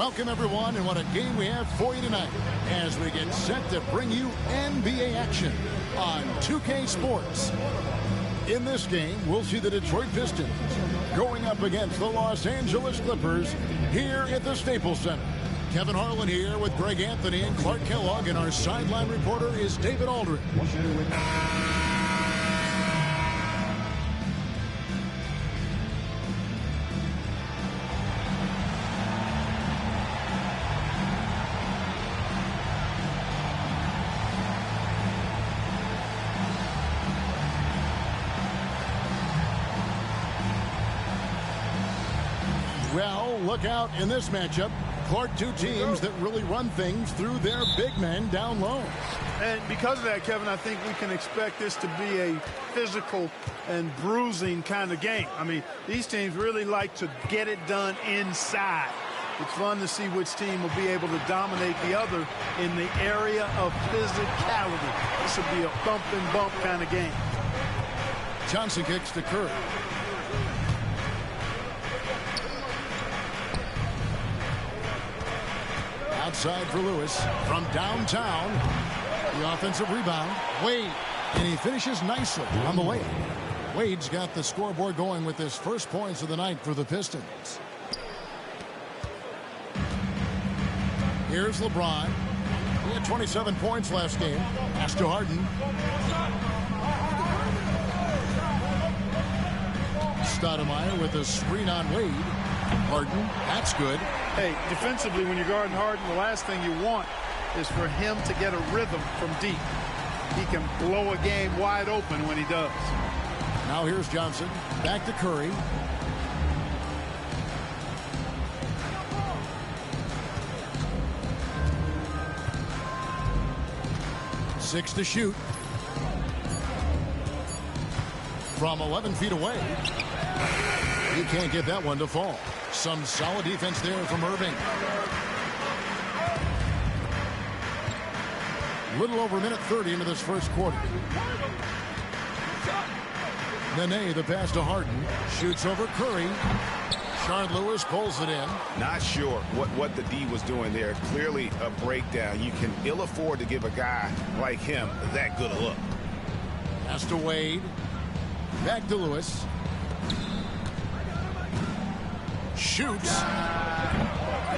Welcome, everyone, and what a game we have for you tonight as we get set to bring you NBA action on 2K Sports. In this game, we'll see the Detroit Pistons going up against the Los Angeles Clippers here at the Staples Center. Kevin Harlan here with Greg Anthony and Clark Kellogg, and our sideline reporter is David Aldridge. Well, look out in this matchup. Clark, two teams that really run things through their big men down low. And because of that, Kevin, I think we can expect this to be a physical and bruising kind of game. I mean, these teams really like to get it done inside. It's fun to see which team will be able to dominate the other in the area of physicality. This will be a bump and bump kind of game. Johnson kicks to Curry. Outside for Lewis from downtown. The offensive rebound. Wade. And he finishes nicely on the way. Wade's got the scoreboard going with his first points of the night for the Pistons. Here's LeBron. He had 27 points last game. Pass to Harden. Stoudemire with a screen on Wade. Harden, that's good. Hey, defensively, when you're guarding Harden, the last thing you want is for him to get a rhythm from deep. He can blow a game wide open when he does. Now here's Johnson. Back to Curry. Six to shoot. From 11 feet away. He can't get that one to fall. Some solid defense there from Irving. Little over a minute 30 into this first quarter. Nene, the pass to Harden. Shoots over Curry. Shard Lewis pulls it in. Not sure what the D was doing there. Clearly a breakdown. You can ill afford to give a guy like him that good a look. Pass to Wade. Back to Lewis. Shoots.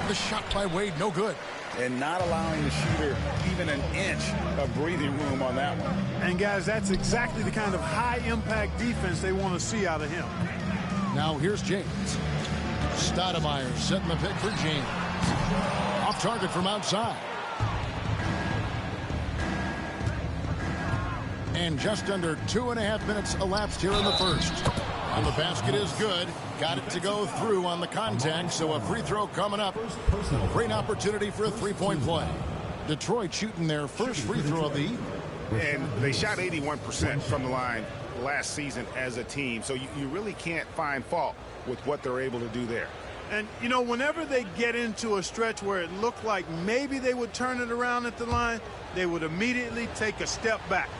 The shot by Wade, no good. And not allowing the shooter even an inch of breathing room on that one. And, guys, that's exactly the kind of high-impact defense they want to see out of him. Now here's James. Stoudemire setting the pick for James. Off target from outside. And just under 2.5 minutes elapsed here in the first. And the basket is good. Got it to go through on the contact, so a free throw coming up. Great opportunity for a three-point play. Detroit shooting their first free throw of the evening. And they shot 81% from the line last season as a team. So you really can't find fault with what they're able to do there. And, you know, whenever they get into a stretch where it looked like maybe they would turn it around at the line, they would immediately take a step back.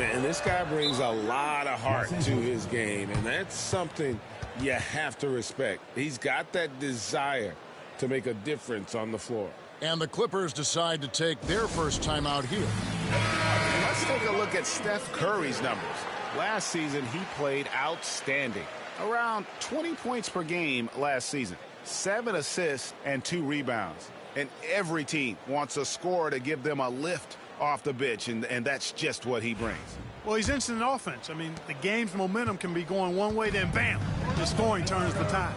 And this guy brings a lot of heart to his game, and that's something you have to respect. He's got that desire to make a difference on the floor. And the Clippers decide to take their first time out here. Let's take a look at Steph Curry's numbers. Last season, he played outstanding. Around 20 points per game last season. 7 assists and 2 rebounds. And every team wants a scorer to give them a lift off the bench, and that's just what he brings. Well, he's instant offense. I mean, the game's momentum can be going one way, then bam, the scoring turns the tide.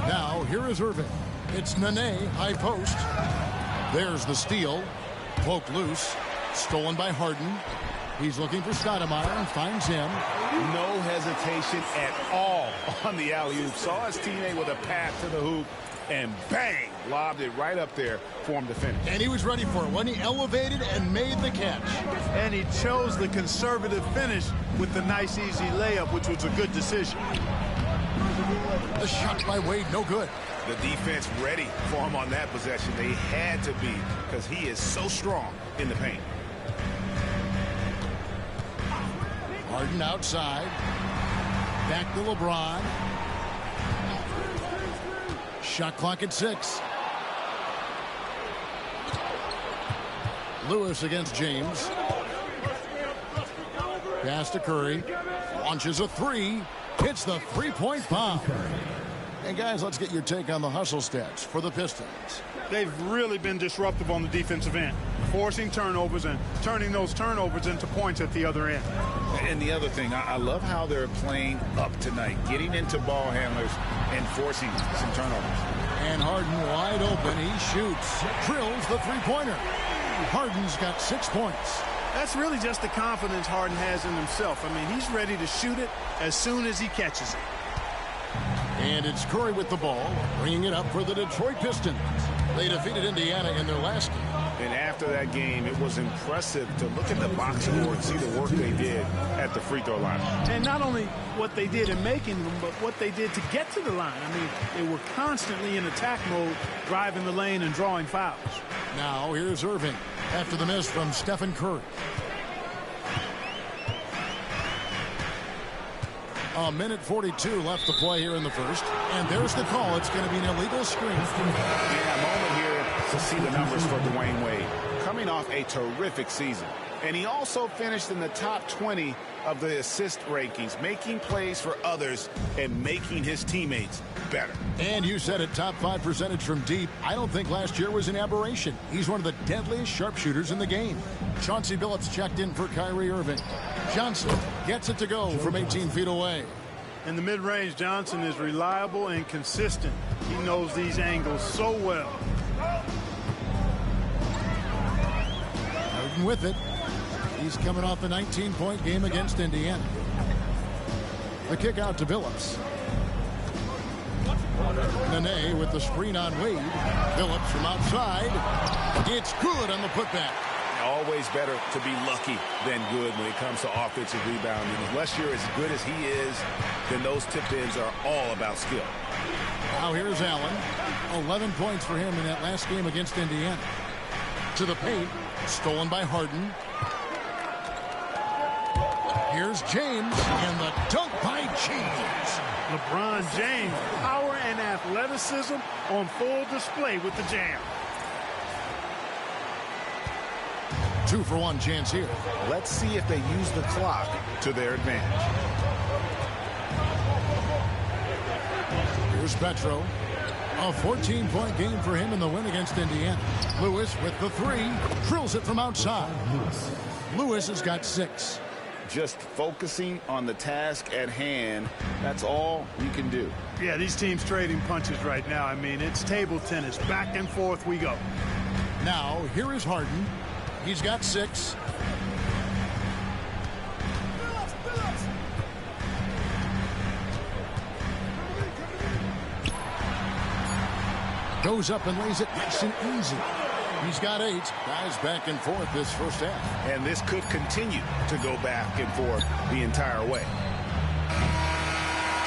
Now, here is Irving. It's Nene, high post. There's the steal. Poke loose. Stolen by Harden. He's looking for Stoudemire and finds him. No hesitation at all on the alley-oop. Saw his teammate with a pass to the hoop, and bang, lobbed it right up there for him to finish. And he was ready for it when he elevated and made the catch. And he chose the conservative finish with the nice, easy layup, which was a good decision. The shot by Wade, no good. The defense ready for him on that possession. They had to be, because he is so strong in the paint. Harden outside. Back to LeBron. Shot clock at 6. Lewis against James. Pass to Curry. Launches a 3. Hits the three-point bomb. And guys, let's get your take on the hustle stats for the Pistons. They've really been disruptive on the defensive end, forcing turnovers and turning those turnovers into points at the other end. And the other thing, I love how they're playing up tonight, getting into ball handlers and forcing some turnovers. And Harden wide open. He shoots. Drills the three-pointer. Harden's got 6 points. That's really just the confidence Harden has in himself. I mean, he's ready to shoot it as soon as he catches it. And it's Curry with the ball, bringing it up for the Detroit Pistons. They defeated Indiana in their last game. And after that game, it was impressive to look at the box score and see the work they did at the free throw line. And not only what they did in making them, but what they did to get to the line. I mean, they were constantly in attack mode, driving the lane and drawing fouls. Now here's Irving after the miss from Stephen Curry. A minute 42 left to play here in the first. And there's the call. It's going to be an illegal screen. Yeah, a moment here to see the numbers for Dwayne Wade. Coming off a terrific season. And he also finished in the top 20 of the assist rankings, making plays for others and making his teammates better. And you said it, top 5 percentage from deep. I don't think last year was an aberration. He's one of the deadliest sharpshooters in the game. Chauncey Billups checked in for Kyrie Irving. Johnson gets it to go from 18 feet away. In the mid-range, Johnson is reliable and consistent. He knows these angles so well. Harden with it. He's coming off a 19-point game against Indiana. The kick out to Billups. Nene with the screen on Wade. Billups from outside. It's good on the putback. Always better to be lucky than good when it comes to offensive rebounding. Unless you're as good as he is, then those tip-ins are all about skill. Now here's Allen. 11 points for him in that last game against Indiana. To the paint. Stolen by Harden. Here's James, and the dunk by James. LeBron James, power and athleticism on full display with the jam. 2-for-1 chance here. Let's see if they use the clock to their advantage. Here's Petro. A 14-point game for him in the win against Indiana. Lewis with the 3. Drills it from outside. Lewis has got 6. Just focusing on the task at hand, that's all you can do. Yeah, these teams trading punches right now. I mean, it's table tennis. Back and forth we go. Now, here is Harden. He's got 6. Goes up and lays it nice and easy. He's got 8. Guys back and forth this first half. And this could continue to go back and forth the entire way.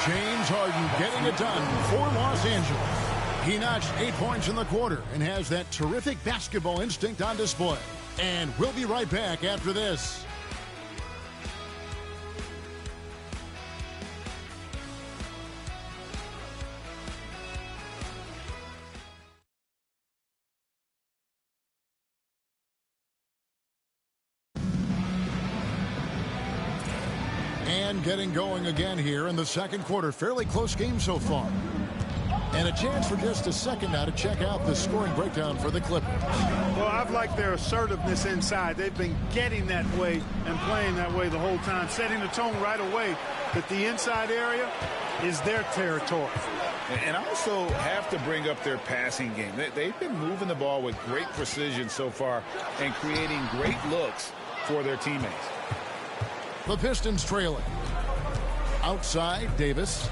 James Harden getting it done for Los Angeles. He notched 8 points in the quarter and has that terrific basketball instinct on display. And we'll be right back after this. And getting going again here in the second quarter. Fairly close game so far. And a chance for just a second now to check out the scoring breakdown for the Clippers. Well, I've liked their assertiveness inside. They've been getting that way and playing that way the whole time, setting the tone right away that the inside area is their territory. And also have to bring up their passing game. They've been moving the ball with great precision so far and creating great looks for their teammates. The Pistons trailing. Outside, Davis.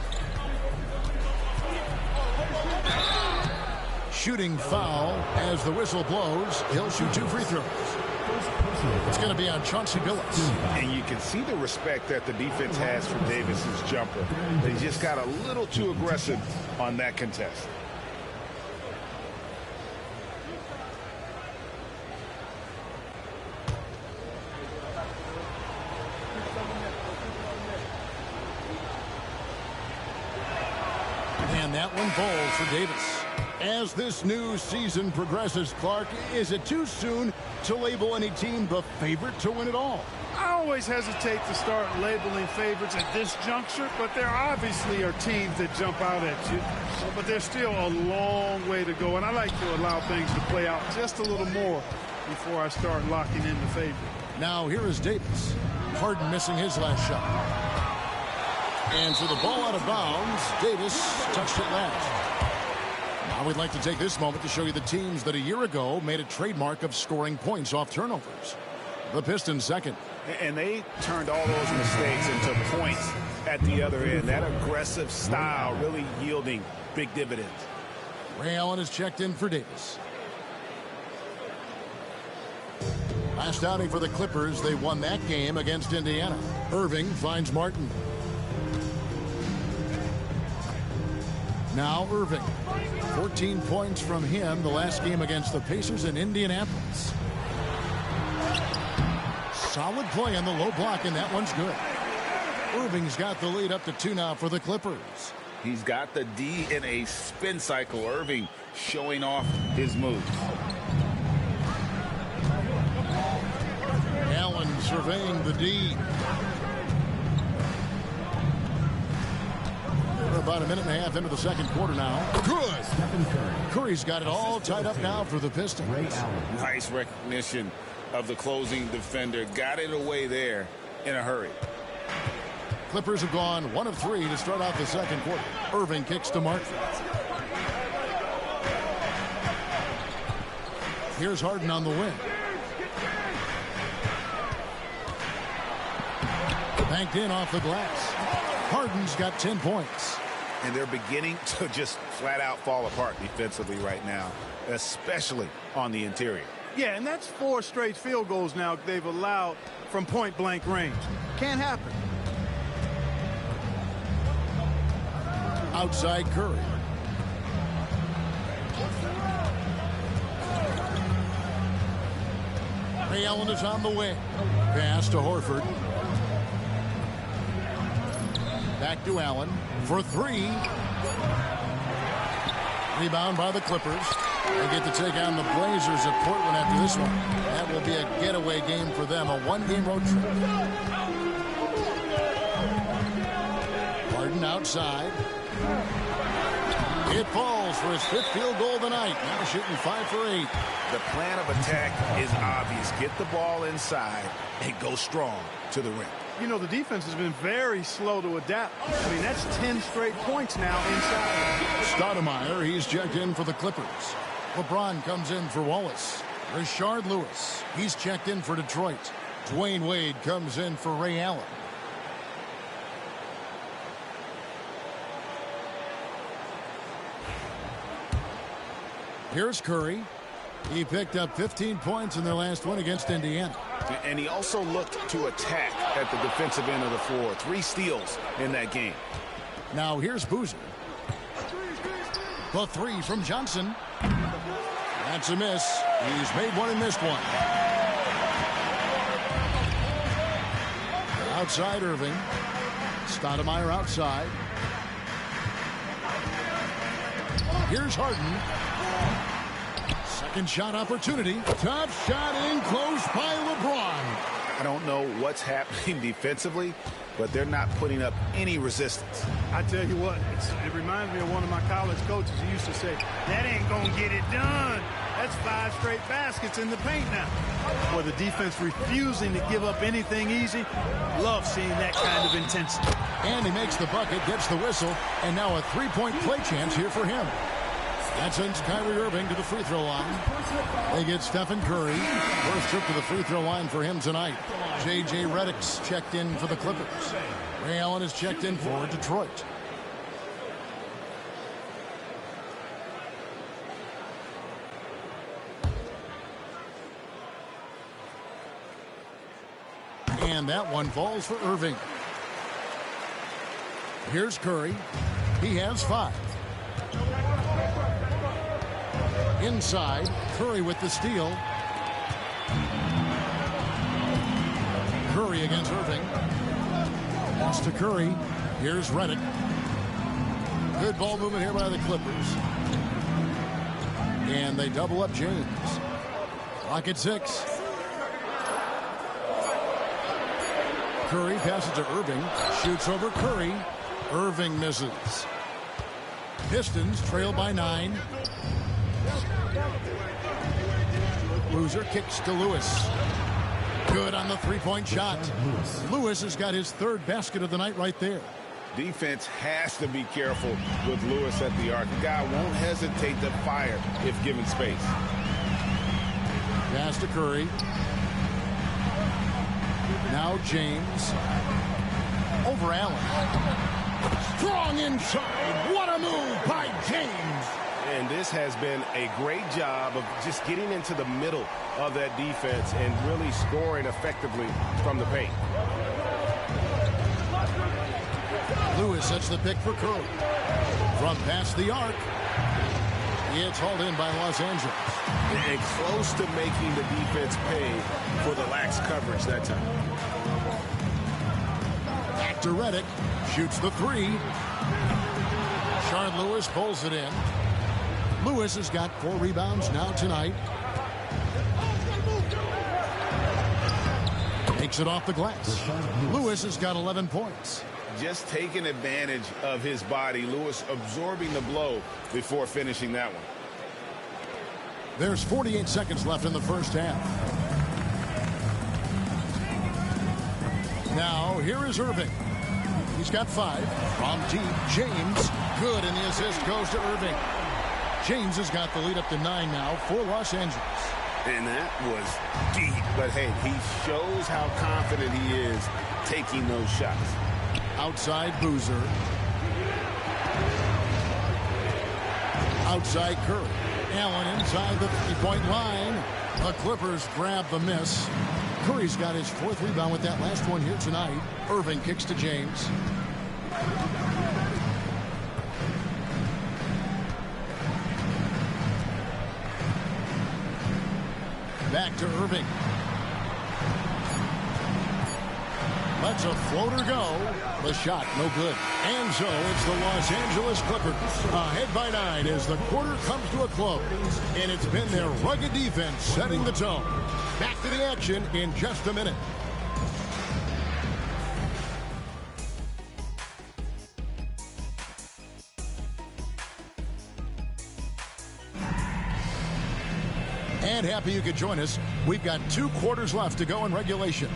Shooting foul as the whistle blows. He'll shoot 2 free throws. It's going to be on Chauncey Billups. And you can see the respect that the defense has for Davis's jumper. They just got a little too aggressive on that contest. And that one falls for Davis. As this new season progresses, Clark, is it too soon to label any team the favorite to win it all? I always hesitate to start labeling favorites at this juncture, but there obviously are teams that jump out at you. But there's still a long way to go, and I like to allow things to play out just a little more before I start locking in the favorite. Now here is Davis. Harden missing his last shot. And so the ball out of bounds. Davis touched it last. Now we'd like to take this moment to show you the teams that a year ago made a trademark of scoring points off turnovers. The Pistons second. And they turned all those mistakes into points at the other end. That aggressive style really yielding big dividends. Ray Allen is checked in for Davis. Last outing for the Clippers, they won that game against Indiana. Irving finds Martin. Now Irving. 14 points from him the last game against the Pacers in Indianapolis. Solid play on the low block, and that one's good. Irving's got the lead up to 2 now for the Clippers. He's got the D in a spin cycle. Irving showing off his moves. Allen surveying the D. We're about a minute and a half into the second quarter now. Good. Curry's got it all tied up now for the Pistons. Nice recognition of the closing defender. Got it away there in a hurry. Clippers have gone 1 of 3 to start out the second quarter. Irving kicks to Martin. Here's Harden on the wing. Banked in off the glass. Harden's got 10 points. And they're beginning to just flat out fall apart defensively right now, especially on the interior. Yeah, and that's 4 straight field goals now they've allowed from point-blank range. Can't happen. Outside Curry. Ray Allen is on the wing. Pass to Horford. Back to Allen for 3. Rebound by the Clippers. They get to take on the Blazers at Portland after this one. That will be a getaway game for them, a 1-game road trip. Harden outside. It falls for his 5th field goal of the night. Now shooting 5 for 8. The plan of attack is obvious. Get the ball inside and go strong to the rim. You know, the defense has been very slow to adapt. I mean, that's 10 straight points now inside. Stoudemire, he's checked in for the Clippers. LeBron comes in for Wallace. Rashard Lewis, he's checked in for Detroit. Dwayne Wade comes in for Ray Allen. Here's Curry. He picked up 15 points in their last win against Indiana. And he also looked to attack at the defensive end of the floor. 3 steals in that game. Now here's Boozer. The 3 from Johnson. That's a miss. He's made one and missed one. Outside Irving. Stoudemire outside. Here's Harden. Second shot opportunity. Tough shot in close by LeBron. I don't know what's happening defensively, but they're not putting up any resistance. I tell you what, it reminds me of one of my college coaches. He used to say, that ain't going to get it done. That's 5 straight baskets in the paint now. For the defense refusing to give up anything easy, love seeing that kind of intensity. And he makes the bucket, gets the whistle, and now a 3-point play chance here for him. That sends Kyrie Irving to the free throw line. They get Stephen Curry. First trip to the free throw line for him tonight. J.J. Redick's checked in for the Clippers. Ray Allen is checked in for Detroit. And that one falls for Irving. Here's Curry. He has 5. Inside, Curry with the steal. Curry against Irving. Pass to Curry. Here's Redick. Good ball movement here by the Clippers. And they double up James. Clock at 6. Curry passes to Irving. Shoots over Curry. Irving misses. Pistons trail by 9. Boozer kicks to Lewis. Good on the 3-point shot. Lewis has got his 3rd basket of the night right there. Defense has to be careful with Lewis at the arc. The guy won't hesitate to fire if given space. Pass to Curry. Now James. Over Allen. Strong inside. What a move by James. And this has been a great job of just getting into the middle of that defense and really scoring effectively from the paint. Lewis sets the pick for Curry. From past the arc. It's hauled in by Los Angeles. And close to making the defense pay for the lax coverage that time. Back to Redick. Shoots the 3. Shard Lewis pulls it in. Lewis has got 4 rebounds now tonight. Takes it off the glass. Lewis has got 11 points. Just taking advantage of his body. Lewis absorbing the blow before finishing that one. There's 48 seconds left in the first half. Now, here is Irving. He's got 5. From deep, James. Good, and the assist goes to Irving. James has got the lead up to 9 now for Los Angeles. And that was deep. But, hey, he shows how confident he is taking those shots. Outside Boozer. Outside Curry. Allen inside the 3-point line. The Clippers grab the miss. Curry's got his 4th rebound with that last one here tonight. Irving kicks to James. Back to Irving. Lets a floater go. The shot, no good. And so it's the Los Angeles Clippers ahead by 9 as the quarter comes to a close. And it's been their rugged defense setting the tone. Back to the action in just a minute. And happy you could join us. We've got 2 quarters left to go in regulation.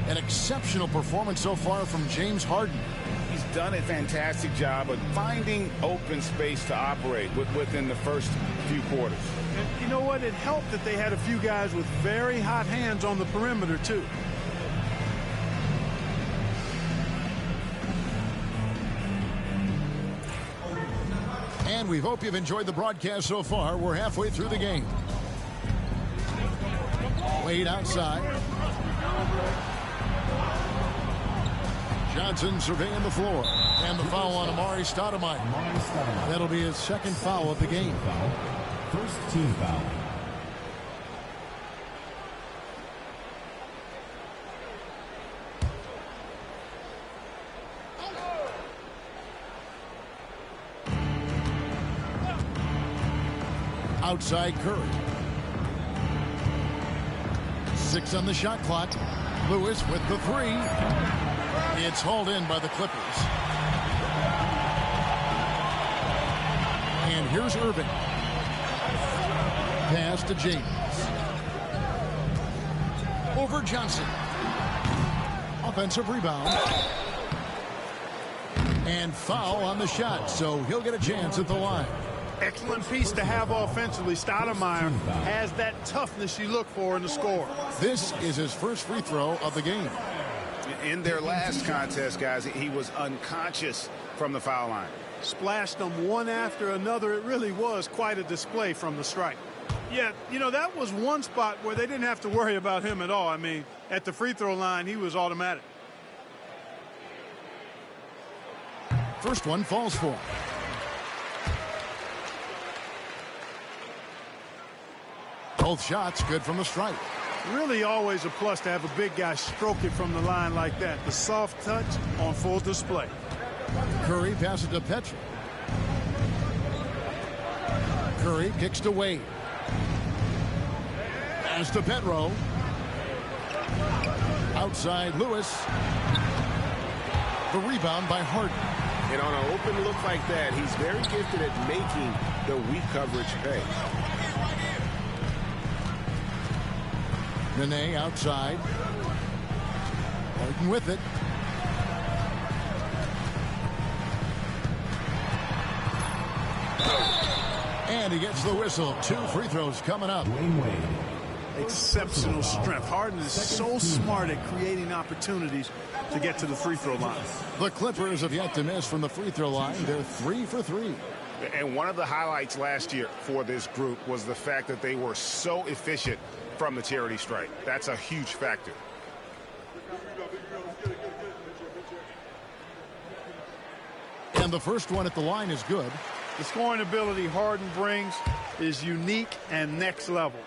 An exceptional performance so far from James Harden. He's done a fantastic job of finding open space to operate within the first few quarters. And you know what? It helped that they had a few guys with very hot hands on the perimeter, too. And we hope you've enjoyed the broadcast so far. We're halfway through the game. Wade outside. Johnson surveying the floor. And the foul on Amari Stoudemire. That'll be his second foul of the game. First team foul. Outside Curry. 6 on the shot clock. Lewis with the 3. It's hauled in by the Clippers. And here's Irving. Pass to James. Over Johnson. Offensive rebound. And foul on the shot, so he'll get a chance at the line. Excellent piece to have offensively. Stoudemire has that toughness you look for in the score. This is his first free throw of the game. In their last contest, guys, he was unconscious from the foul line. Splashed them one after another. It really was quite a display from the stripe. Yeah, you know, that was one spot where they didn't have to worry about him at all. I mean, at the free throw line, he was automatic. First one falls for him. Both shots good from the stripe. Really always a plus to have a big guy stroke it from the line like that. The soft touch on full display. Curry passes to Petro. Curry kicks to Wade. Pass to Petro. Outside Lewis. The rebound by Harden. And on an open look like that, he's very gifted at making the weak coverage pay. Nene outside. Harden with it. And he gets the whistle. 2 free throws coming up. Exceptional strength. Harden is so smart at creating opportunities to get to the free throw line. The Clippers have yet to miss from the free throw line. They're 3 for 3. And one of the highlights last year for this group was the fact that they were so efficient from the charity stripe. That's a huge factor. And the first one at the line is good. The scoring ability Harden brings is unique and next level.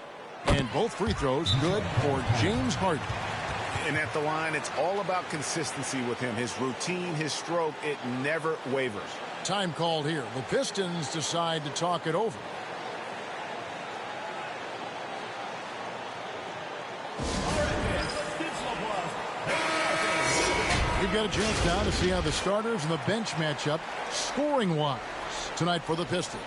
And both free throws good for James Harden. And at the line, it's all about consistency with him. His routine, his stroke, it never wavers. Time called here. The Pistons decide to talk it over. We've got a chance now to see how the starters and the bench match up scoring-wise tonight for the Pistons.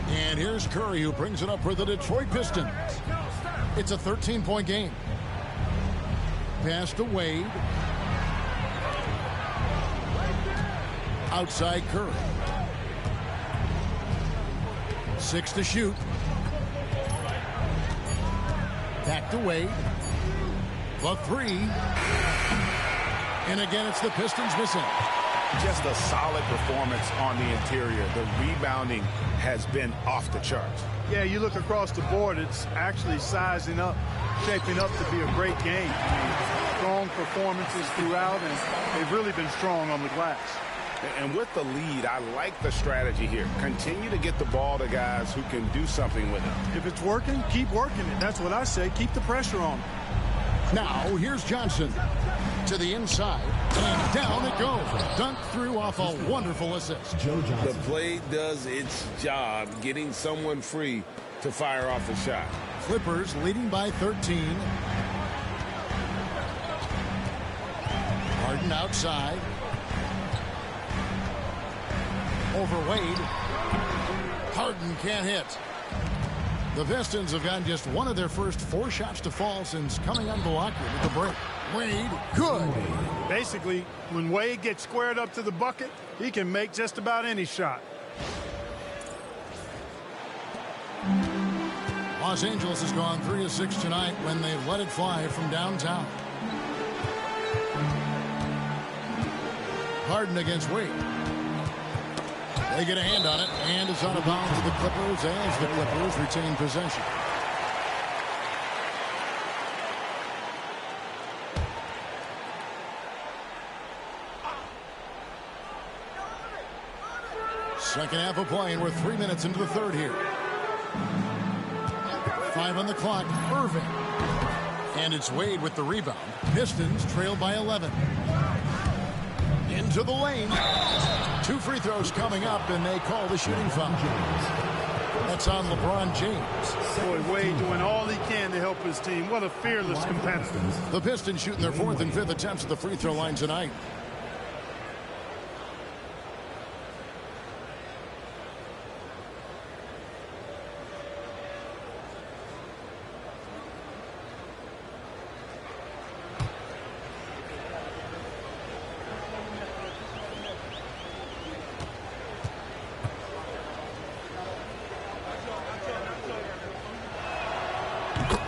And here's Curry, who brings it up for the Detroit Pistons. It's a 13-point game. Pass to Wade. Outside Curry. 6 to shoot. Back to Wade. The 3. And again, it's the Pistons missing. Just a solid performance on the interior. The rebounding has been off the charts. Yeah, you look across the board, it's actually sizing up, shaping up to be a great game. Strong performances throughout, and they've really been strong on the glass. And with the lead, I like the strategy here. Continue to get the ball to guys who can do something with it. If it's working, keep working it. That's what I say. Keep the pressure on. Now, here's Johnson to the inside. And down it goes. Dunked through off a wonderful assist. The play does its job, getting someone free to fire off a shot. Clippers leading by 13. Harden outside. Over Wade. Harden can't hit. The Pistons have gotten just one of their first 4 shots to fall since coming out of the locker room at the break. Wade, good. Basically, when Wade gets squared up to the bucket, he can make just about any shot. Los Angeles has gone 3 of 6 tonight when they've let it fly from downtown. Harden against Wade. They get a hand on it, and it's out of bounds to the Clippers as the Clippers retain possession. Second half of play, and we're 3 minutes into the third here. 5 on the clock. Irving. And it's Wade with the rebound. Pistons trail by 11. Into the lane. 2 free throws coming up, and they call the shooting foul. That's on LeBron James. Boy, Wade doing all he can to help his team. What a fearless competitor. The Pistons shooting their 4th and 5th attempts at the free throw line tonight.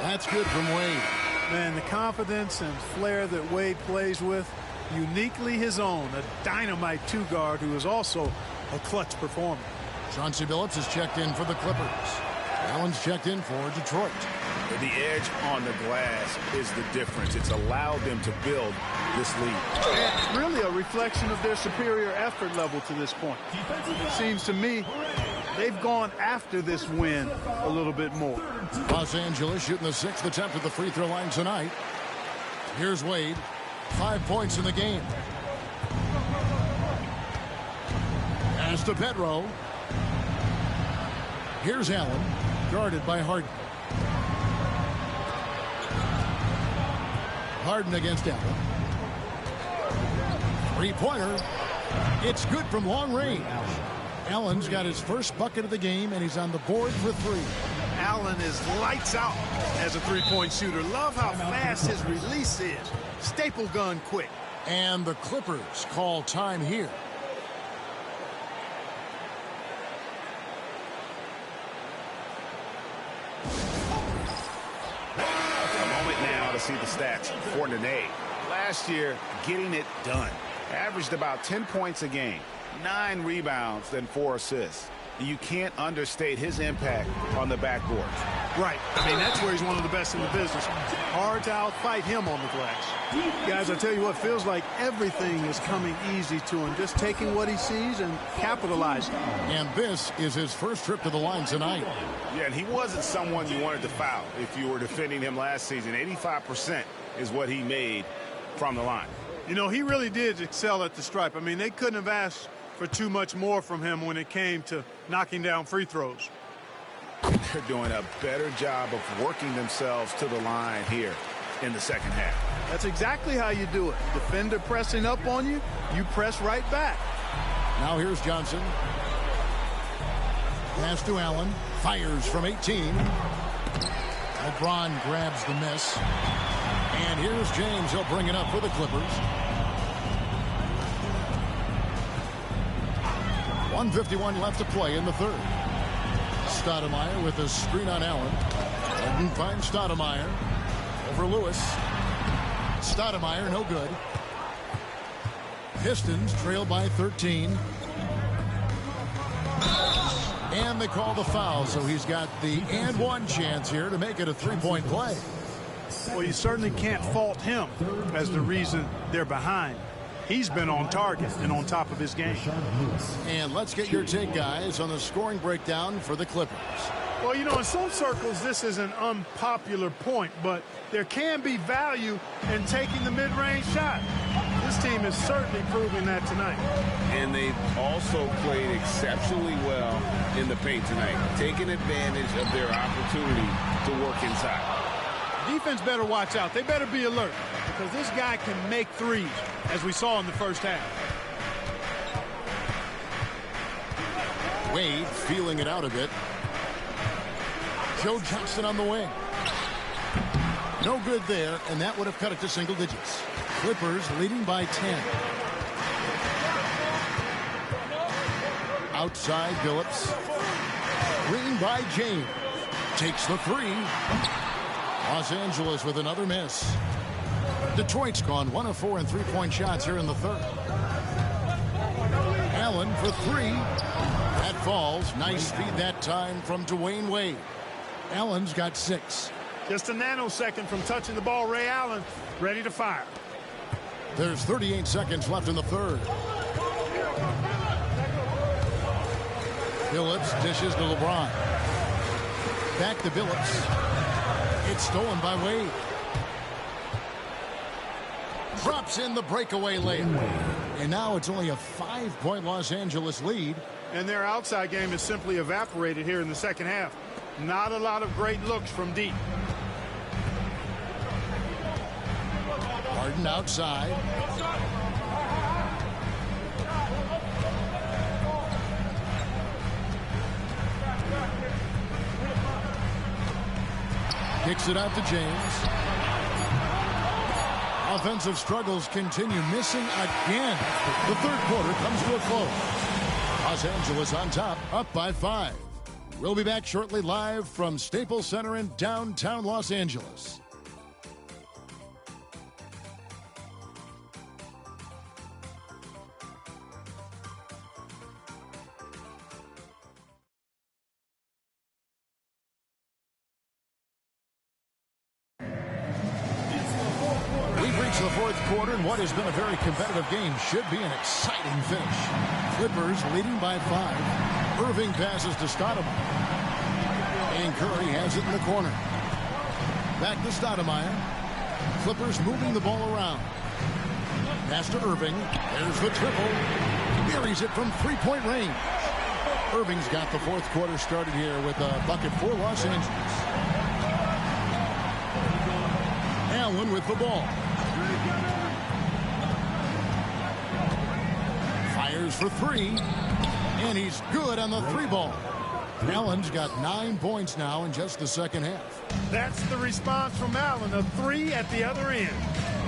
That's good from Wade. Man, the confidence and flair that Wade plays with, uniquely his own. A dynamite two-guard who is also a clutch performer. Chauncey Billups is checked in for the Clippers. Allen's checked in for Detroit. The edge on the glass is the difference. It's allowed them to build this lead. It's really a reflection of their superior effort level to this point. It seems to me they've gone after this win a little bit more. Los Angeles shooting the 6th attempt at the free throw line tonight. Here's Wade. 5 points in the game. Pass to Pedro. Here's Allen, guarded by Harden. Harden against Allen. Three-pointer. It's good from long range. Allen's got his first bucket of the game, and he's on the board for 3. Allen is lights out as a three-point shooter. Love how fast his release is. Staple gun quick. And the Clippers call time here. A moment now to see the stats for Nene. Last year, getting it done. Averaged about 10 points a game, 9 rebounds, and 4 assists. You can't understate his impact on the backboard. Right. I mean, that's where he's one of the best in the business. Hard to outfight him on the glass. Guys, I tell you what, feels like everything is coming easy to him. Just taking what he sees and capitalizing. And this is his first trip to the line tonight. Yeah, and he wasn't someone you wanted to foul if you were defending him last season. 85% is what he made from the line. You know, he really did excel at the stripe. I mean, they couldn't have asked for too much more from him when it came to knocking down free throws. They're doing a better job of working themselves to the line here in the second half. That's exactly how you do it. Defender pressing up on you, you press right back. Now here's Johnson. Pass to Allen. Fires from 18. LeBron grabs the miss. And here's James. He'll bring it up for the Clippers. 1:51 left to play in the third. Stoudemire with a screen on Allen. Harden finds Stoudemire. Over Lewis. Stoudemire, no good. Pistons trail by 13. And they call the foul, so he's got the and one chance here to make it a three-point play. Well, you certainly can't fault him as the reason they're behind. He's been on target and on top of his game. And let's get your take, guys, on the scoring breakdown for the Clippers. Well, you know, in some circles, this is an unpopular point, but there can be value in taking the mid-range shot. This team is certainly proving that tonight. And they've also played exceptionally well in the paint tonight, taking advantage of their opportunity to work inside. Defense better watch out. They better be alert because this guy can make threes, as we saw in the first half. Wade feeling it out a bit. Joe Johnson on the wing. No good there, and that would have cut it to single digits. Clippers leading by 10. Outside Billups. Green by James. Takes the three. Los Angeles with another miss. Detroit's gone 1 of 4 in three-point shots here in the third. Allen for three. That falls. Nice feed that time from Dwayne Wade. Allen's got 6. Just a nanosecond from touching the ball. Ray Allen ready to fire. There's 38 seconds left in the third. Phillips dishes to LeBron. Back to Phillips. It's stolen by Wade. Drops in the breakaway layup. And now it's only a 5-point Los Angeles lead. And their outside game is simply evaporated here in the second half. Not a lot of great looks from deep. Harden outside. Kicks it out to James. Offensive struggles continue, missing again. The third quarter comes to a close. Los Angeles on top, up by 5. We'll be back shortly live from Staples Center in downtown Los Angeles. The fourth quarter, and what has been a very competitive game should be an exciting finish. Clippers leading by 5. Irving passes to Stoudemire. And Curry has it in the corner. Back to Stoudemire. Clippers moving the ball around. Pass to Irving. There's the triple. Buries it from three-point range. Irving's got the fourth quarter started here with a bucket for Los Angeles. Allen with the ball. Fires for 3. And he's good on the 3-ball. Allen's got 9 points now in just the second half. That's the response from Allen. A 3 at the other end.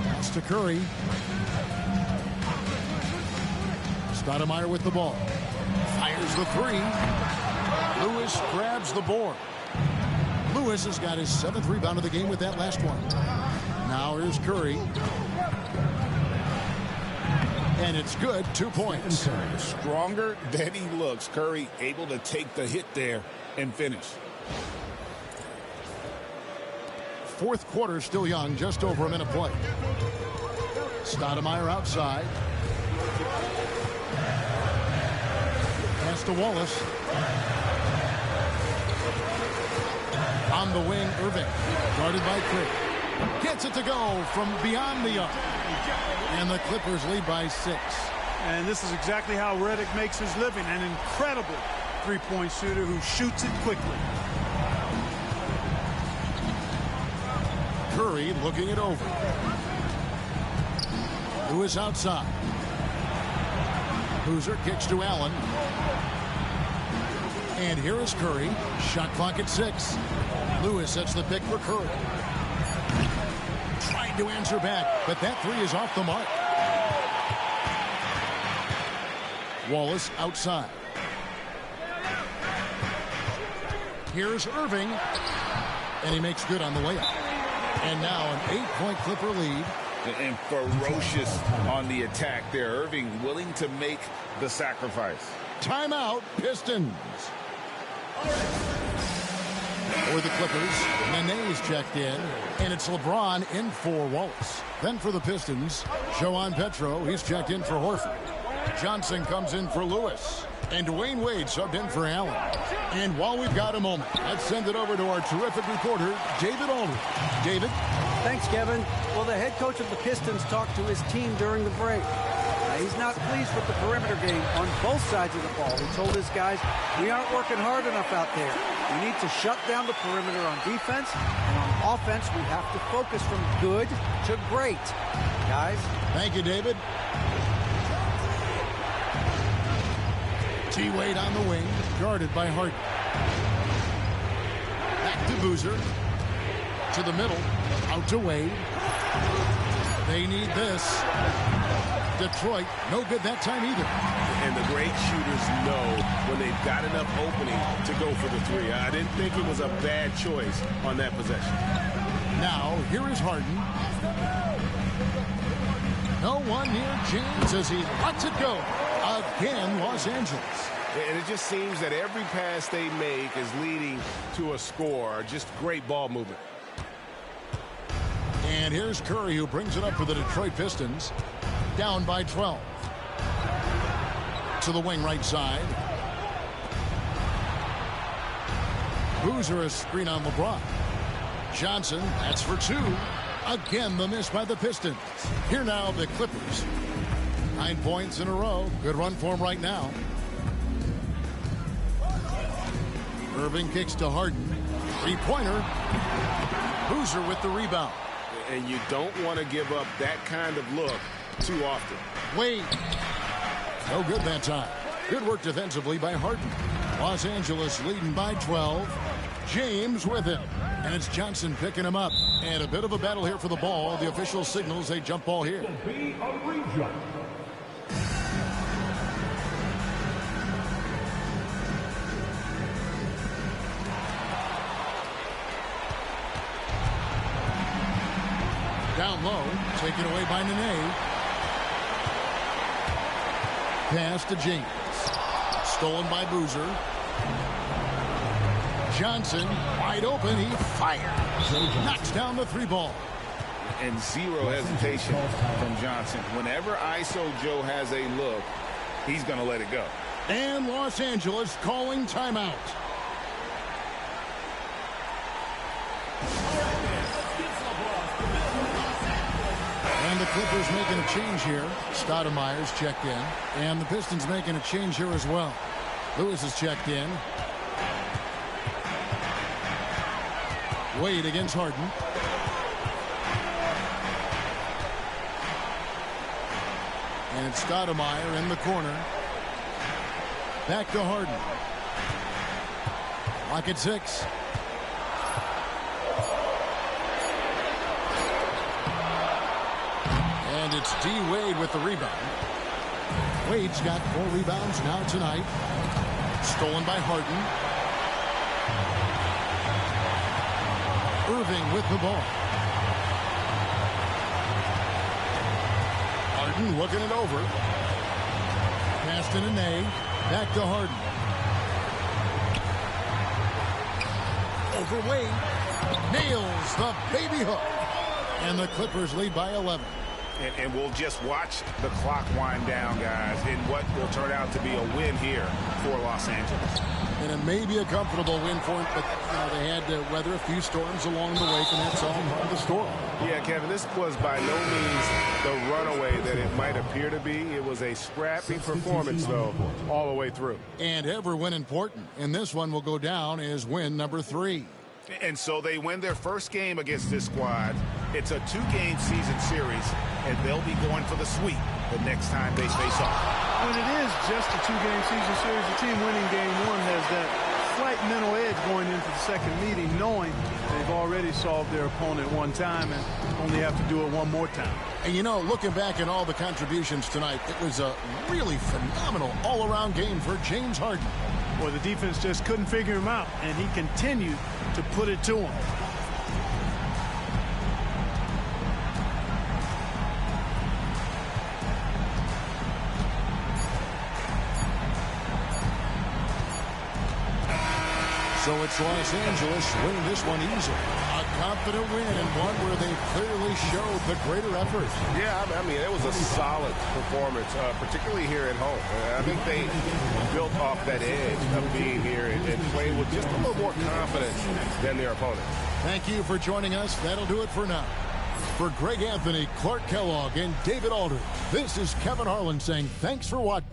That's to Curry. Stoudemire with the ball. Fires the 3. Lewis grabs the board. Lewis has got his 7th rebound of the game with that last one. Now here's Curry. And it's good. 2 points. Stronger than he looks. Curry able to take the hit there and finish. Fourth quarter still young. Just over a minute play. Stoudemire outside. Pass to Wallace. On the wing, Irving. Guarded by Crick. Gets it to go from beyond the arc. And the Clippers lead by 6. And this is exactly how Redick makes his living. An incredible three-point shooter who shoots it quickly. Curry looking it over. Lewis outside. Boozer kicks to Allen. And here is Curry. Shot clock at 6. Lewis sets the pick for Curry. Trying to answer back, but that 3 is off the mark. Wallace outside. Here's Irving. And he makes good on the layup. And now an 8-point Clipper lead. And ferocious on the attack there. Irving willing to make the sacrifice. Timeout, Pistons. For the Clippers, Nene's checked in, and it's LeBron in for Wallace. Then for the Pistons, Joan Petro, he's checked in for Horford. Johnson comes in for Lewis, and Dwayne Wade subbed in for Allen. And while we've got a moment, let's send it over to our terrific reporter, David Aldridge. David? Thanks, Kevin. Well, the head coach of the Pistons talked to his team during the break. He's not pleased with the perimeter game on both sides of the ball. He told his guys, we aren't working hard enough out there. We need to shut down the perimeter on defense, and on offense, we have to focus from good to great. Guys? Thank you, David. T-Wade on the wing, guarded by Harden. Back to Boozer. To the middle, out to Wade. They need this. Detroit, no good that time either. And the great shooters know when they've got enough opening to go for the three. I didn't think it was a bad choice on that possession. Now, here is Harden. No one near James as he lets it go. Again, Los Angeles. And it just seems that every pass they make is leading to a score. Just great ball movement. And here's Curry, who brings it up for the Detroit Pistons. Down by 12. To the wing right side. Boozer a screen on LeBron. Johnson, that's for two. Again, the miss by the Pistons. Here now, the Clippers. 9 points in a row. Good run for him right now. Irving kicks to Harden. Three-pointer. Boozer with the rebound. And you don't want to give up that kind of look too often. Wade. No good that time. Good work defensively by Harden. Los Angeles leading by 12. James with it. And it's Johnson picking him up. And a bit of a battle here for the ball. The official signals a jump ball here. Down low, taken away by Nene. Pass to James. Stolen by Boozer. Johnson, wide open, he fires. Knocks down the three ball. And zero hesitation from Johnson. Whenever ISO Joe has a look, he's going to let it go. And Los Angeles calling timeout. And the Clippers making a change here. Stoudemire's checked in. And the Pistons making a change here as well. Lewis is checked in. Wade against Harden. And it's Stoudemire in the corner. Back to Harden. Lock at 6. And it's D. Wade with the rebound. Wade's got 4 rebounds now tonight. Stolen by Harden. Irving with the ball. Harden looking it over. Pass to Nene. Back to Harden. Over Wade. Nails the baby hook. And the Clippers lead by 11. And we'll just watch the clock wind down, guys, in what will turn out to be a win here for Los Angeles. And it may be a comfortable win for them, but they had to weather a few storms along the way, and that's all part of the story. Yeah, Kevin, this was by no means the runaway that it might appear to be. It was a scrappy performance, though, all the way through. And every win important. And this one will go down as win number 3. And so they win their first game against this squad. It's a 2-game season series, and they'll be going for the sweep the next time they face off. When it is just a 2-game season series, the team winning game 1 has that slight mental edge going into the second meeting, knowing they've already solved their opponent one time and only have to do it one more time. And looking back at all the contributions tonight, it was a really phenomenal all-around game for James Harden. Well, the defense just couldn't figure him out, and he continued to put it to him. So it's Los Angeles winning this one easily. A confident win and one where they clearly showed the greater effort. Yeah, I mean, it was a solid performance, particularly here at home. I think they built off that edge of being here and played with just a little more confidence than their opponent. Thank you for joining us. That'll do it for now. For Greg Anthony, Clark Kellogg, and David Aldridge, this is Kevin Harlan saying thanks for watching.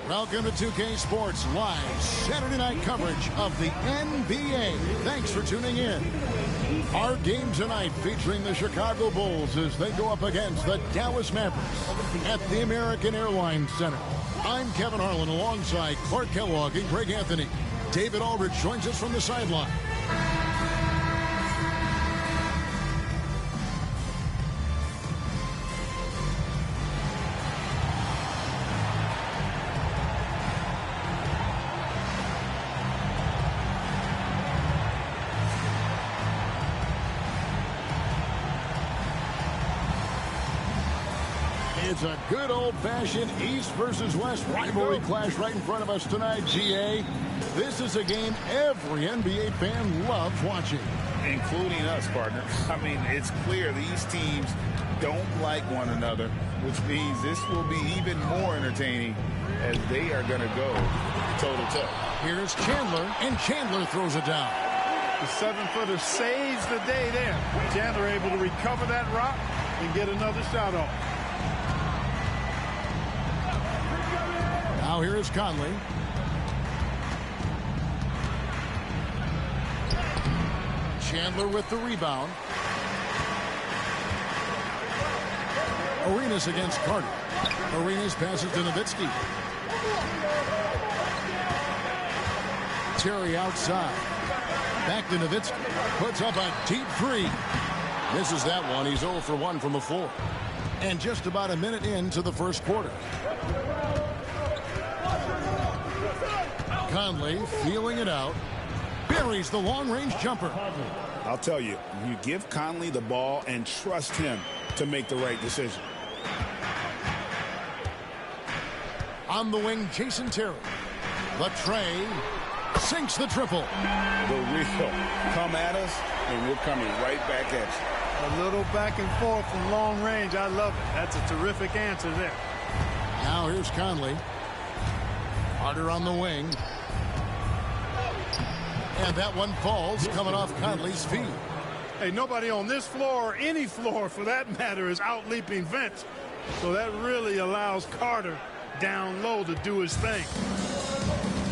Welcome to 2K Sports Live Saturday night coverage of the NBA. Thanks for tuning in. Our game tonight featuring the Chicago Bulls as they go up against the Dallas Mavericks at the American Airlines Center. I'm Kevin Harlan alongside Clark Kellogg and Greg Anthony. David Aldridge joins us from the sideline. It's a good old-fashioned East versus West rivalry clash right in front of us tonight, GA. This is a game every NBA fan loves watching. Including us, partner. I mean, it's clear these teams don't like one another, which means this will be even more entertaining as they are going to go toe-to-toe. Here's Chandler, and Chandler throws it down. The 7-footer saves the day there. Chandler able to recover that rock and get another shot off. Now here is Conley. Chandler with the rebound. Arenas against Carter. Arenas passes to Nowitzki. Terry outside. Back to Nowitzki. Puts up a deep three. Misses that one. He's 0 for 1 from the floor. And just about a minute into the first quarter. Conley feeling it out. Buries the long-range jumper. I'll tell you, you give Conley the ball and trust him to make the right decision. On the wing, Jason Terry. The tray. Sinks the triple. The real come at us, and we're coming right back at you. A little back and forth from long range. I love it. That's a terrific answer there. Now here's Conley. Carter on the wing. And that one falls, coming off Conley's feet. Hey, nobody on this floor, or any floor for that matter, is out-leaping Vince. So that really allows Carter down low to do his thing.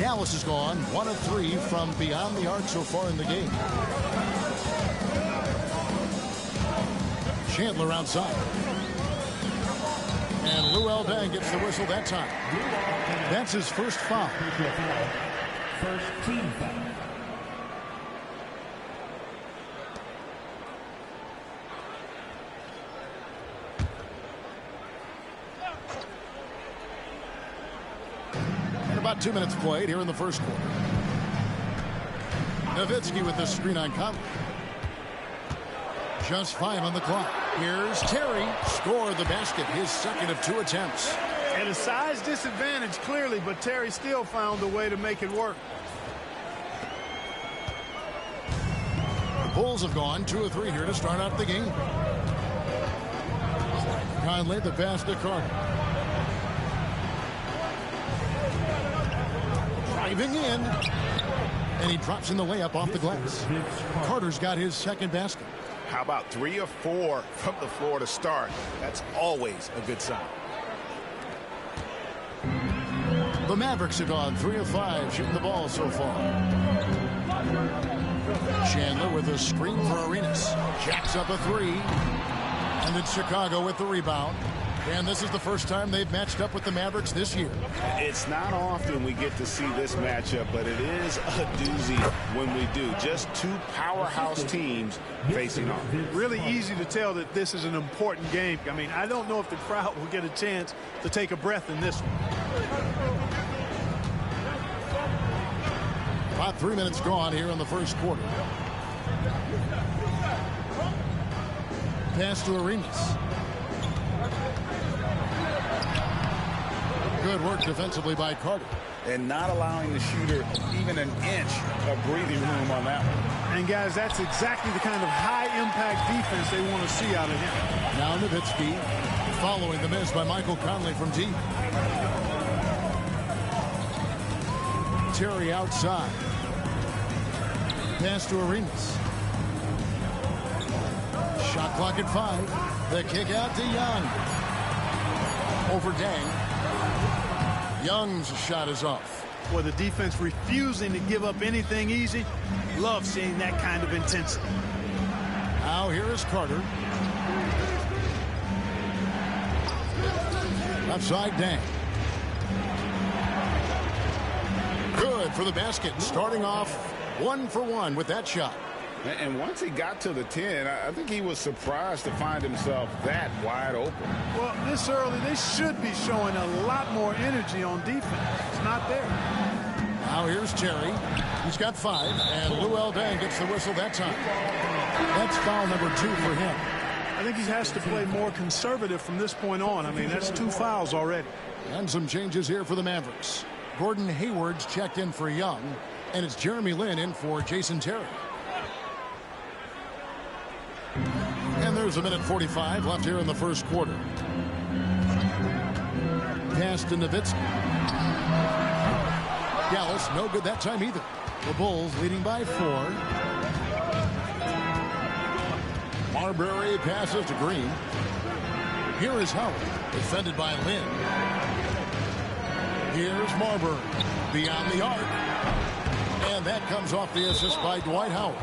Dallas has gone 1 of 3 from beyond the arc so far in the game. Chandler outside. And Luol Deng gets the whistle that time. That's his first foul. First team foul. About 2 minutes played here in the first quarter. Nowitzki with the screen on Conley. Just 5 on the clock. Here's Terry. Scored the basket, his second of 2 attempts. At a size disadvantage, clearly, but Terry still found a way to make it work. The Bulls have gone 2 of 3 here to start out the game. Conley, the pass to Carter. Driving in. And he drops in the layup off the glass. Carter's got his second basket. How about 3 of 4 from the floor to start? That's always a good sign. The Mavericks have gone 3 of 5 shooting the ball so far. Chandler with a screen for Arenas. Jacks up a 3. And it's Chicago with the rebound. And this is the first time they've matched up with the Mavericks this year. It's not often we get to see this matchup, but it is a doozy when we do. Just 2 powerhouse teams facing off. Really easy to tell that this is an important game. I mean, I don't know if the crowd will get a chance to take a breath in this one. About 3 minutes gone here in the first quarter. Pass to Arenas. Good work defensively by Carter. And not allowing the shooter even an inch of breathing room on that one. And, guys, that's exactly the kind of high-impact defense they want to see out of him. Now Nowitzki following the miss by Michael Conley from deep. Terry outside. Pass to Arenas. Shot clock at 5. The kick out to Young. Over Deng. Young's shot is off. Boy, the defense refusing to give up anything easy. Love seeing that kind of intensity. Now here is Carter. Left side, Deng. Good for the basket. Starting off 1 for 1 with that shot. And once he got to the 10, I think he was surprised to find himself that wide open. Well, this early, they should be showing a lot more energy on defense. It's not there. Now here's Terry. He's got 5, and Luol Deng gets the whistle that time. That's foul number 2 for him. I think he has to play more conservative from this point on. I mean, that's 2 fouls already. And some changes here for the Mavericks. Gordon Hayward's checked in for Young, and it's Jeremy Lin in for Jason Terry. And there's 1:45 left here in the first quarter. Pass to Nowitzki. Dallas, no good that time either. The Bulls leading by 4. Marbury passes to Green. Here is Howard, defended by Lin. Here's Marbury, beyond the arc. And that comes off the assist by Dwight Howard.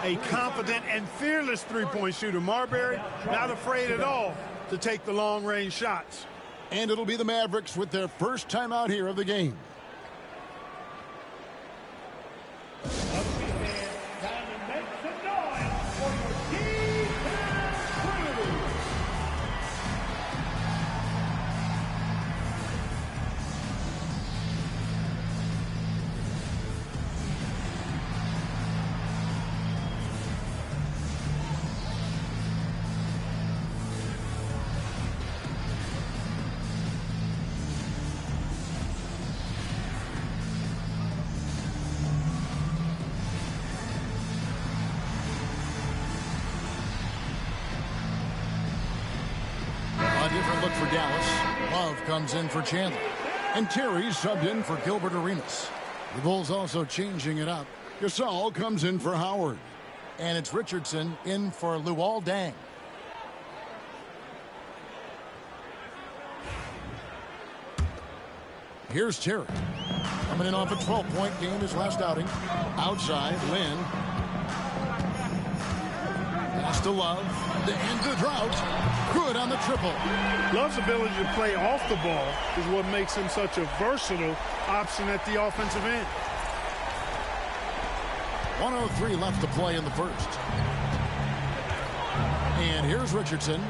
A confident and fearless three-point shooter. Marbury not afraid at all to take the long-range shots. And it'll be the Mavericks with their first time out here of the game. different look for Dallas. Love comes in for Chandler. And Terry subbed in for Gilbert Arenas. The Bulls also changing it up. Gasol comes in for Howard. And it's Richardson in for Luol Deng. Here's Terry. Coming in off a 12-point game his last outing. Outside, Lynn. Pass to Love. The end of the drought. Good on the triple. Love's ability to play off the ball is what makes him such a versatile option at the offensive end. 1:03 left to play in the first. And here's Richardson.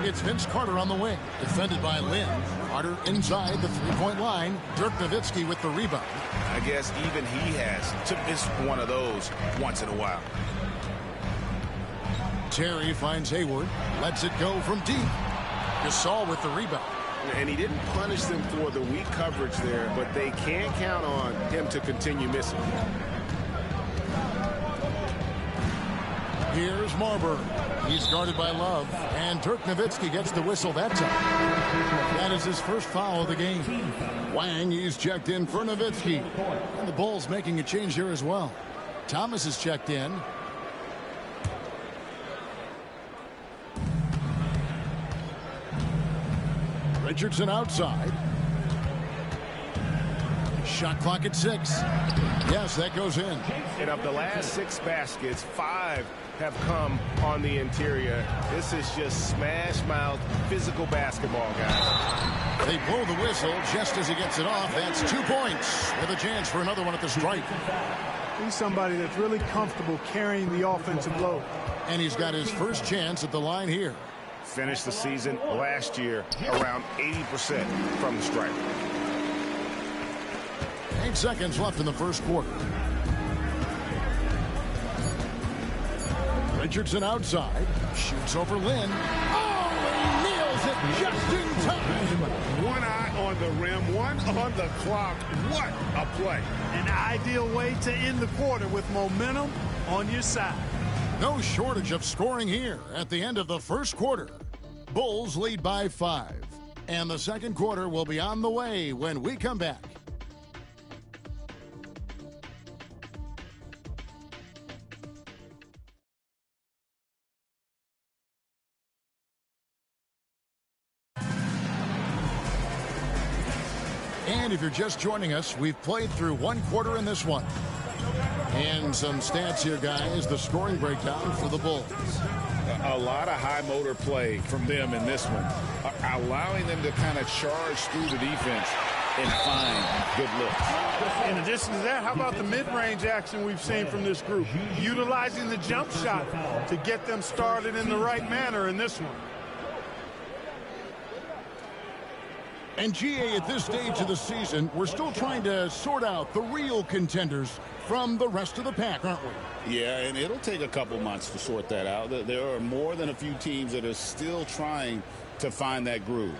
It's Vince Carter on the wing. Defended by Lynn. Carter inside the three-point line. Dirk Nowitzki with the rebound. I guess even he has to miss one of those once in a while. Terry finds Hayward. Lets it go from deep. Gasol with the rebound. And he didn't punish them for the weak coverage there, but they can't count on him to continue missing. Here's Marbury. He's guarded by Love. And Dirk Nowitzki gets the whistle that time. That is his first foul of the game. Wang, he's checked in for Nowitzki. And the Bulls making a change here as well. Thomas is checked in. Richardson outside. Shot clock at 6. Yes, that goes in. And of the last 6 baskets, 5 have come on the interior. This is just smash mouth physical basketball, guys. They blow the whistle just as he gets it off. That's 2 points with a chance for another one at the stripe. He's somebody that's really comfortable carrying the offensive load. And he's got his first chance at the line here. Finished the season last year around 80% from the stripe. 8 seconds left in the first quarter. Richardson outside. Shoots over Lynn. Oh, and he nails it just in time. One eye on the rim, one on the clock. What a play. An ideal way to end the quarter with momentum on your side. No shortage of scoring here at the end of the first quarter. Bulls lead by 5. And the second quarter will be on the way when we come back. And if you're just joining us, we've played through 1 quarter in this one. And some stats here, guys. The scoring breakdown for the Bulls. A lot of high motor play from them in this one, allowing them to kind of charge through the defense and find good looks. In addition to that, how about the mid-range action we've seen from this group? Utilizing the jump shot to get them started in the right manner in this one. And GA, at this stage of the season, we're still trying to sort out the real contenders from the rest of the pack, aren't we? Yeah, and it'll take a couple months to sort that out. There are more than a few teams that are still trying to find that groove.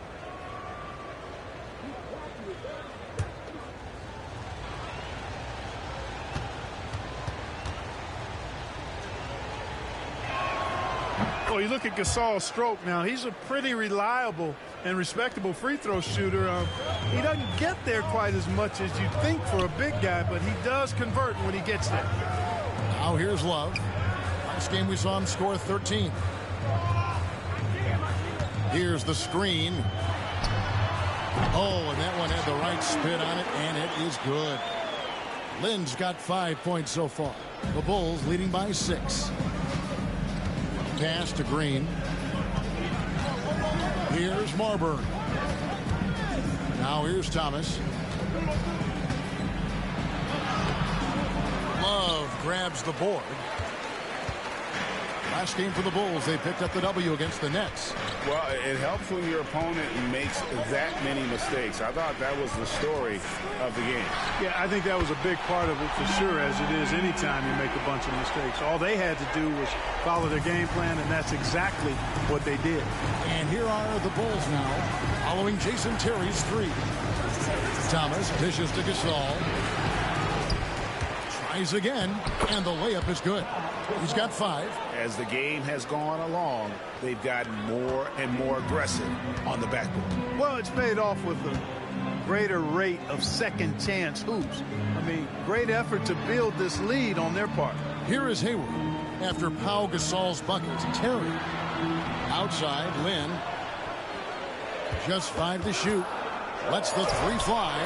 Well, you look at Gasol's stroke now. He's a pretty reliable and respectable free throw shooter. He doesn't get there quite as much as you'd think for a big guy, but he does convert when he gets there. Now here's Love. Last game we saw him score 13. Here's the screen. Oh, and that one had the right spin on it, and it is good. Lynn's got 5 points so far. The Bulls leading by 6. Pass to Green. Here's Marbury. Now here's Thomas. Love grabs the board. Last game for the Bulls, they picked up the W against the Nets. Well, it helps when your opponent makes that many mistakes. I thought that was the story of the game. Yeah, I think that was a big part of it for sure, as it is anytime you make a bunch of mistakes. All they had to do was follow their game plan, and that's exactly what they did. And here are the Bulls now, following Jason Terry's 3. Thomas dishes to Gasol. Trying Tries again, and the layup is good. He's got 5. As the game has gone along, they've gotten more and more aggressive on the backboard. Well, it's paid off with a greater rate of second chance hoops. I mean, great effort to build this lead on their part. Here is Hayward. After Pau Gasol's bucket, Terry. Outside, Lynn. Just 5 to shoot. Lets the 3 fly.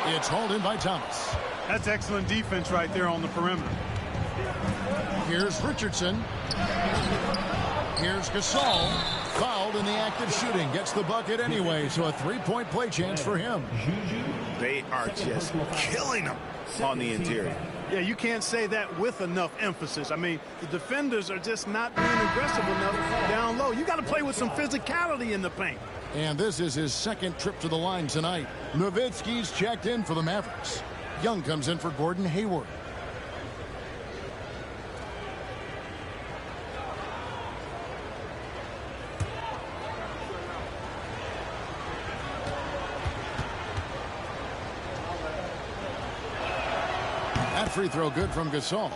It's hauled in by Thomas. That's excellent defense right there on the perimeter. Here's Richardson. Here's Gasol. Fouled in the act of shooting. Gets the bucket anyway, so a 3-point play chance for him. They are just killing them on the interior. Yeah, you can't say that with enough emphasis. I mean, the defenders are just not being aggressive enough down low. You got to play with some physicality in the paint. And this is his second trip to the line tonight. Nowitzki's checked in for the Mavericks. Young comes in for Gordon Hayward. That free throw good from Gasol.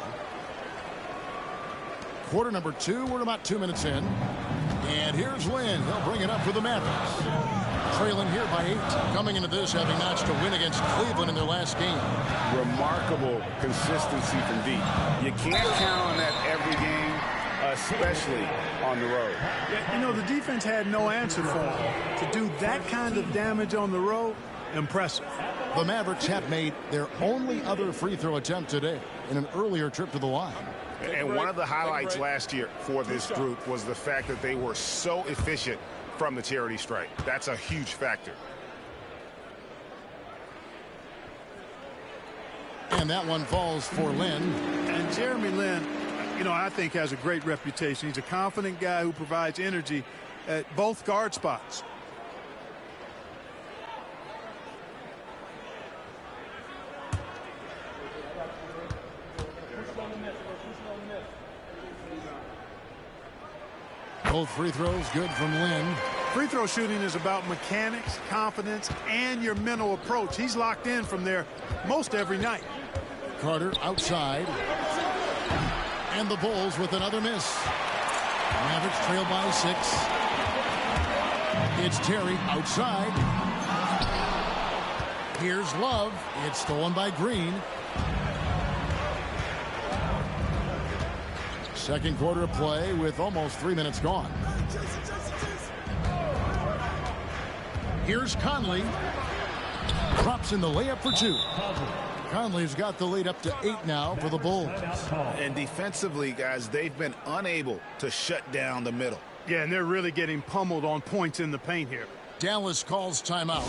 Quarter number 2. We're about 2 minutes in. And here's Lynn. He'll bring it up for the Mavericks. Trailing here by 8. Coming into this having notched a win against Cleveland in their last game. Remarkable consistency from deep. You can't count on that every game, especially on the road. Yeah, you know, the defense had no answer for him. To do that kind of damage on the road, impressive. The Mavericks have made their only other free throw attempt today in an earlier trip to the line. And one of the highlights last year for this group was the fact that they were so efficient from the charity stripe. That's a huge factor. And that one falls for Lynn. And Jeremy Lin, you know, I think has a great reputation. He's a confident guy who provides energy at both guard spots. Both free throws good from Lynn. Free throw shooting is about mechanics, confidence, and your mental approach. He's locked in from there most every night. Carter outside. And the Bulls with another miss. Mavericks trail by 6. It's Terry outside. Here's Love. It's stolen by Green. Second quarter of play with almost 3 minutes gone. Here's Conley. Drops in the layup for 2. Conley's got the lead up to 8 now for the Bulls. And defensively, guys, they've been unable to shut down the middle. Yeah, and they're really getting pummeled on points in the paint here. Dallas calls timeout.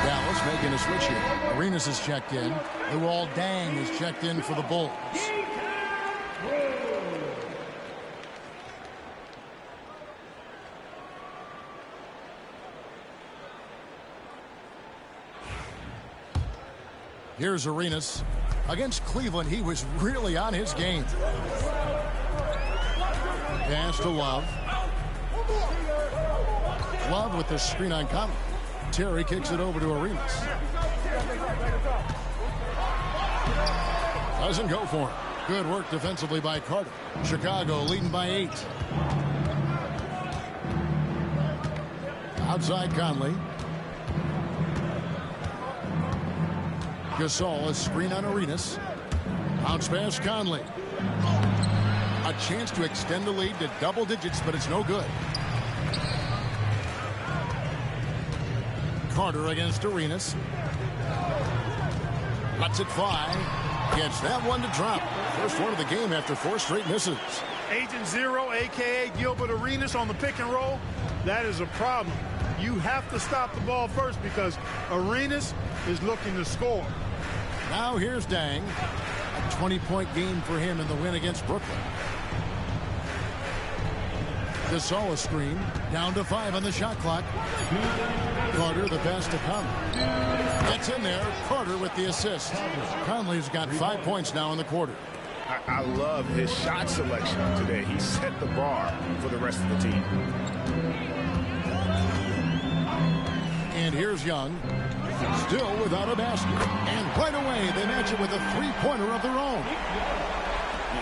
Dallas making a switch here. Arenas is checked in. Luol Deng is checked in for the Bulls. Here's Arenas. Against Cleveland, he was really on his game. Pass to Love. Love with the screen on Conley. Terry kicks it over to Arenas. Doesn't go for him. Good work defensively by Carter. Chicago leading by 8. Outside Conley. Gasol, a screen on Arenas. Bounce pass Conley. A chance to extend the lead to double digits, but it's no good. Carter against Arenas. Lets it fly. Gets that one to drop. First one of the game after 4 straight misses. Agent Zero, a.k.a. Gilbert Arenas on the pick and roll. That is a problem. You have to stop the ball first because Arenas is looking to score. Now here's Deng. A 20-point game for him in the win against Brooklyn. Gasol a screen. Down to 5 on the shot clock. Carter the pass to Conley. Gets in there. Carter with the assist. Conley's got 5 points now in the quarter. I love his shot selection today. He set the bar for the rest of the team. And here's Young. Still without a basket. And right away, they match it with a three-pointer of their own.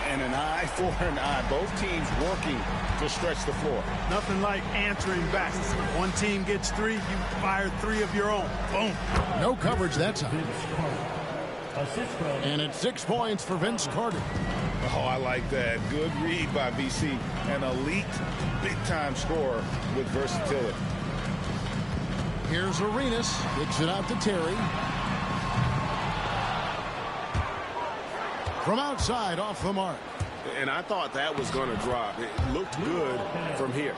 And an eye for an eye. Both teams working to stretch the floor. Nothing like answering back. One team gets three, you fire three of your own. Boom. No coverage that time. And it's 6 points for Vince Carter. Oh, I like that. Good read by VC. An elite, big-time scorer with versatility. Here's Arenas. Kicks it out to Terry. From outside, off the mark. And I thought that was going to drop. It looked good from here.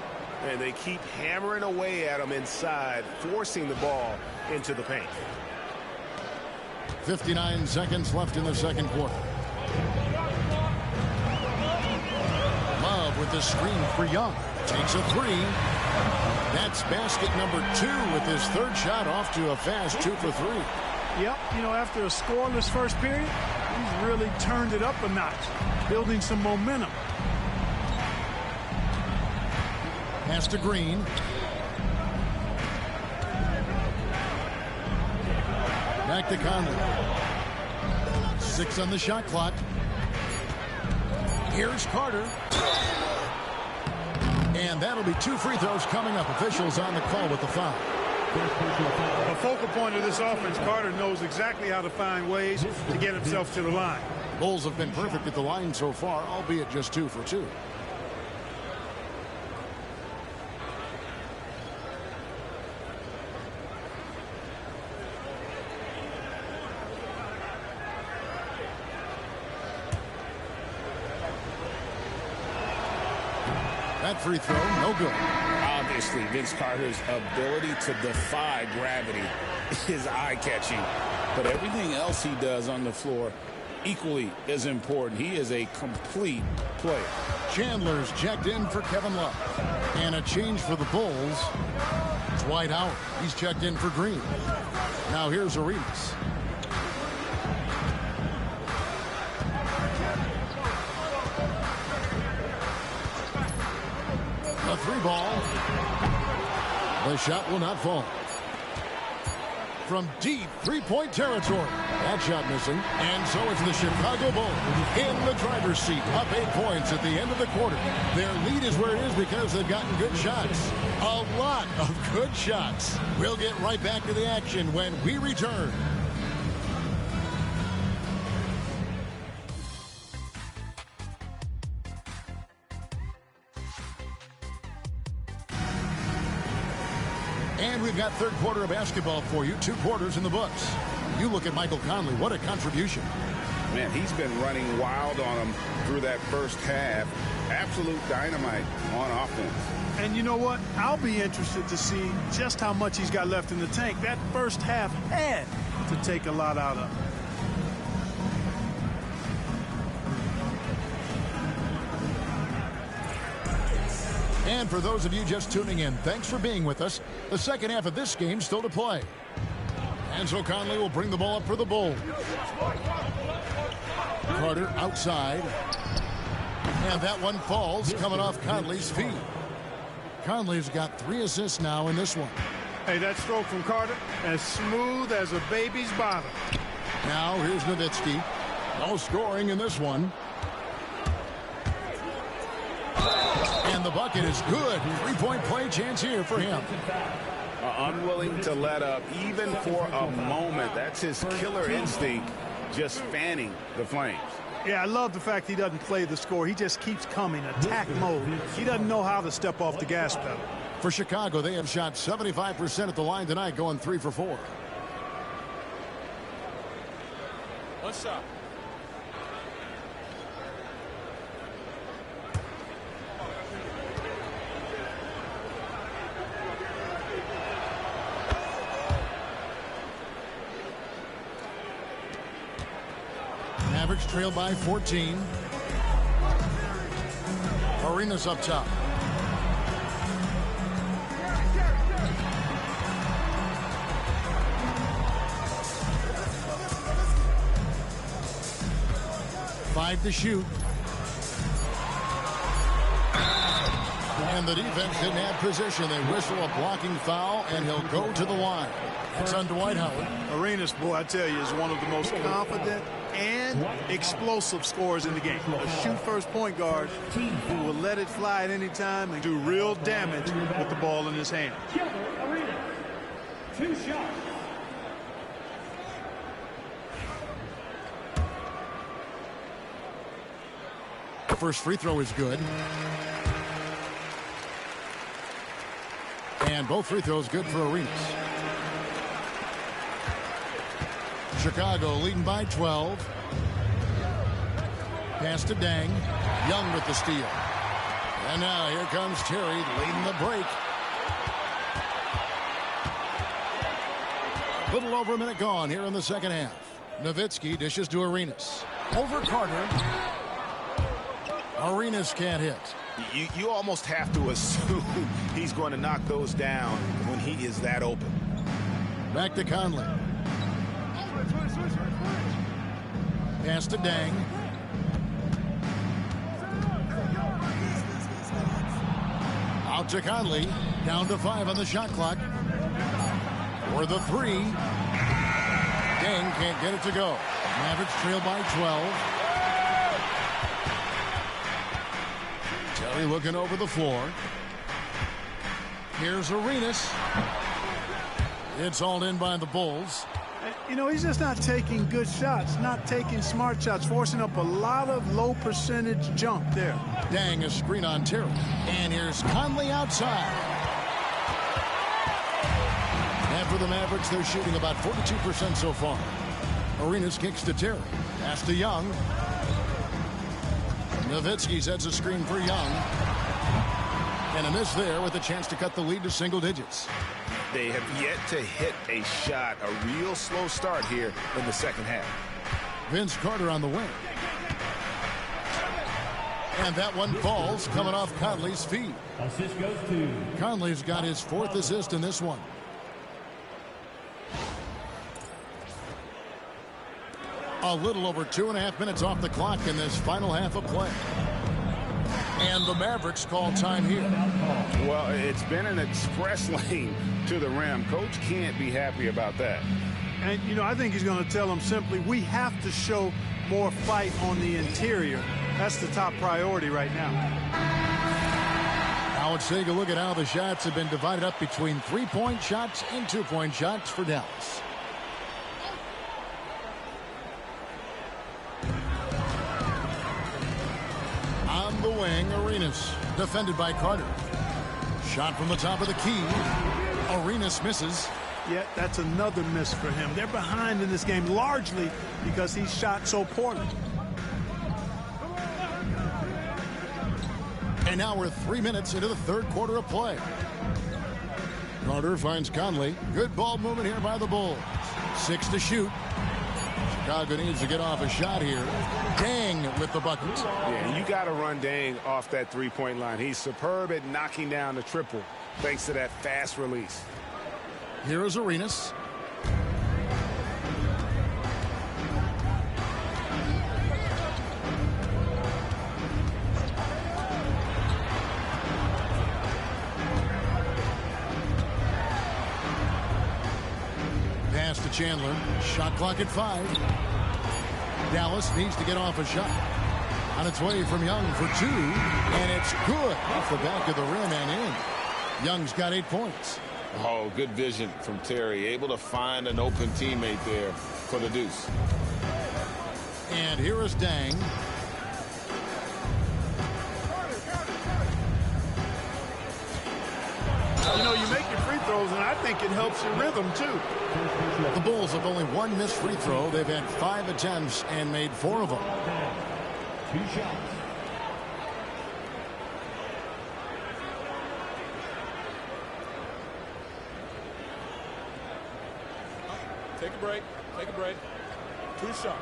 And they keep hammering away at him inside, forcing the ball into the paint. 59 seconds left in the second quarter. Love with the screen for Young. Takes a three. That's basket number 2 with his third shot off to a fast 2 for 3. Yep, you know, after a scoreless first period, he's really turned it up a notch, building some momentum. Pass to Green. Back to Conley. 6 on the shot clock. Here's Carter. And that'll be 2 free throws coming up. Officials on the call with the foul. A focal point of this offense, Carter knows exactly how to find ways to get himself to the line. Bulls have been perfect at the line so far, albeit just 2 for 2. That free throw, no good. Obviously, Vince Carter's ability to defy gravity is eye-catching. But everything else he does on the floor equally is important. He is a complete player. Chandler's checked in for Kevin Love. And a change for the Bulls. Dwight Howard. He's checked in for Green. Now here's Arenas. A 3-ball. The shot will not fall. From deep three-point territory. That shot missing. And so it's the Chicago Bulls in the driver's seat. Up 8 points at the end of the quarter. Their lead is where it is because they've gotten good shots. A lot of good shots. We'll get right back to the action when we return. And we've got third quarter of basketball for you. 2 quarters in the books. You look at Michael Conley. What a contribution. Man, he's been running wild on him through that first half. Absolute dynamite on offense. And you know what? I'll be interested to see just how much he's got left in the tank. That first half had to take a lot out of him. And for those of you just tuning in, thanks for being with us. The second half of this game still to play. And so Conley will bring the ball up for the Bulls. Carter outside. And that one falls, coming off Conley's feet. Conley's got 3 assists now in this one. Hey, that stroke from Carter, as smooth as a baby's bottom. Now here's Nowitzki. No scoring in this one. And the bucket is good. 3-point play chance here for him. Unwilling to let up even for a moment. That's his killer instinct, just fanning the flames. Yeah, I love the fact he doesn't play the score. He just keeps coming, attack mode. He doesn't know how to step off the gas pedal. For Chicago, they have shot 75% at the line tonight, going 3 for 4. What's up? Mavericks trail by 14. Arenas up top. And the defense didn't have position. They whistle a blocking foul, and he'll go to the line. It's on Dwight Howard. Arenas, boy, I tell you, is one of the most confident and explosive scorers in the game. A shoot-first point guard who will let it fly at any time and do real damage with the ball in his hand. Arena. 2 shots. The first free throw is good. And both free throws good for Arenas. Chicago leading by 12. Pass to Dang. Young with the steal. And now here comes Terry leading the break. A little over a minute gone here in the second half. Nowitzki dishes to Arenas. Over Carter. Arenas can't hit. You almost have to assume he's going to knock those down when he is that open. Back to Conley. Pass to Dang. Out to Conley. Down to 5 on the shot clock. For the 3. Dang can't get it to go. Mavericks trail by 12. Terry looking over the floor. Here's Arenas. It's hauled in by the Bulls. You know, he's just not taking good shots, not taking smart shots, forcing up a lot of low percentage jump there. Dang, a screen on Terry. And here's Conley outside. And for the Mavericks, they're shooting about 42% so far. Arenas kicks to Terry. Pass to Young. Nowitzki sets a screen for Young. And a miss there with a chance to cut the lead to single digits. They have yet to hit a shot, a real slow start here in the second half. Vince Carter on the wing. And that one falls, coming off Conley's feet. Assist goes to Conley's got his 4th assist in this one. A little over 2.5 minutes off the clock in this final half of play. And the Mavericks call time here. Well, it's been an express lane to the rim. Coach can't be happy about that. And, you know, I think he's going to tell them simply, we have to show more fight on the interior. That's the top priority right now. Now let's take a look at how the shots have been divided up between 3-point shots and 2-point shots for Dallas. On the wing, Arenas, defended by Carter. Shot from the top of the key. Arenas misses. Yeah, that's another miss for him. They're behind in this game largely because he shot so poorly. And now we're 3 minutes into the third quarter of play. Carter finds Conley. Good ball movement here by the Bulls. 6 to shoot. Chicago needs to get off a shot here. Dang with the bucket. Yeah, you got to run Dang off that three-point line. He's superb at knocking down the triple thanks to that fast release. Here is Arenas. Pass to Chandler. Shot clock at 5. Dallas needs to get off a shot. On its way from Young for 2. And it's good off the back of the rim and in. Young's got 8 points. Oh, good vision from Terry. Able to find an open teammate there for the deuce. And here is Dang. You know, you make your free throws, and I think it helps your rhythm, too. The Bulls have only 1 missed free throw. They've had 5 attempts and made 4 of them. 2 shots. Take a break. Take a break. 2 shots.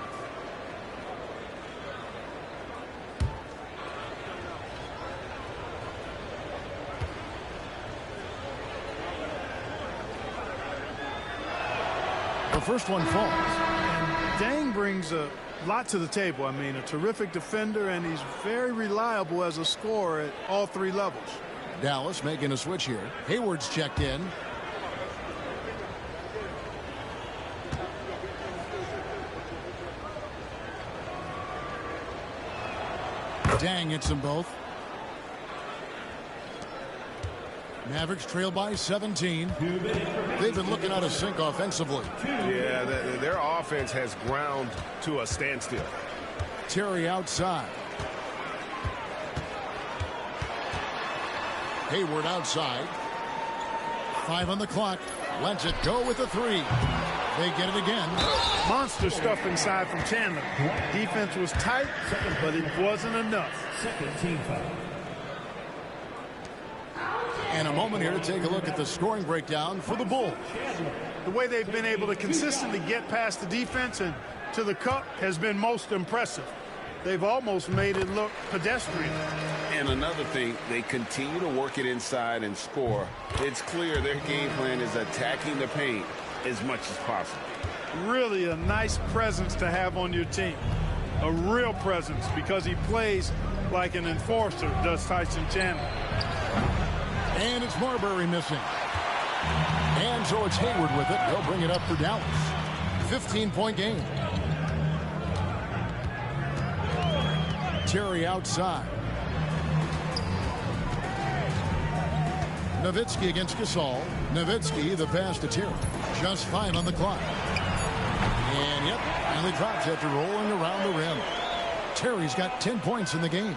The first one falls. And Dang brings a lot to the table. I mean, a terrific defender, and he's very reliable as a scorer at all 3 levels. Dallas making a switch here. Hayward's checked in. Dang hits them both. Mavericks trail by 17. They've been looking out of sync offensively. Yeah, their offense has ground to a standstill. Terry outside. Hayward outside. 5 on the clock. Lets it go with the 3. They get it again. Monster stuff inside from Chandler. Defense was tight, but it wasn't enough. Second team foul. And a moment here to take a look at the scoring breakdown for the Bulls. The way they've been able to consistently get past the defense and to the cup has been most impressive. They've almost made it look pedestrian. And another thing, they continue to work it inside and score. It's clear their game plan is attacking the paint as much as possible. Really a nice presence to have on your team. A real presence, because he plays like an enforcer, does Tyson Chandler. And it's Marbury missing. And so it's Hayward with it. They'll bring it up for Dallas. 15-point game. Terry outside. Nowitzki against Gasol. Nowitzki, the pass to Terry. Just 5 on the clock. And yep, finally drops after rolling around the rim. Terry's got 10 points in the game.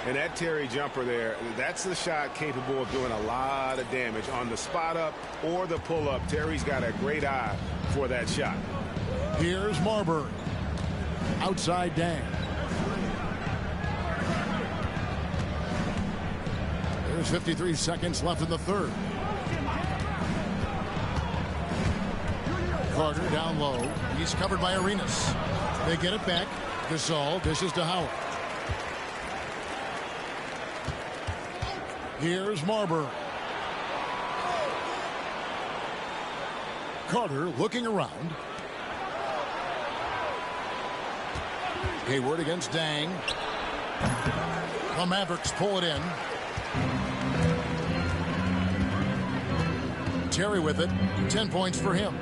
And that Terry jumper there, that's the shot capable of doing a lot of damage on the spot up or the pull up. Terry's got a great eye for that shot. Here's Marbury. Outside Dang. There's 53 seconds left in the third. Carter down low. He's covered by Arenas. They get it back. Gasol dishes to Howard. Here's Marbury. Carter looking around. Hayward against Dang. The Mavericks pull it in. Terry with it. 10 points for him.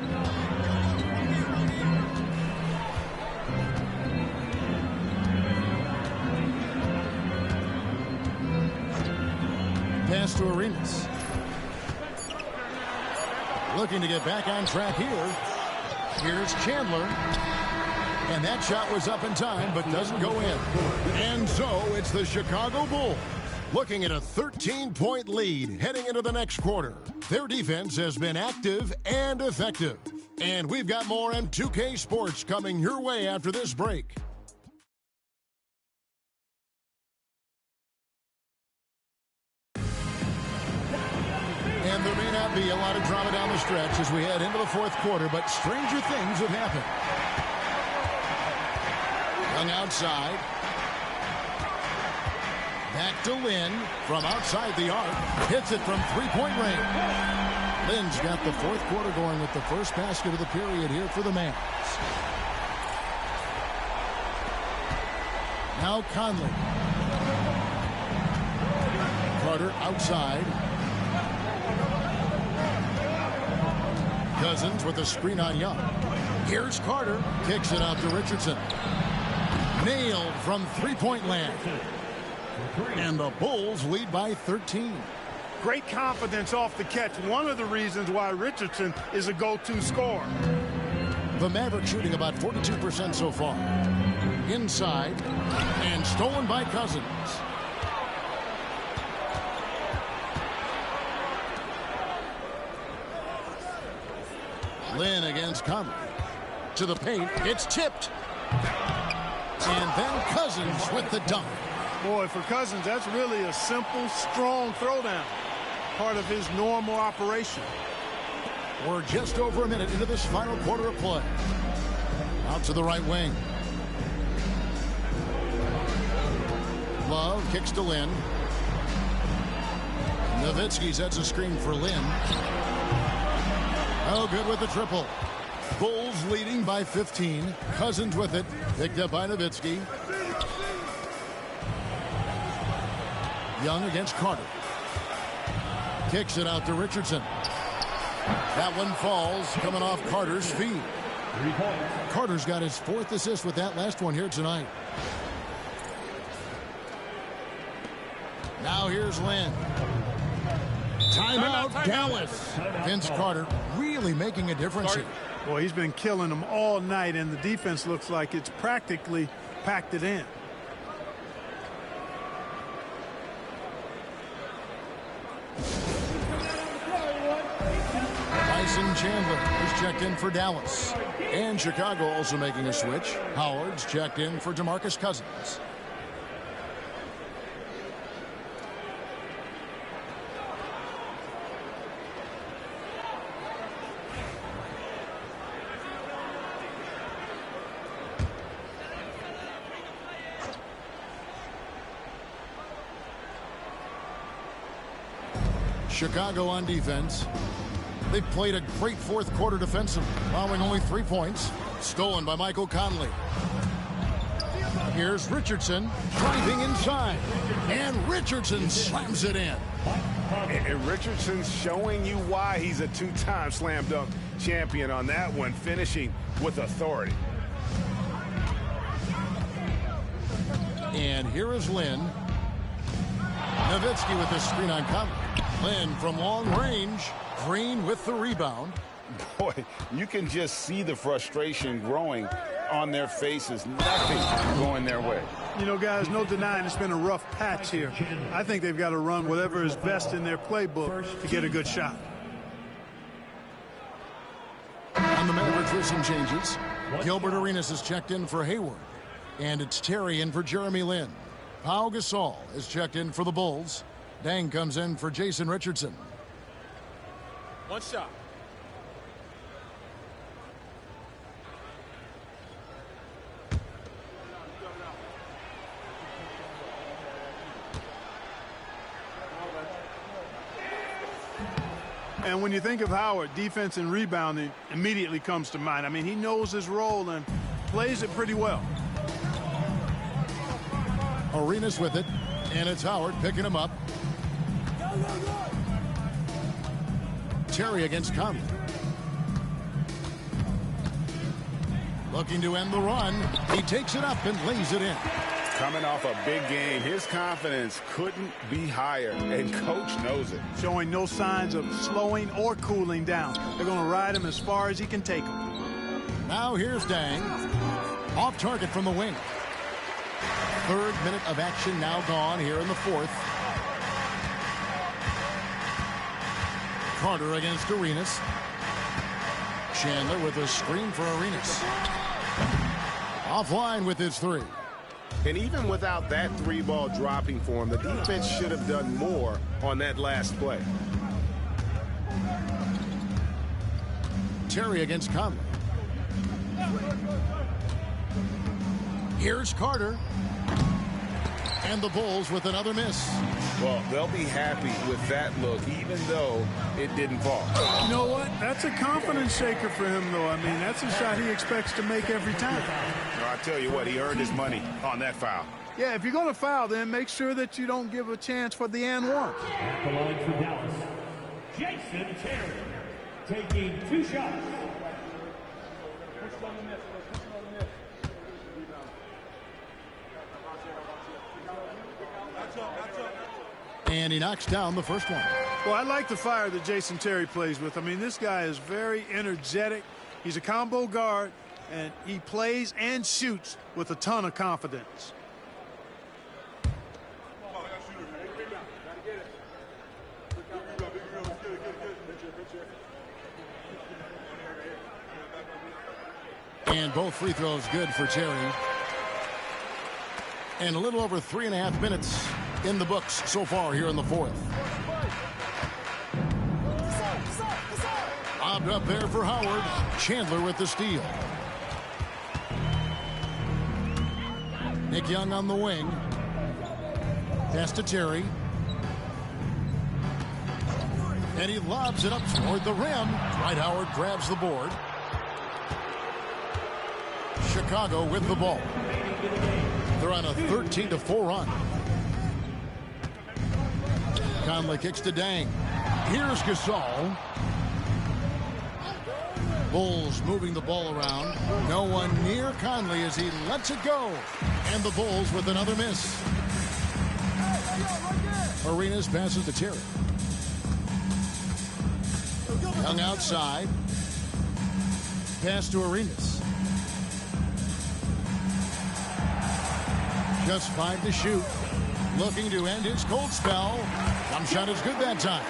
Pass to Arenas. Looking to get back on track here. Here's Chandler. And that shot was up in time, but doesn't go in. And so it's the Chicago Bulls looking at a 13-point lead heading into the next quarter. Their defense has been active and effective. And we've got more on 2K Sports coming your way after this break. And there may not be a lot of drama down the stretch as we head into the fourth quarter, but stranger things have happened. Young outside. Back to Lynn from outside the arc. Hits it from three-point range. Lynn's got the fourth quarter going with the first basket of the period here for the Mavs. Now Conley. Carter outside. Cousins with a screen on Young. Here's Carter. Kicks it out to Richardson. Nailed from three-point land. And the Bulls lead by 13. Great confidence off the catch. One of the reasons why Richardson is a go-to scorer. The Mavericks shooting about 42% so far. Inside. And stolen by Cousins. Lynn against Conley. To the paint. It's tipped. And then Cousins with the dunk. Boy, for Cousins, that's really a simple, strong throwdown. Part of his normal operation. We're just over a minute into this final quarter of play. Out to the right wing. Love kicks to Lynn. Nowitzki sets a screen for Lynn. Oh, good with the triple. Bulls leading by 15. Cousins with it. Picked up by Nowitzki. Young against Carter. Kicks it out to Richardson. That one falls, coming off Carter's feet. 3 points. Carter's got his 4th assist with that last one here tonight. Now here's Lynn. Timeout, Dallas. Vince Carter really making a difference here. Boy, he's been killing them all night, and the defense looks like it's practically packed it in. Tyson Chandler is checked in for Dallas. And Chicago also making a switch. Howard's checked in for DeMarcus Cousins. Chicago on defense. They played a great 4th quarter defensively, allowing only 3 points. Stolen by Michael Conley. Here's Richardson driving inside. And Richardson slams it in. And Richardson's showing you why he's a 2-time slam dunk champion on that one, finishing with authority. And here is Lynn. Nowitzki with the screen on Conley. Lynn from long range. Green with the rebound. Boy, you can just see the frustration growing on their faces. Nothing going their way. You know, guys, no denying it's been a rough patch here. I think they've got to run whatever is best in their playbook to get a good shot. On the Mavericks with some changes. Gilbert Arenas is checked in for Hayward. And it's Terry in for Jeremy Lin. Pau Gasol is checked in for the Bulls. Dang comes in for Jason Richardson. 1 shot. And when you think of Howard, defense and rebounding immediately comes to mind. I mean, he knows his role and plays it pretty well. Arenas with it, and it's Howard picking him up. Terry against Conley. Looking to end the run. He takes it up and lays it in. Coming off a big game, his confidence couldn't be higher, and coach knows it. Showing no signs of slowing or cooling down. They're going to ride him as far as he can take him. Now here's Dang. Off target from the wing. 3rd minute of action now gone here in the 4th. Carter against Arenas. Chandler with a screen for Arenas. Offline with his 3. And even without that 3-ball dropping for him, the defense should have done more on that last play. Terry against Conley. Here's Carter. And the Bulls with another miss. Well, they'll be happy with that look, even though it didn't fall. You know what? That's a confidence shaker for him, though. I mean, that's a shot he expects to make every time. Well, I tell you what, he earned his money on that foul. Yeah, if you're going to foul, then make sure that you don't give a chance for the and 1. At the line for Dallas, Jason Terry, taking 2 shots. And he knocks down the first one. Well, I like the fire that Jason Terry plays with. I mean, this guy is very energetic. He's a combo guard, and he plays and shoots with a ton of confidence. And both free throws good for Terry. And a little over 3.5 minutes in the books so far here in the 4th. Lobbed up there for Howard. Chandler with the steal. Nick Young on the wing. Pass to Terry. And he lobs it up toward the rim. Dwight Howard grabs the board. Chicago with the ball. They're on a 13-4 run. Conley kicks to Dang. Here's Gasol. Bulls moving the ball around. No one near Conley as he lets it go. And the Bulls with another miss. Arenas passes to Terry. Young outside. Pass to Arenas. Just 5 to shoot. Looking to end his cold spell. Jump shot is good that time.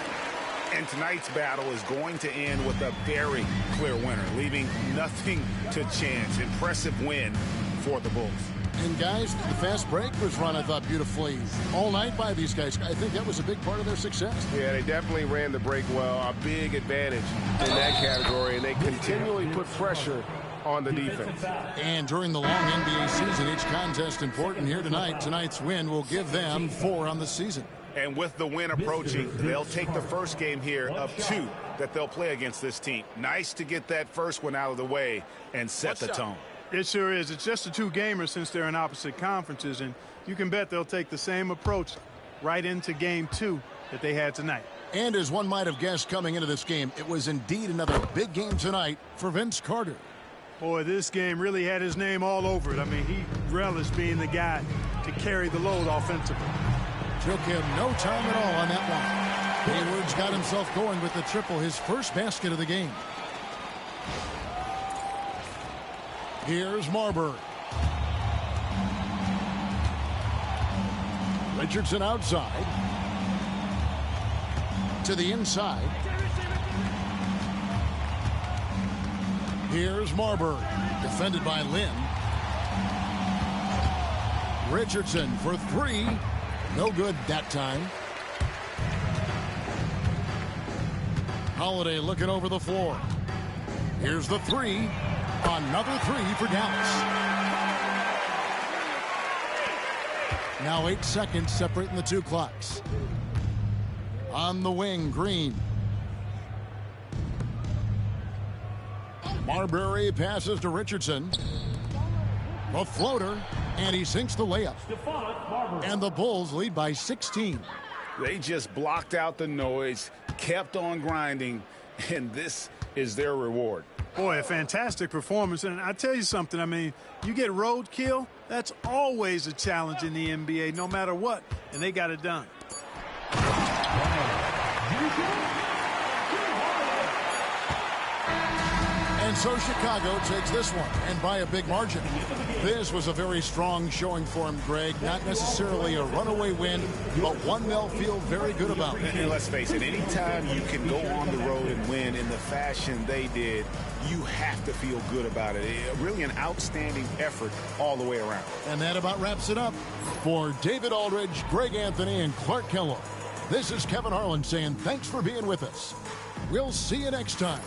And tonight's battle is going to end with a very clear winner, leaving nothing to chance. Impressive win for the Bulls. And guys, the fast break was run, I thought, beautifully all night by these guys. I think that was a big part of their success. Yeah, they definitely ran the break well. A big advantage in that category, and they continually put pressure on the defense. And during the long NBA season, each contest important here tonight. Tonight's win will give them 4 on the season. And with the win approaching, they'll take the first game here of 2 that they'll play against this team. Nice to get that first one out of the way and set the tone. It sure is. It's just a 2-gamer since they're in opposite conferences, and you can bet they'll take the same approach right into game 2 that they had tonight. And as one might have guessed coming into this game, it was indeed another big game tonight for Vince Carter. Boy, this game really had his name all over it. I mean, he relished being the guy to carry the load offensively. Took him no time at all on that one. Hayward's got himself going with the triple, his first basket of the game. Here's Marbury. Richardson outside. To the inside. Here's Marbury. Defended by Lynn. Richardson for 3. No good that time. Holiday looking over the floor. Here's the 3. Another 3 for Dallas. Now 8 seconds separating the 2 clocks. On the wing, Green. Marbury passes to Richardson. A floater, and he sinks the layup. And the Bulls lead by 16. They just blocked out the noise, kept on grinding, and this is their reward. Boy, a fantastic performance. And I tell you something, I mean, you get roadkill, that's always a challenge in the NBA, no matter what. And they got it done. And so Chicago takes this one, and by a big margin. This was a very strong showing for him, Greg. Not necessarily a runaway win, but one they'll feel very good about. And let's face it, anytime you can go on the road and win in the fashion they did, you have to feel good about it. Really an outstanding effort all the way around. And that about wraps it up. For David Aldridge, Greg Anthony, and Clark Kellogg, this is Kevin Harlan saying thanks for being with us. We'll see you next time.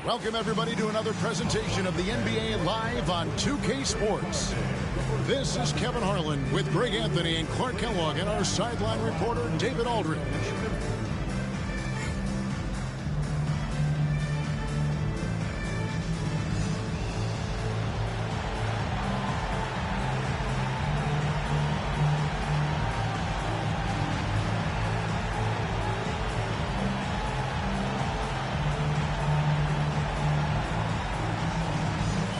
Welcome, everybody, to another presentation of the NBA Live on 2K Sports. This is Kevin Harlan with Greg Anthony and Clark Kellogg and our sideline reporter, David Aldridge.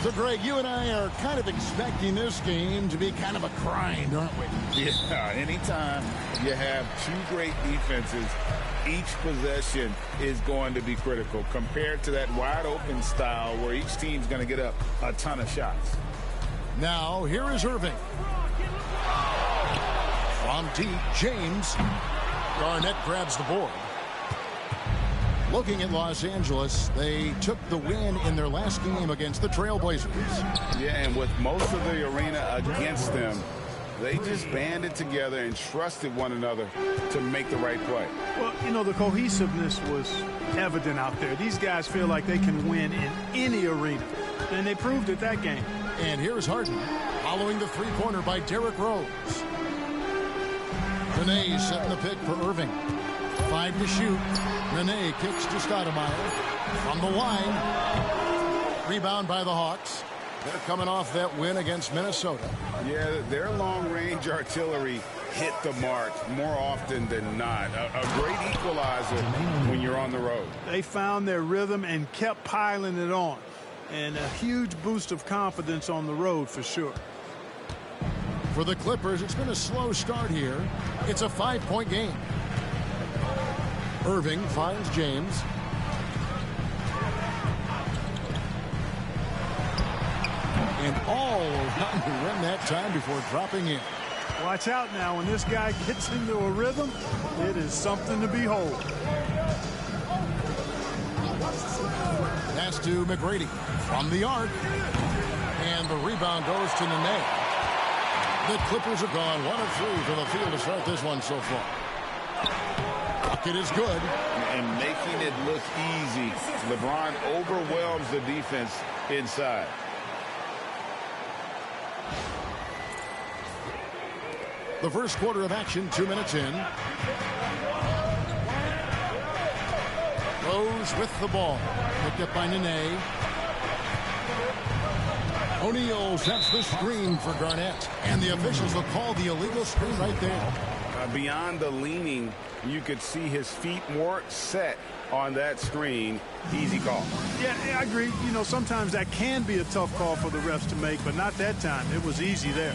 So, Greg, you and I are kind of expecting this game to be kind of a grind, aren't we? Yeah, anytime you have two great defenses, each possession is going to be critical compared to that wide-open style where each team's going to get up a ton of shots. Now, here is Irving. From deep, James. Garnett grabs the board. Looking at Los Angeles, they took the win in their last game against the Trailblazers. Yeah, and with most of the arena against them, they just banded together and trusted one another to make the right play. Well, you know, the cohesiveness was evident out there. These guys feel like they can win in any arena, and they proved it that game. And here's Harden, following the three-pointer by Derrick Rose. Nene setting the pick for Irving. 5 to shoot. Nene kicks to Stoudemire. From the line. Rebound by the Hawks. They're coming off that win against Minnesota. Yeah, their long-range artillery hit the mark more often than not. A great equalizer when you're on the road. They found their rhythm and kept piling it on. And a huge boost of confidence on the road for sure. For the Clippers, it's been a slow start here. It's a 5-point game. Irving finds James. And all around the rim that time before dropping in. Watch out now. When this guy gets into a rhythm, it is something to behold. Pass to McGrady from the arc. And the rebound goes to Nene. The Clippers have gone 1 of 3 from the field to start this one so far. Bucket is good. And making it look easy. LeBron overwhelms the defense inside. The first quarter of action, 2 minutes in. Rose with the ball. Picked up by Nene. O'Neal sets the screen for Garnett. And the officials will call the illegal screen right there. Beyond the leaning, you could see his feet more set on that screen. Easy call. Yeah, I agree. You know, sometimes that can be a tough call for the refs to make, but not that time. It was easy there.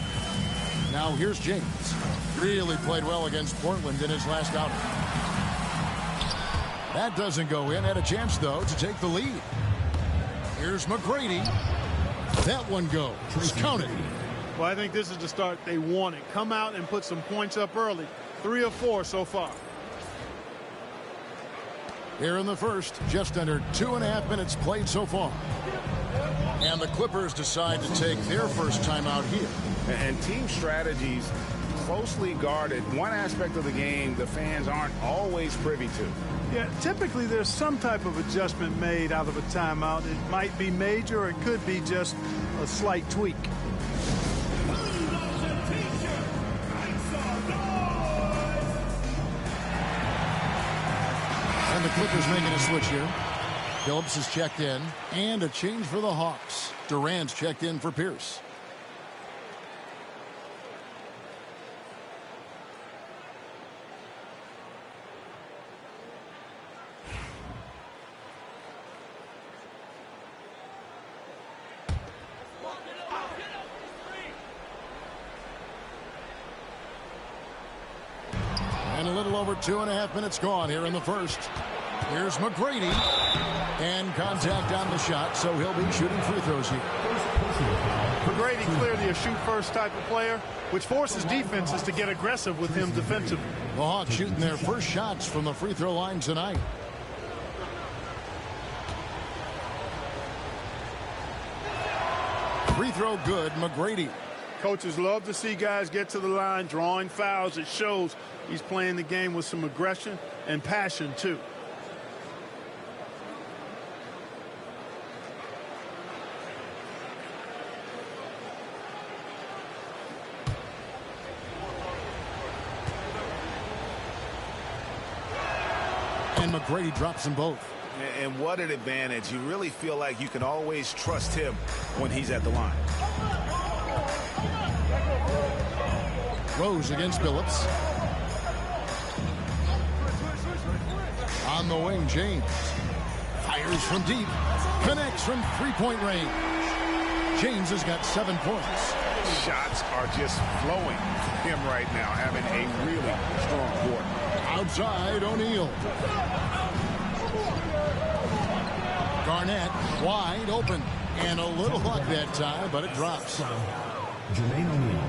Now here's James. Really played well against Portland in his last outing. That doesn't go in. Had a chance, though, to take the lead. Here's McGrady. That one goes. Count it. Well, I think this is the start they wanted. Come out and put some points up early. 3 of 4 so far. Here in the first, just under 2.5 minutes played so far. And the Clippers decide to take their first timeout here. And team strategies closely guarded. One aspect of the game the fans aren't always privy to. Yeah, typically there's some type of adjustment made out of a timeout. It might be major or it could be just a slight tweak. And the Clippers making a switch here. Phillips is checked in. And a change for the Hawks. Durant's checked in for Pierce. And a little over 2.5 minutes gone here in the first. Here's McGrady. And contact on the shot, so he'll be shooting free throws here. McGrady clearly a shoot-first type of player, which forces defenses to get aggressive with him defensively. The Hawks shooting their first shots from the free throw line tonight. Free throw good, McGrady. Coaches love to see guys get to the line, drawing fouls. It shows he's playing the game with some aggression and passion, too. And McGrady drops them both. And what an advantage. You really feel like you can always trust him when he's at the line. Rose against Billups. On the wing, James. Fires from deep. Connects from three-point range. James has got 7 points. Shots are just flowing for him right now, having a really strong quarter. Outside, O'Neal. Garnett wide open. And a little luck that time, but it drops. Jermaine O'Neal.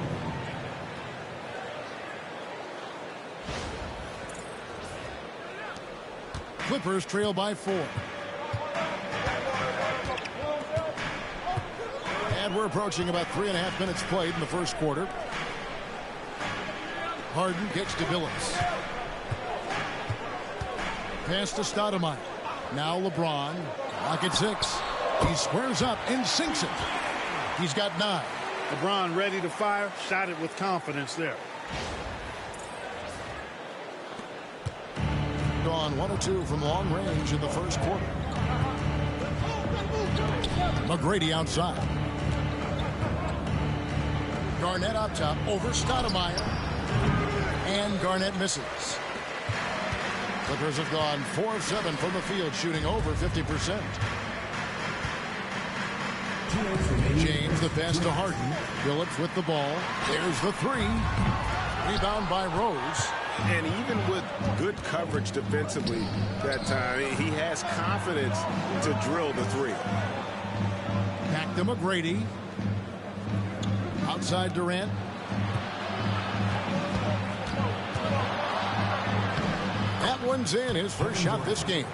Clippers trail by 4. And we're approaching about 3.5 minutes played in the first quarter. Harden gets to Billups. Pass to Stoudemire. Now LeBron. Lock at 6. He squares up and sinks it. He's got 9. LeBron ready to fire. Shot it with confidence there. Gone 1 or 2 from long range in the first quarter. McGrady outside. Garnett up top over Stoudemire. And Garnett misses. Clippers have gone 4 of 7 from the field, shooting over 50%. James, the pass to Harden. Billups with the ball. There's the 3. Rebound by Rose. And even with good coverage defensively that time, he has confidence to drill the 3. Back to McGrady. Outside Durant. That one's in, his first shot this game.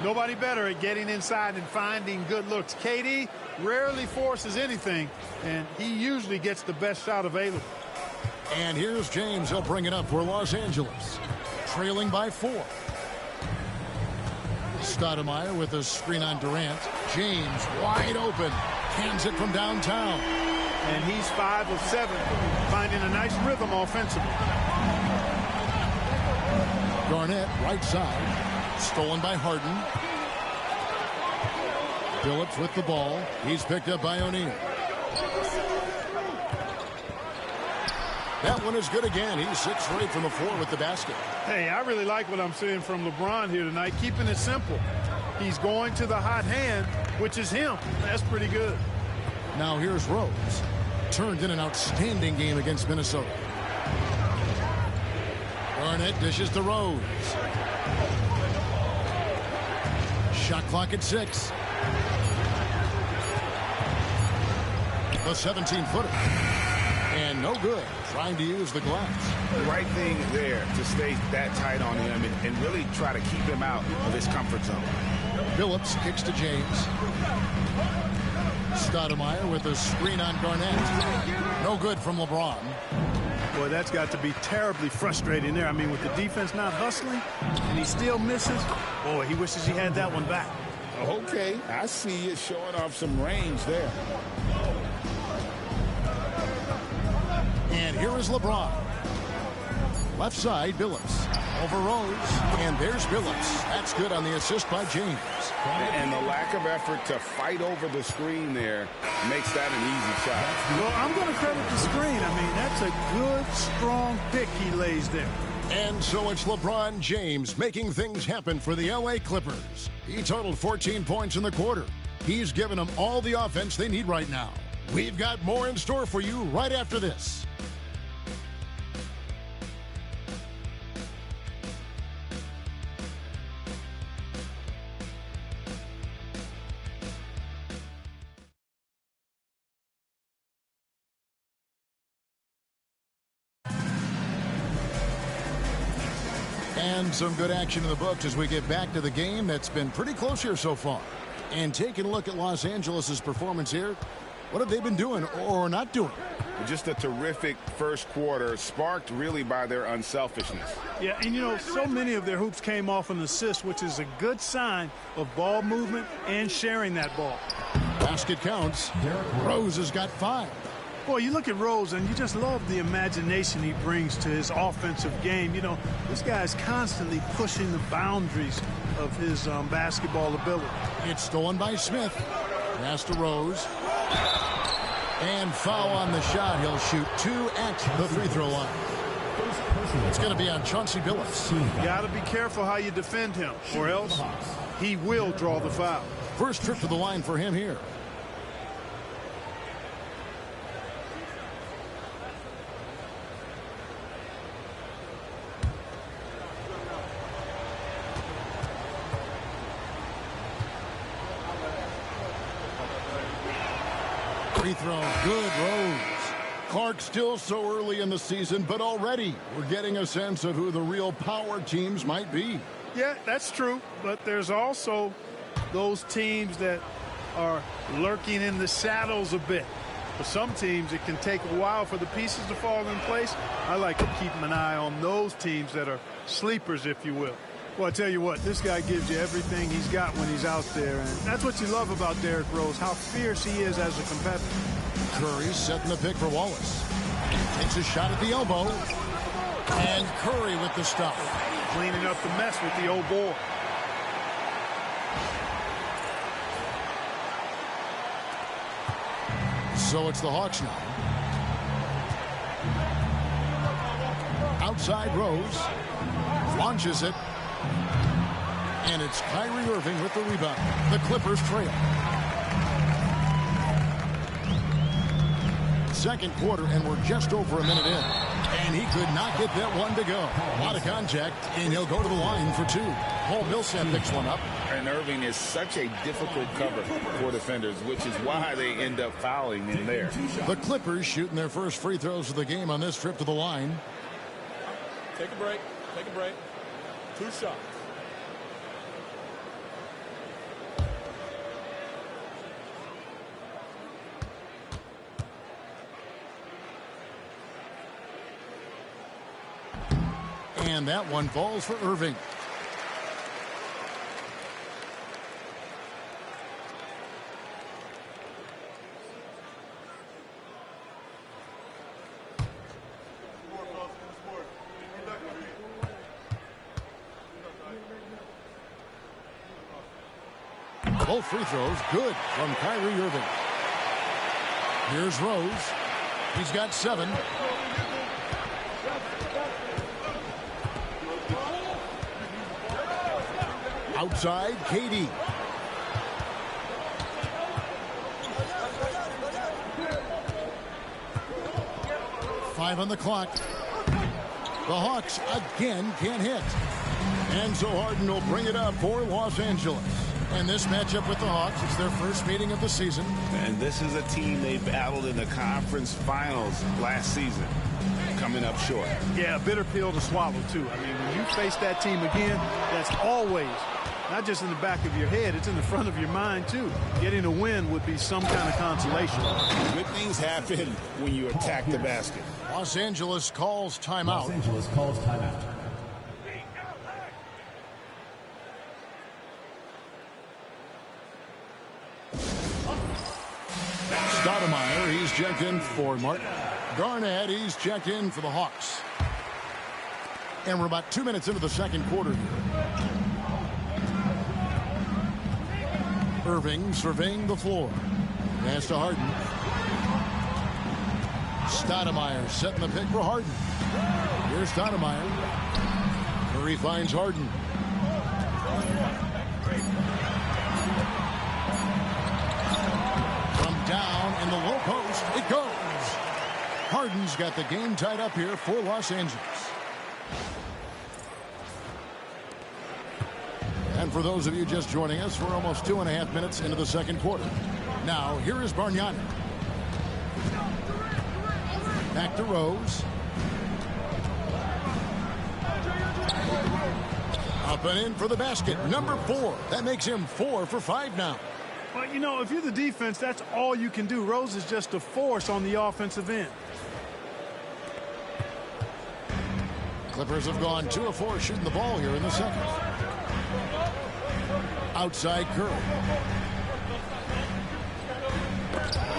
Nobody better at getting inside and finding good looks. KD rarely forces anything, and he usually gets the best shot available. And here's James. He'll bring it up for Los Angeles. Trailing by 4. Stoudemire with a screen on Durant. James wide open. Hands it from downtown. And he's 5 of 7, finding a nice rhythm offensively. Garnett right side. Stolen by Harden. Billups with the ball. He's picked up by O'Neal. That one is good again. He's 6 straight from the floor with the basket. Hey, I really like what I'm seeing from LeBron here tonight, keeping it simple. He's going to the hot hand, which is him. That's pretty good. Now here's Rose. Turned in an outstanding game against Minnesota. Garnett dishes to Rose. Shot clock at 6. The 17-footer. And no good. Trying to use the glass. The right thing there to stay that tight on him and really try to keep him out of his comfort zone. Billups kicks to James. Stoudemire with a screen on Garnett. No good from LeBron. Boy, that's got to be terribly frustrating there. I mean, with the defense not hustling and he still misses, boy, he wishes he had that one back. Okay, I see it showing off some range there. And here is LeBron. Left side, Billups. Over Rose. And there's Billups. That's good on the assist by James. And the lack of effort to fight over the screen there makes that an easy shot. Well, I'm going to credit the screen. I mean, that's a good, strong pick he lays there. And so it's LeBron James making things happen for the LA Clippers. He totaled 14 points in the quarter. He's given them all the offense they need right now. We've got more in store for you right after this. And some good action in the books as we get back to the game that's been pretty close here so far. And taking a look at Los Angeles' performance here, what have they been doing or not doing? Just a terrific first quarter, sparked really by their unselfishness. Yeah, and you know, so many of their hoops came off an assist, which is a good sign of ball movement and sharing that ball. Basket counts. Rose has got 5. Boy, you look at Rose, and you just love the imagination he brings to his offensive game. You know, this guy's constantly pushing the boundaries of his basketball ability. It's stolen by Smith. Pass to Rose. And foul on the shot. He'll shoot 2 at the free throw line. It's going to be on Chauncey Billups. You got to be careful how you defend him, or else he will draw the foul. First trip to the line for him here. Free throw, good. Rose. Clark still so early in the season, but already we're getting a sense of who the real power teams might be. Yeah, that's true, but there's also those teams that are lurking in the shadows a bit. For some teams, it can take a while for the pieces to fall in place. I like to keep an eye on those teams that are sleepers, if you will. Well, I tell you what, this guy gives you everything he's got when he's out there, and that's what you love about Derrick Rose, how fierce he is as a competitor. Curry's setting the pick for Wallace. Takes a shot at the elbow. And Curry with the stuff. Cleaning up the mess with the old boy. So it's the Hawks now. Outside Rose. Launches it. And it's Kyrie Irving with the rebound. The Clippers trail. Second quarter, and we're just over a minute in. And he could not get that one to go. A lot of contact, and he'll go to the line for 2. Paul Millsap picks one up. And Irving is such a difficult cover for defenders, which is why they end up fouling in there. The Clippers shooting their first free throws of the game on this trip to the line. Take a break. Take a break. 2 shots. And that one falls for Irving. Both free throws good from Kyrie Irving. Here's Rose. He's got 7. Outside, KD. Five on the clock. The Hawks again can't hit. And so Harden will bring it up for Los Angeles. And this matchup with the Hawks, it's their first meeting of the season. And this is a team they battled in the conference finals last season. Coming up short. Yeah, a bitter pill to swallow, too. I mean, when you face that team again, that's always not just in the back of your head, it's in the front of your mind, too. Getting a win would be some kind of consolation. Good things happen when you attack the basket. Los Angeles calls timeout. Los Angeles calls timeout. Stoudemire, he's checked in for Martin. Garnett, he's checked in for the Hawks. And we're about 2 minutes into the second quarter here. Irving surveying the floor. Pass to Harden. Stoudemire setting the pick for Harden. Here's Stoudemire. Curry finds Harden. From down in the low post, it goes. Harden's got the game tied up here for Los Angeles. And for those of you just joining us, we're almost 2.5 minutes into the second quarter. Now, here is Bargnani. Back to Rose. Up and in for the basket. Number 4. That makes him 4 for 5 now. Well, you know, if you're the defense, that's all you can do. Rose is just a force on the offensive end. Clippers have gone 2 of 4 shooting the ball here in the second. Outside Curry.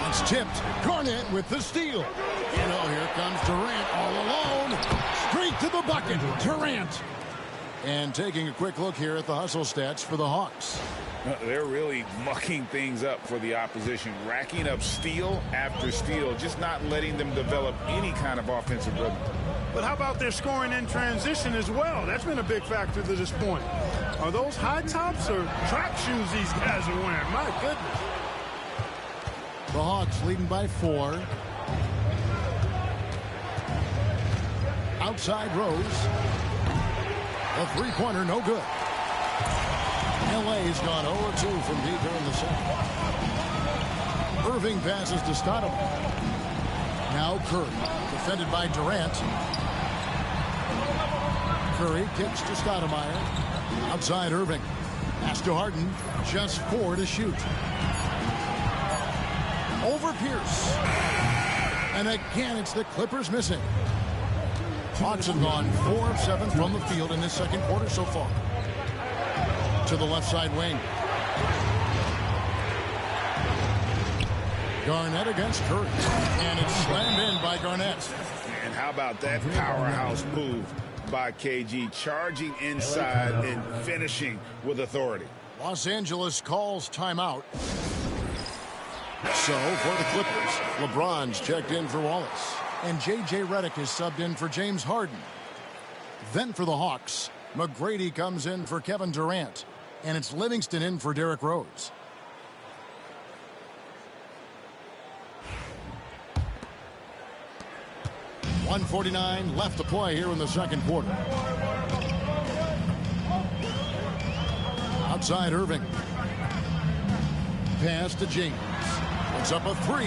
It's tipped. Garnett with the steal. Here comes Durant all alone. Straight to the bucket. Durant. And taking a quick look here at the hustle stats for the Hawks. They're really mucking things up for the opposition, racking up steal after steal, just not letting them develop any kind of offensive rhythm. But how about their scoring in transition as well? That's been a big factor to this point. Are those high tops or track shoes these guys are wearing? My goodness. The Hawks leading by 4. Outside Rose. A three-pointer, no good. LA's gone 0-2 from deep here in the second. Irving passes to Stoudemire. Now Curry, defended by Durant. Curry kicks to Stoudemire. Outside Irving. Pass to Harden. Just 4 to shoot. Over Pierce. And again, it's the Clippers missing. Hawks have gone 4 of 7 from the field in this second quarter so far. To the left side wing. Garnett against Curry. And it's slammed in by Garnett. And how about that powerhouse move by KG, charging inside and finishing with authority. Los Angeles calls timeout. So for the Clippers, LeBron's checked in for Wallace. And J.J. Redick is subbed in for James Harden. Then for the Hawks, McGrady comes in for Kevin Durant. And it's Livingston in for Derrick Rose. .149 left to play here in the second quarter. Outside Irving. Pass to James. It's up a 3.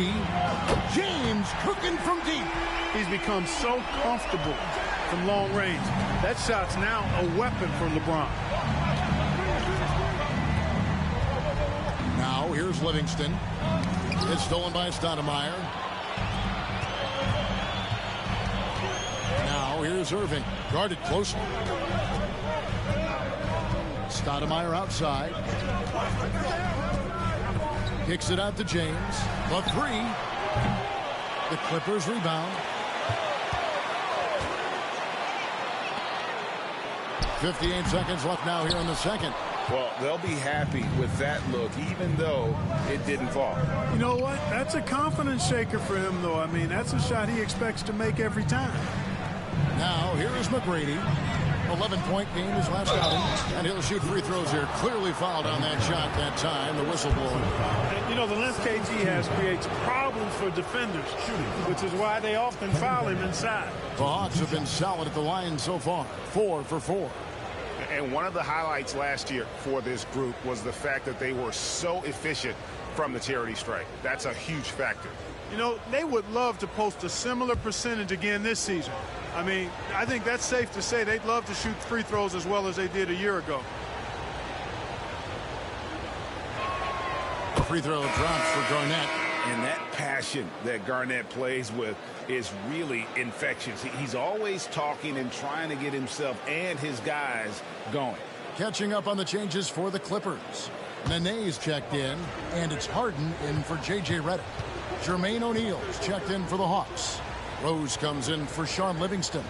James cooking from deep. He's become so comfortable from long range. That shot's now a weapon for LeBron. Now here's Livingston. It's stolen by Stoudemire. Now here's Irving. Guarded closely. Stoudemire outside. Kicks it out to James. The 3. The Clippers rebound. 58 seconds left now here in the second. Well, they'll be happy with that look, even though it didn't fall. You know what? That's a confidence shaker for him, though. I mean, that's a shot he expects to make every time. Now, here is McGrady. 11-point game his last outing, and he'll shoot free throws here. Clearly fouled on that shot that time, the whistleblower. And, you know, the length KG has creates problems for defenders, which is why they often foul him inside. The Hawks have been solid at the line so far, 4 for 4. And one of the highlights last year for this group was the fact that they were so efficient from the charity stripe. That's a huge factor. You know, they would love to post a similar percentage again this season. I mean, I think that's safe to say they'd love to shoot free throws as well as they did a year ago. Free throw drops for Garnett. And that passion that Garnett plays with is really infectious. He's always talking and trying to get himself and his guys going. Catching up on the changes for the Clippers. Nene's checked in, and it's Harden in for J.J. Redick. Jermaine O'Neal's checked in for the Hawks. Rose comes in for Sean Livingston.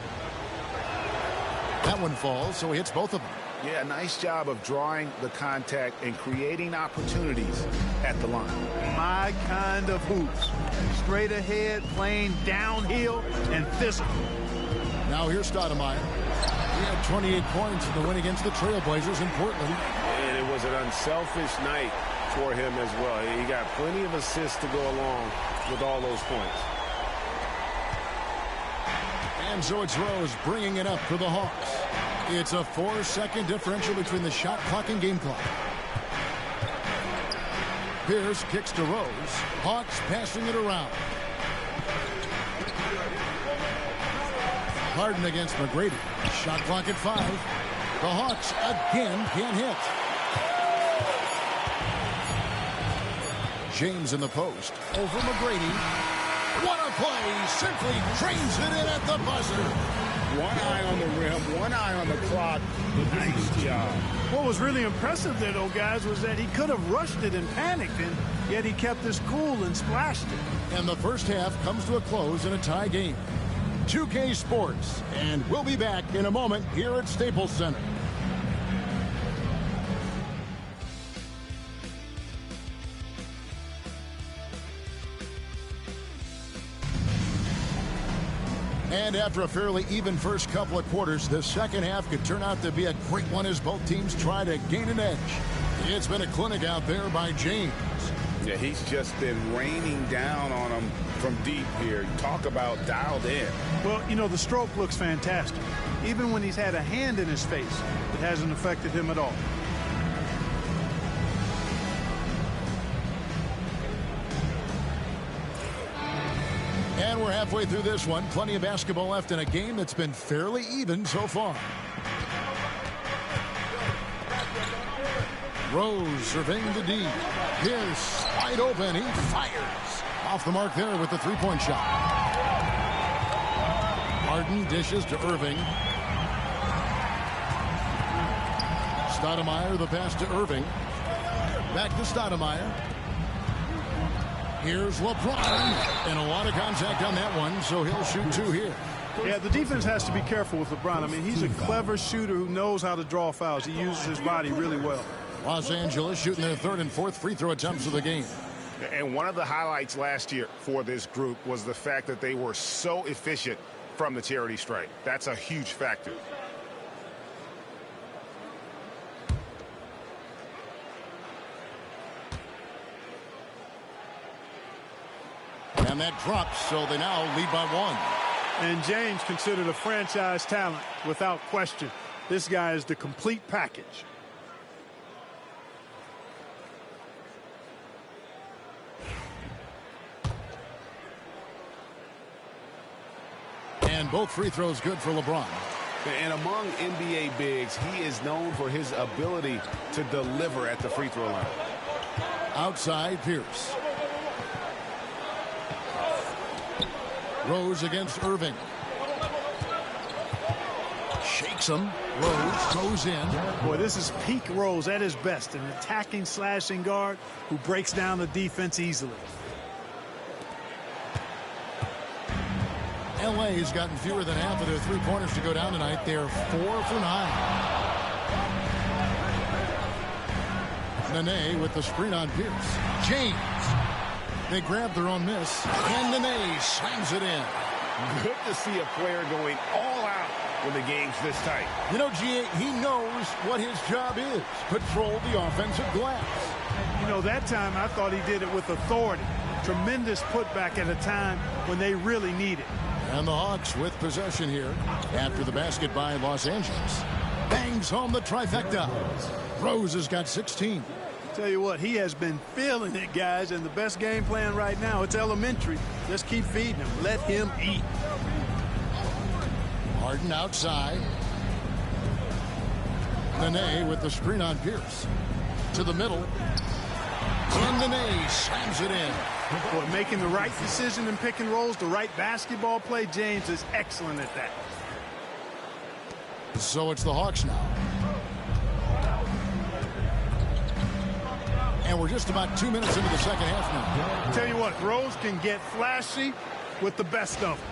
That one falls, so he hits both of them. Yeah, nice job of drawing the contact and creating opportunities at the line. My kind of hoops. Straight ahead, playing downhill, and physical. Now here's Stoudemire. He had 28 points in the win against the Trailblazers in Portland. And it was an unselfish night for him as well. He got plenty of assists to go along with all those points. And so it's Rose bringing it up for the Hawks. It's a 4-second differential between the shot clock and game clock. Pierce kicks to Rose. Hawks passing it around. Harden against McGrady. Shot clock at 5. The Hawks again can't hit. James in the post. Over McGrady. What a play. Simply trains it in at the buzzer. One eye on the rim, one eye on the clock. Nice job. What was really impressive there, though, guys, was that he could have rushed it and panicked, and yet he kept his cool and splashed it. And the first half comes to a close in a tie game. 2K Sports, and we'll be back in a moment here at Staples Center. And after a fairly even first couple of quarters, the second half could turn out to be a great one as both teams try to gain an edge. It's been a clinic out there by James. Yeah, he's just been raining down on them from deep here. Talk about dialed in. Well, you know, the stroke looks fantastic. Even when he's had a hand in his face, it hasn't affected him at all. And we're halfway through this one. Plenty of basketball left in a game that's been fairly even so far. Rose surveying the D. Pierce wide open. He fires. Off the mark there with the three-point shot. Harden dishes to Irving. Stoudemire the pass to Irving. Back to Stoudemire. Here's LeBron. And a lot of contact on that one, so he'll shoot two here. Yeah, the defense has to be careful with LeBron. I mean, he's a clever shooter who knows how to draw fouls. He uses his body really well. Los Angeles shooting their third and fourth free throw attempts of the game. And one of the highlights last year for this group was the fact that they were so efficient from the charity stripe. That's a huge factor. And that drops, so they now lead by one. And James considered a franchise talent without question. This guy is the complete package. And both free throws good for LeBron. And among NBA bigs, he is known for his ability to deliver at the free throw line. Outside, Pierce. Rose against Irving. Shakes him. Rose goes in. Boy, this is peak Rose at his best. An attacking, slashing guard who breaks down the defense easily. LA's gotten fewer than half of their three-pointers to go down tonight. They're 4 for 9. Nene with the screen on Pierce. James. They grab their own miss. And Nene slams it in. Good to see a player going all out when the game's this tight. You know, G.A., he knows what his job is. Control the offensive glass. You know, that time I thought he did it with authority. Tremendous putback at a time when they really need it. And the Hawks with possession here after the basket by Los Angeles. Bangs home the trifecta. Rose has got 16. Tell you what, he has been feeling it, guys, and the best game plan right now, it's elementary. Just keep feeding him. Let him eat. Harden outside. Nene with the screen on Pierce. To the middle. And Nene slams it in. Boy, making the right decision in pick and rolls, the right basketball play, James is excellent at that. So it's the Hawks now. And we're just about 2 minutes into the second half now. Tell you what, Rose can get flashy with the best of them.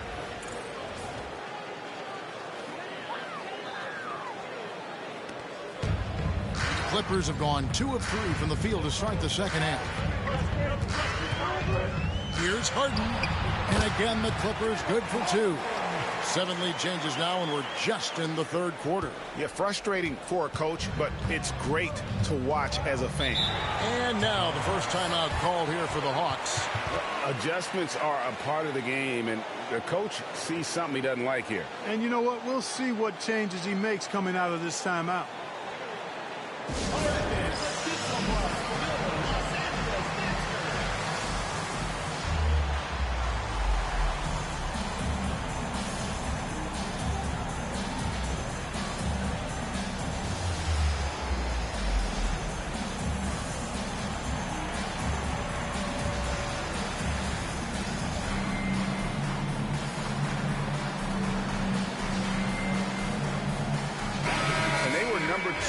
Clippers have gone 2 of 3 from the field to start the second half. Here's Harden. And again, the Clippers good for 2. 7 lead changes now, and we're just in the third quarter. Yeah, frustrating for a coach, but it's great to watch as a fan. And now the first timeout called here for the Hawks. Adjustments are a part of the game, and the coach sees something he doesn't like here. And you know what? We'll see what changes he makes coming out of this timeout.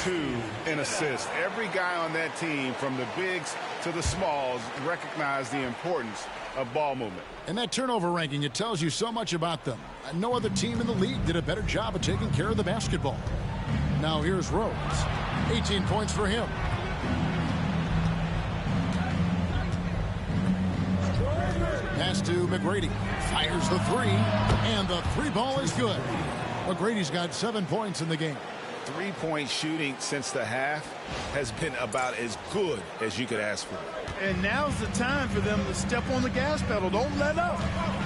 2 in assists. Every guy on that team, from the bigs to the smalls, recognize the importance of ball movement. And that turnover ranking, it tells you so much about them. No other team in the league did a better job of taking care of the basketball. Now here's Rose. 18 points for him. Pass to McGrady. Fires the three. And the three ball is good. McGrady's got 7 points in the game. Three-point shooting since the half has been about as good as you could ask for. And now's the time for them to step on the gas pedal. Don't let up.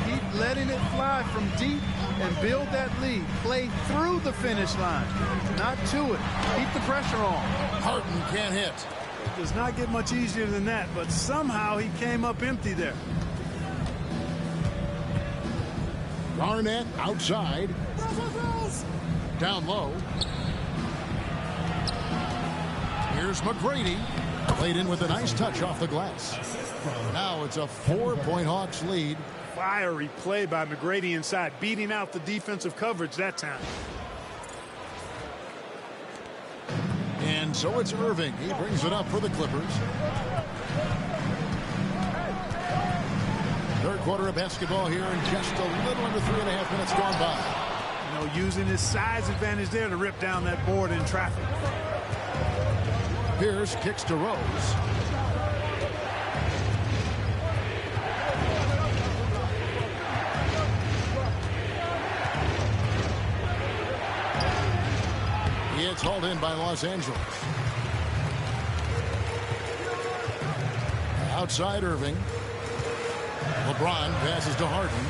Keep letting it fly from deep and build that lead. Play through the finish line, not to it. Keep the pressure on. Harden can't hit. It does not get much easier than that, but somehow he came up empty there. Garnett outside. Down low. Here's McGrady. Played in with a nice touch off the glass. Now it's a 4-point Hawks lead. Fiery play by McGrady inside, beating out the defensive coverage that time. And so it's Irving. He brings it up for the Clippers. Third quarter of basketball here, and just a little under 3.5 minutes gone by. You know, using his size advantage there to rip down that board in traffic. Pierce kicks to Rose. It's hauled in by Los Angeles. Outside Irving. LeBron passes to Harden.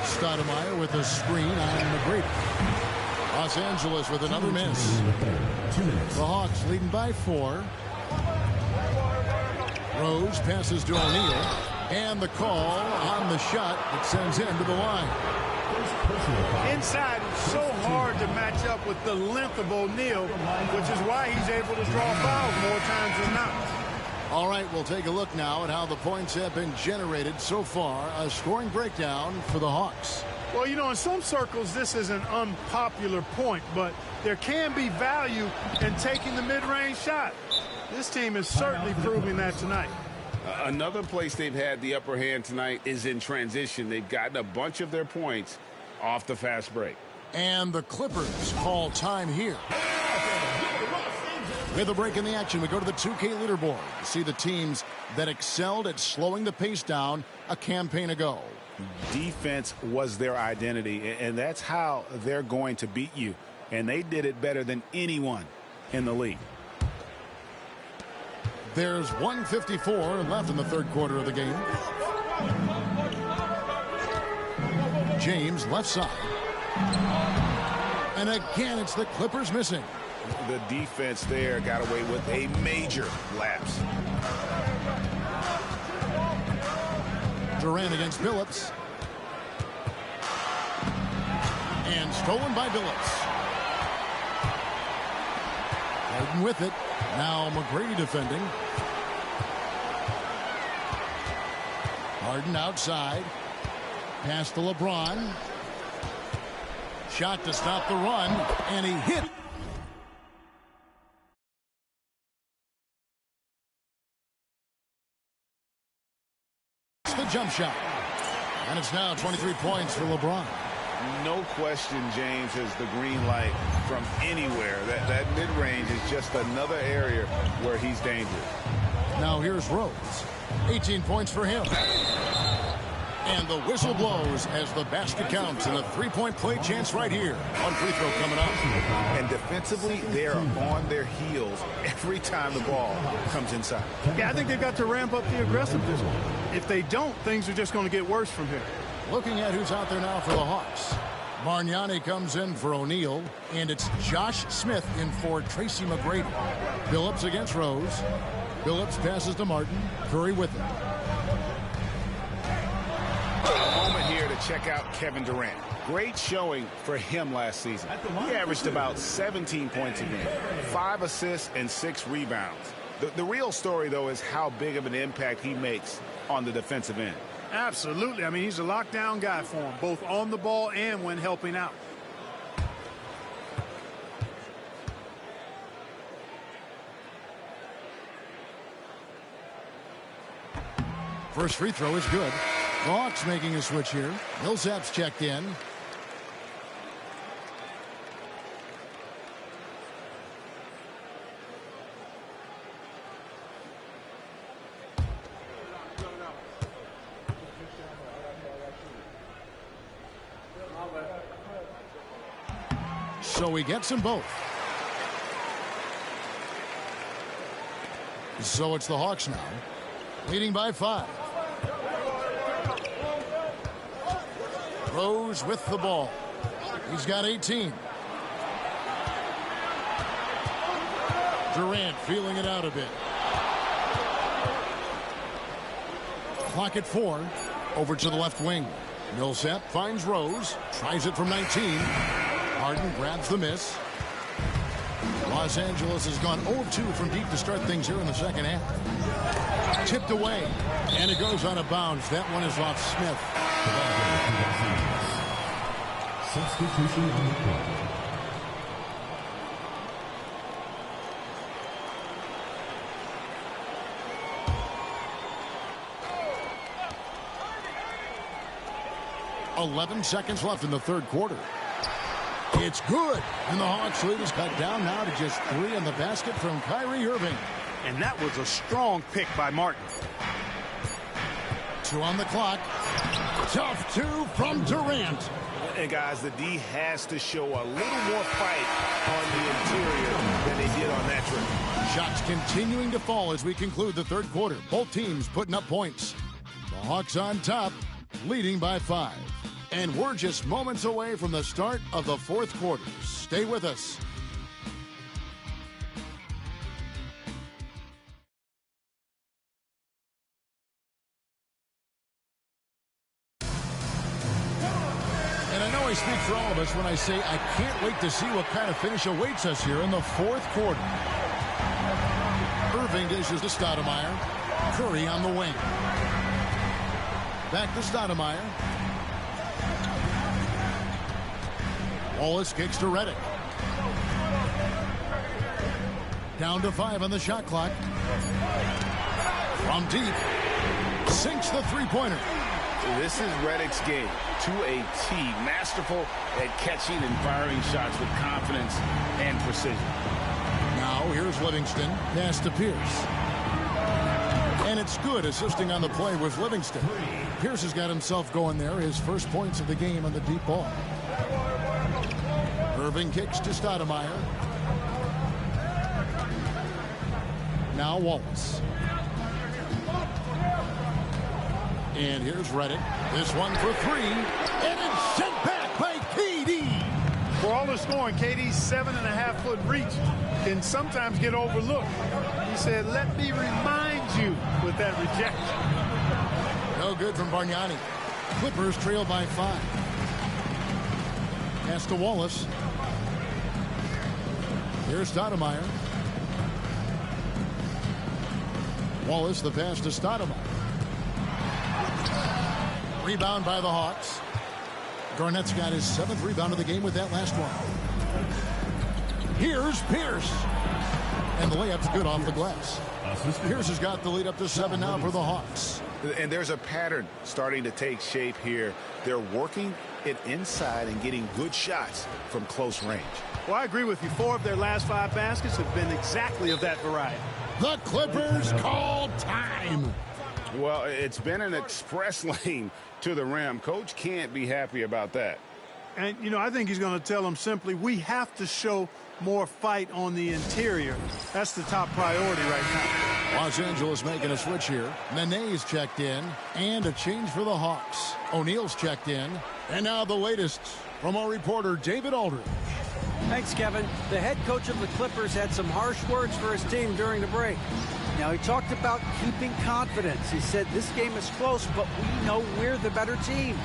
Stoudemire with a screen on McGrady. Los Angeles with another miss. The Hawks leading by 4. Rose passes to O'Neal. And the call on the shot that sends him to the line. Inside, it's so hard to match up with the length of O'Neal, which is why he's able to draw fouls more times than not. All right, we'll take a look now at how the points have been generated so far. A scoring breakdown for the Hawks. Well, you know, in some circles, this is an unpopular point, but there can be value in taking the mid-range shot. This team is certainly proving that tonight. Another place they've had the upper hand tonight is in transition. They've gotten a bunch of their points off the fast break. And the Clippers call time here. With a break in the action, we go to the 2K leaderboard to see the teams that excelled at slowing the pace down a campaign ago. Defense was their identity, and that's how they're going to beat you. And they did it better than anyone in the league. There's 1:54 left in the third quarter of the game. James left side. And again, it's the Clippers missing. The defense there got away with a major lapse. Durant against Billups. And stolen by Billups. Harden with it. Now McGrady defending. Harden outside. Pass to LeBron. Shot to stop the run. And he hit. The jump shot. And it's now 23 points for LeBron. No question James has the green light from anywhere. That mid-range is just another area where he's dangerous. Now here's Rose. 18 points for him. And the whistle blows as the basket counts, and a three-point play chance right here. One free throw coming up. And defensively, they are on their heels every time the ball comes inside. Yeah, I think they've got to ramp up the aggressiveness. If they don't, things are just going to get worse from here. Looking at who's out there now for the Hawks. Bargnani comes in for O'Neal, and it's Josh Smith in for Tracy McGrady. Billups against Rose. Billups passes to Martin. Curry with it. A moment here to check out Kevin Durant. Great showing for him last season. He averaged about 17 points a game, 5 assists and 6 rebounds. The real story, though, is how big of an impact he makes on the defensive end. Absolutely. I mean, he's a lockdown guy for him, both on the ball and when helping out. First free throw is good. The Hawks making a switch here. Millsap's checked in. So he gets them both. So it's the Hawks now, leading by 5. Rose with the ball. He's got 18. Durant feeling it out a bit. Clock at 4. Over to the left wing. Millsap finds Rose. Tries it from 19. Harden grabs the miss. Los Angeles has gone 0-2 from deep to start things here in the second half. Tipped away. And it goes out of bounds. That one is off Smith. Substitution on the court. .11 seconds left in the third quarter. It's good. And the Hawks lead is cut down now to just 3 in the basket from Kyrie Irving. And that was a strong pick by Martin. 2 on the clock. Tough 2 from Durant. And guys, the D has to show a little more fight on the interior than they did on that trip. Shots continuing to fall as we conclude the third quarter. Both teams putting up points. The Hawks on top, leading by 5. And we're just moments away from the start of the fourth quarter. Stay with us. And I know I speak for all of us when I say I can't wait to see what kind of finish awaits us here in the fourth quarter. Irving dishes to Stoudemire. Curry on the wing. Back to Stoudemire. Wallace kicks to Redick. Down to 5 on the shot clock. From deep. Sinks the three-pointer. This is Redick's game to a T. Masterful at catching and firing shots with confidence and precision. Now here's Livingston. Pass to Pierce. And it's good, assisting on the play with Livingston. Pierce has got himself going there. His first points of the game on the deep ball. Irving kicks to Stoudemire. Now Wallace. And here's Redick. This one for 3. And it's sent back by KD. For all the scoring, KD's 7.5-foot reach can sometimes get overlooked. He said, let me remind you with that rejection. No good from Bargnani. Clippers trail by 5. Pass to Wallace. Here's Stoudemire. Wallace, the pass to Stoudemire. Rebound by the Hawks. Garnett's got his 7th rebound of the game with that last one. Here's Pierce. And the layup's good off the glass. Pierce has got the lead up to 7 now for the Hawks. And there's a pattern starting to take shape here. They're working it inside and getting good shots from close range. Well, I agree with you. 4 of their last 5 baskets have been exactly of that variety. The Clippers call time. Well, it's been an express lane to the rim. Coach can't be happy about that. And, you know, I think he's going to tell them simply, we have to show more fight on the interior. That's the top priority right now. Los Angeles making a switch here. Nene's checked in. And a change for the Hawks. O'Neal's checked in. And now the latest from our reporter, David Aldridge. Thanks, Kevin. The head coach of the Clippers had some harsh words for his team during the break. Now, he talked about keeping confidence. He said, this game is close, but we know we're the better team.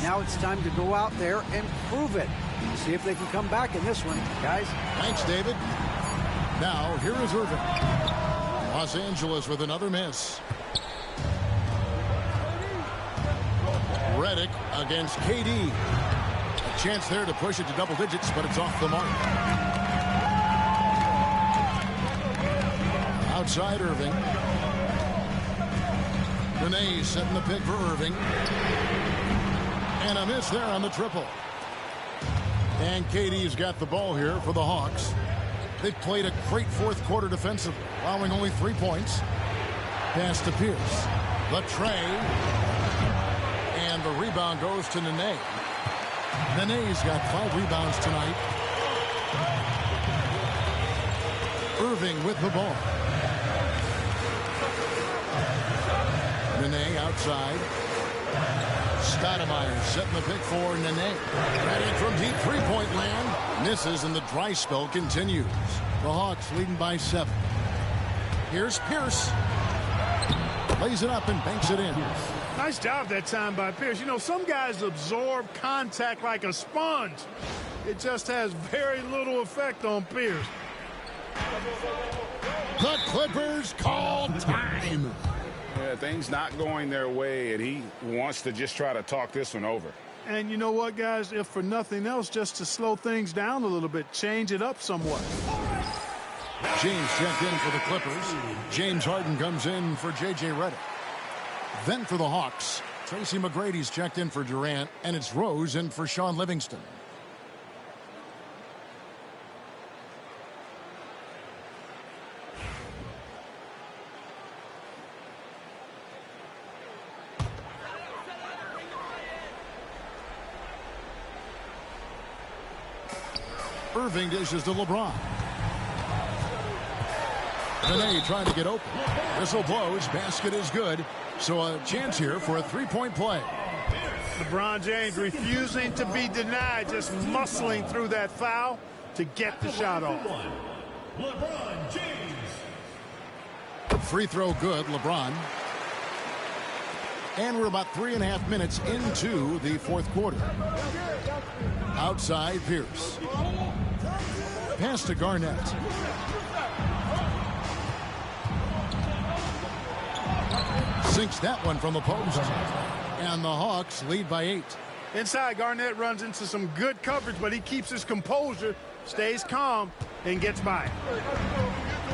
Now it's time to go out there and prove it. See if they can come back in this one, guys. Thanks, David. Now, here is Irving. Los Angeles with another miss. Redick against KD. A chance there to push it to double digits, but it's off the mark. Outside Irving. Nene setting the pick for Irving. And a miss there on the triple. And KD's got the ball here for the Hawks. They've played a great fourth quarter defensively, allowing only 3 points. Pass to Pierce. The tray. And the rebound goes to Nene. Nene's got 5 rebounds tonight. Irving with the ball. Nene outside. Stoudemire setting the pick for Nene. Ready from deep three-point land. Misses and the dry spell continues. The Hawks leading by 7. Here's Pierce. Lays it up and banks it in. Nice job that time by Pierce. You know, some guys absorb contact like a sponge. It just has very little effect on Pierce. The Clippers call time. Yeah, things not going their way, and he wants to just try to talk this one over. And you know what, guys? If for nothing else, just to slow things down a little bit, change it up somewhat. James checked in for the Clippers. James Harden comes in for J.J. Redick. Then for the Hawks, Tracy McGrady's checked in for Durant, and it's Rose in for Sean Livingston. Irving dishes to LeBron. Nene trying to get open. Whistle blows. Basket is good. So a chance here for a three-point play. LeBron James refusing to be denied, just muscling through that foul to get the shot off. LeBron James. Free throw good, LeBron. And we're about 3.5 minutes into the fourth quarter. Outside Pierce. Pass to Garnett. Sinks that one from the post. And the Hawks lead by 8. Inside, Garnett runs into some good coverage, but he keeps his composure, stays calm, and gets by.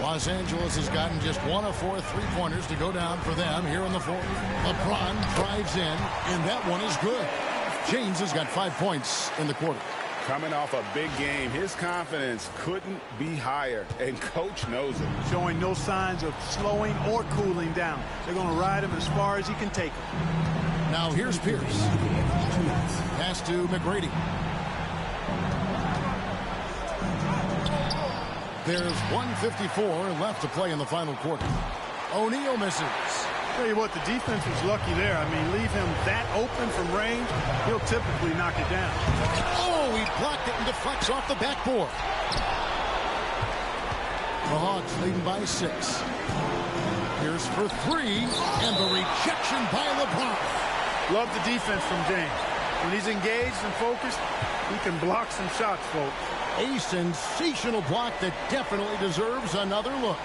Los Angeles has gotten just 1 of 4 three-pointers to go down for them here in the fourth. LeBron drives in, and that one is good. James has got 5 points in the quarter. Coming off a big game, his confidence couldn't be higher, and coach knows it. Showing no signs of slowing or cooling down. They're going to ride him as far as he can take him. Now here's Pierce. Pass to McGrady. There's 1:54 left to play in the final quarter. O'Neal misses. Tell you what, the defense was lucky there. I mean, leave him that open from range, he'll typically knock it down. Oh, he blocked it and deflects off the backboard. The Hawks leading by 6. Here's for 3, and the rejection by LeBron. Love the defense from James. When he's engaged and focused, he can block some shots, folks. A sensational block that definitely deserves another look.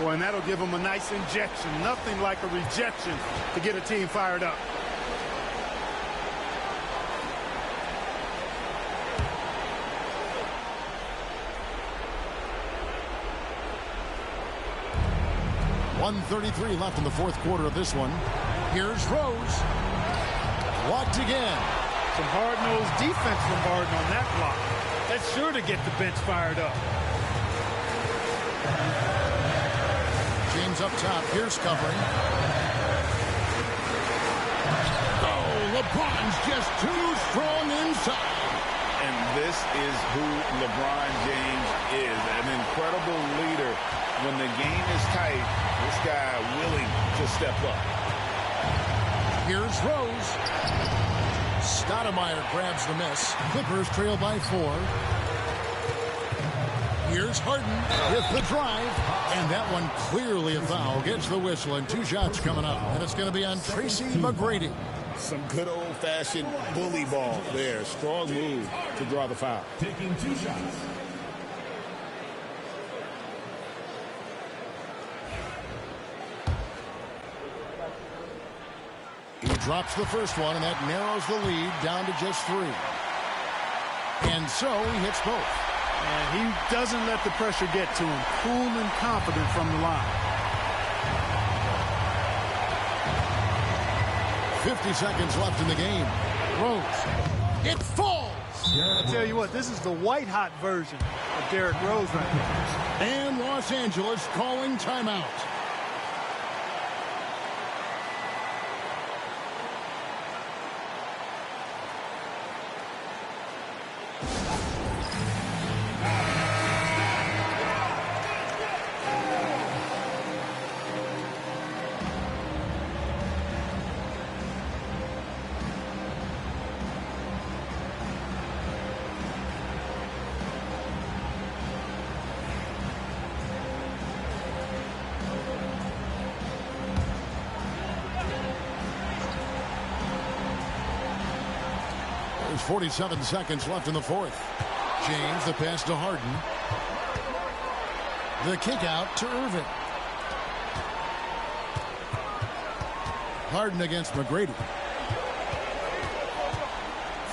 Boy, and that'll give him a nice injection. Nothing like a rejection to get a team fired up. .133 left in the fourth quarter of this one. Here's Rose. Blocked again. Some hard-nosed defense from Harden on that block. That's sure to get the bench fired up. James up top. Pierce covering. Oh, LeBron's just too strong inside. And this is who LeBron James is, an incredible leader. When the game is tight, this guy willing to step up. Here's Rose. Stoudemire grabs the miss. Clippers trail by 4. Here's Harden with the drive. And that one clearly a foul. Gets the whistle and 2 shots coming up. And it's going to be on Tracy McGrady. Some good old-fashioned bully ball there. Strong move to draw the foul. Taking 2 shots. He drops the first one, and that narrows the lead down to just 3. And so he hits both. And he doesn't let the pressure get to him. Cool and confident from the line. 50 seconds left in the game. Rose. It falls. I tell you what, this is the white-hot version of Derrick Rose right now. And Los Angeles calling timeout. There's 47 seconds left in the fourth. James, the pass to Harden. The kick out to Irving. Harden against McGrady.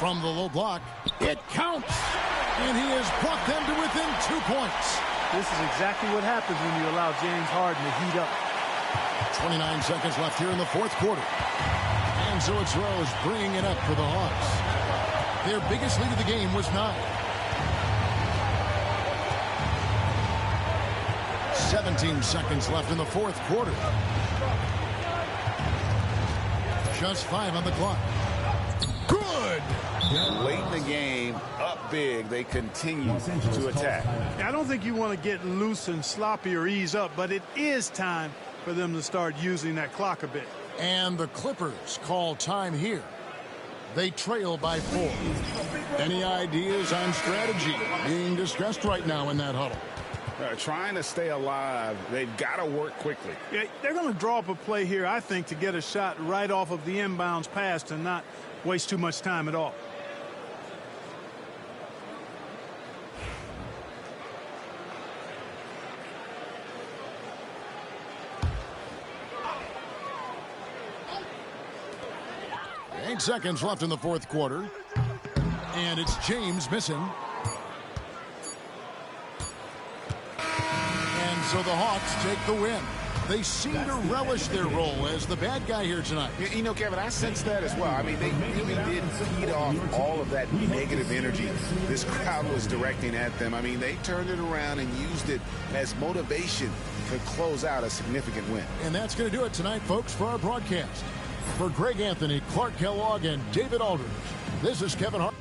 From the low block, it counts. And he has brought them to within 2 points. This is exactly what happens when you allow James Harden to heat up. 29 seconds left here in the fourth quarter. And so it's Rose bringing it up for the Hawks. Their biggest lead of the game was 9. 17 seconds left in the fourth quarter. Just 5 on the clock. Good! Late in the game, up big, they continue to attack. I don't think you want to get loose and sloppy or ease up, but it is time for them to start using that clock a bit. And the Clippers call time here. They trail by 4. Any ideas on strategy being discussed right now in that huddle? Trying to stay alive, they've got to work quickly. Yeah, they're going to draw up a play here, I think, to get a shot right off of the inbounds pass and not waste too much time at all. Eight seconds left in the fourth quarter. And it's James missing. And so the Hawks take the win. They seem to relish their role as the bad guy here tonight. You know, Kevin, I sense that as well. I mean, they really did feed off all of that negative energy this crowd was directing at them. I mean, they turned it around and used it as motivation to close out a significant win. And that's going to do it tonight, folks, for our broadcast. For Greg Anthony, Clark Kellogg, and David Aldridge, this is Kevin Hart.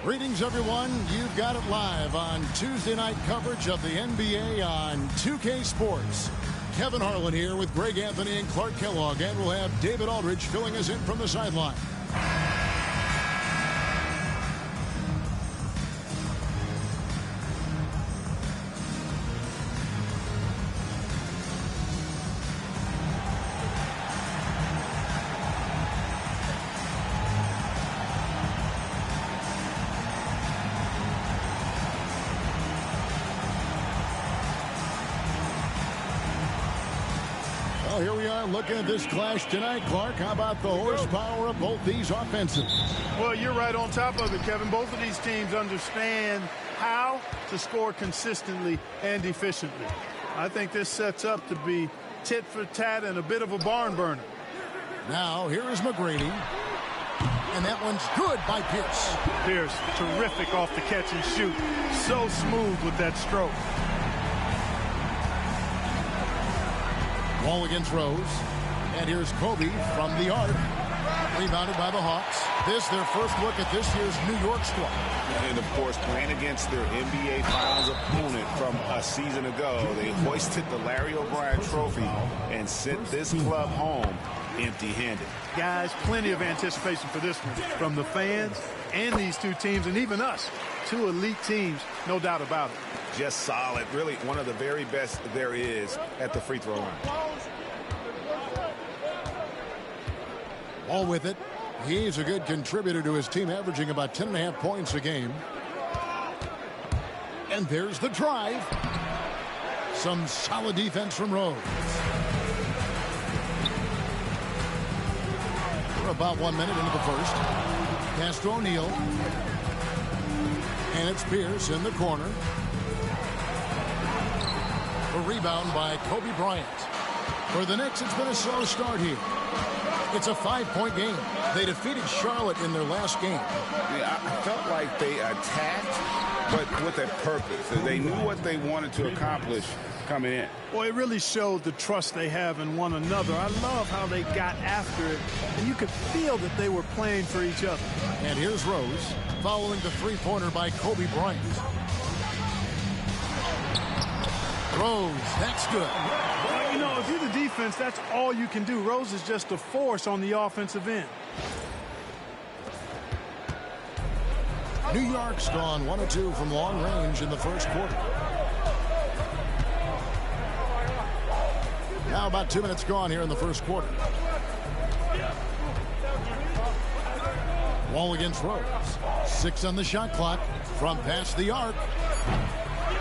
Greetings, everyone. You've got it live on Tuesday night coverage of the NBA on 2K Sports. Kevin Harlan here with Greg Anthony and Clark Kellogg, and we'll have David Aldridge filling us in from the sideline. Here we are looking at this clash tonight, Clark. How about the horsepower of both these offenses? Well, you're right on top of it, Kevin. Both of these teams understand how to score consistently and efficiently. I think this sets up to be tit for tat and a bit of a barn burner. Now, here is McGrady. And that one's good by Pierce. Pierce, terrific off the catch and shoot. So smooth with that stroke. Ball against Rose. And here's Kobe from the arc. Rebounded by the Hawks. This, their first look at this year's New York squad. And, of course, playing against their NBA Finals opponent from a season ago. They hoisted the Larry O'Brien Trophy and sent this club home empty-handed. Guys, plenty of anticipation for this one from the fans and these two teams, and even us. Two elite teams, no doubt about it. Just solid. Really one of the very best there is at the free throw line. All with it. He's a good contributor to his team, averaging about 10.5 points a game. And there's the drive. Some solid defense from Rose. We're about 1 minute into the first. Pass to O'Neal. And it's Pierce in the corner. A rebound by Kobe Bryant. For the Knicks, it's been a slow start here. It's a 5-point game. They defeated Charlotte in their last game. Yeah, I felt like they attacked, but with a purpose. They knew what they wanted to accomplish coming in. Well, it really showed the trust they have in one another. I love how they got after it, and you could feel that they were playing for each other. And here's Rose, following the three-pointer by Kobe Bryant. Rose, that's good. Well, you know, if you're the defense, that's all you can do. Rose is just a force on the offensive end. New York's gone 1 of 2 from long range in the first quarter. Now about 2 minutes gone here in the first quarter. Wall against Rose. 6 on the shot clock from past the arc.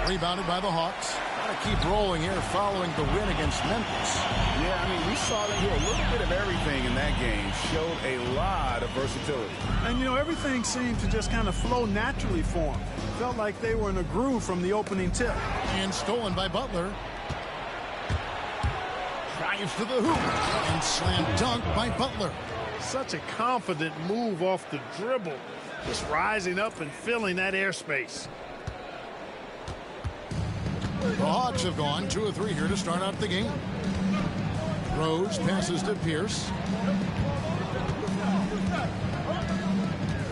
Rebounded by the Hawks. Got to keep rolling here following the win against Memphis. Yeah, I mean, we saw them do a little bit of everything in that game. Showed a lot of versatility. And, you know, everything seemed to just kind of flow naturally for them. Felt like they were in a groove from the opening tip. And stolen by Butler. Drives to the hoop. And slam dunk by Butler. Such a confident move off the dribble. Just rising up and filling that airspace. The Hawks have gone 2 of 3 here to start out the game. Rose passes to Pierce.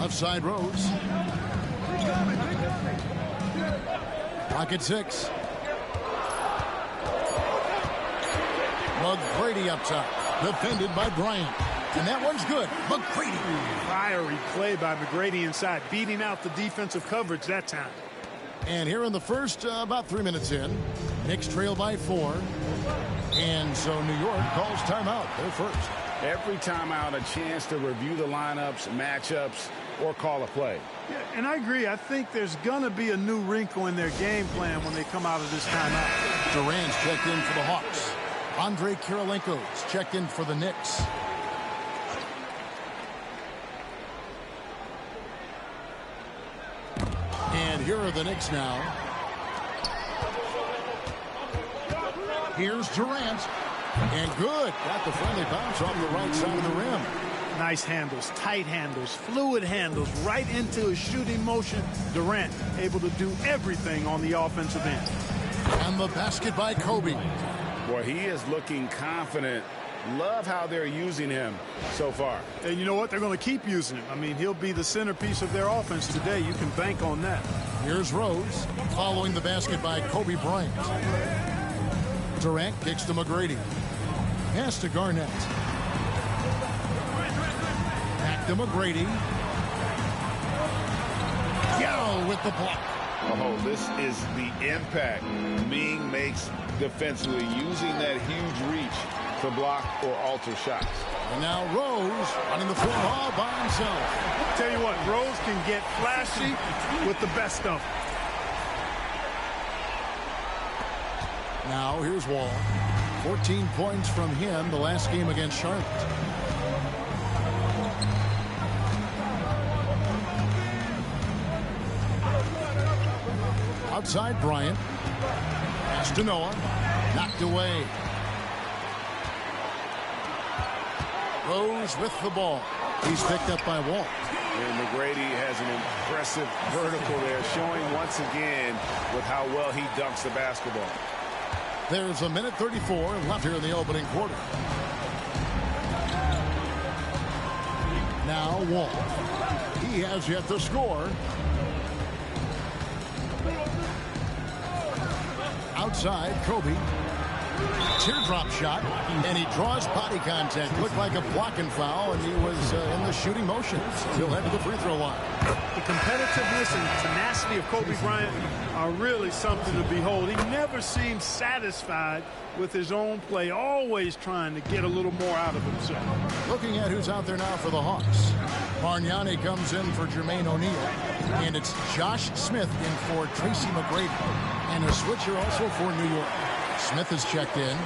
Left side Rose. Clock at 6. McGrady up top. Defended by Bryant. And that one's good. McGrady. Fiery play by McGrady inside. Beating out the defensive coverage that time. And here in the first, about 3 minutes in, Knicks trail by 4. And so New York calls timeout. They're first. Every timeout, a chance to review the lineups, matchups, or call a play. Yeah, and I agree. I think there's going to be a new wrinkle in their game plan when they come out of this timeout. Durant's checked in for the Hawks. Andre Kirilenko's checked in for the Knicks. And here are the Knicks now. Here's Durant. And good. Got the friendly bounce off the right side of the rim. Nice handles, tight handles, fluid handles, right into his shooting motion. Durant able to do everything on the offensive end. And the basket by Kobe. Boy, he is looking confident Love how they're using him so far. And you know what? They're going to keep using him. I mean, he'll be the centerpiece of their offense today. You can bank on that. Here's Rose following the basket by Kobe Bryant. Durant kicks to McGrady. Pass to Garnett. Back to McGrady. Yao with the block. Oh, this is the impact Ming makes defensively, using that huge reach to block or alter shots. And now Rose running the floor all by himself. Tell you what, Rose can get flashy with the best of them. Now here's Wall. 14 points from him the last game against Charlotte. Outside Bryant. Pass to Noah. Knocked away. Rose with the ball. He's picked up by Wall. And McGrady has an impressive vertical there, showing once again with how well he dunks the basketball. There's a minute 34 left here in the opening quarter. Now Wall. He has yet to score. Outside, Kobe. Teardrop shot, and he draws body contact. Looked like a blocking foul, and he was in the shooting motion. He'll head to the free throw line. The competitiveness and tenacity of Kobe Bryant are really something to behold. He never seems satisfied with his own play, always trying to get a little more out of himself. Looking at who's out there now for the Hawks. Bargnani comes in for Jermaine O'Neal, and it's Josh Smith in for Tracy McGrady, and a switcher also for New York. Smith is checked in.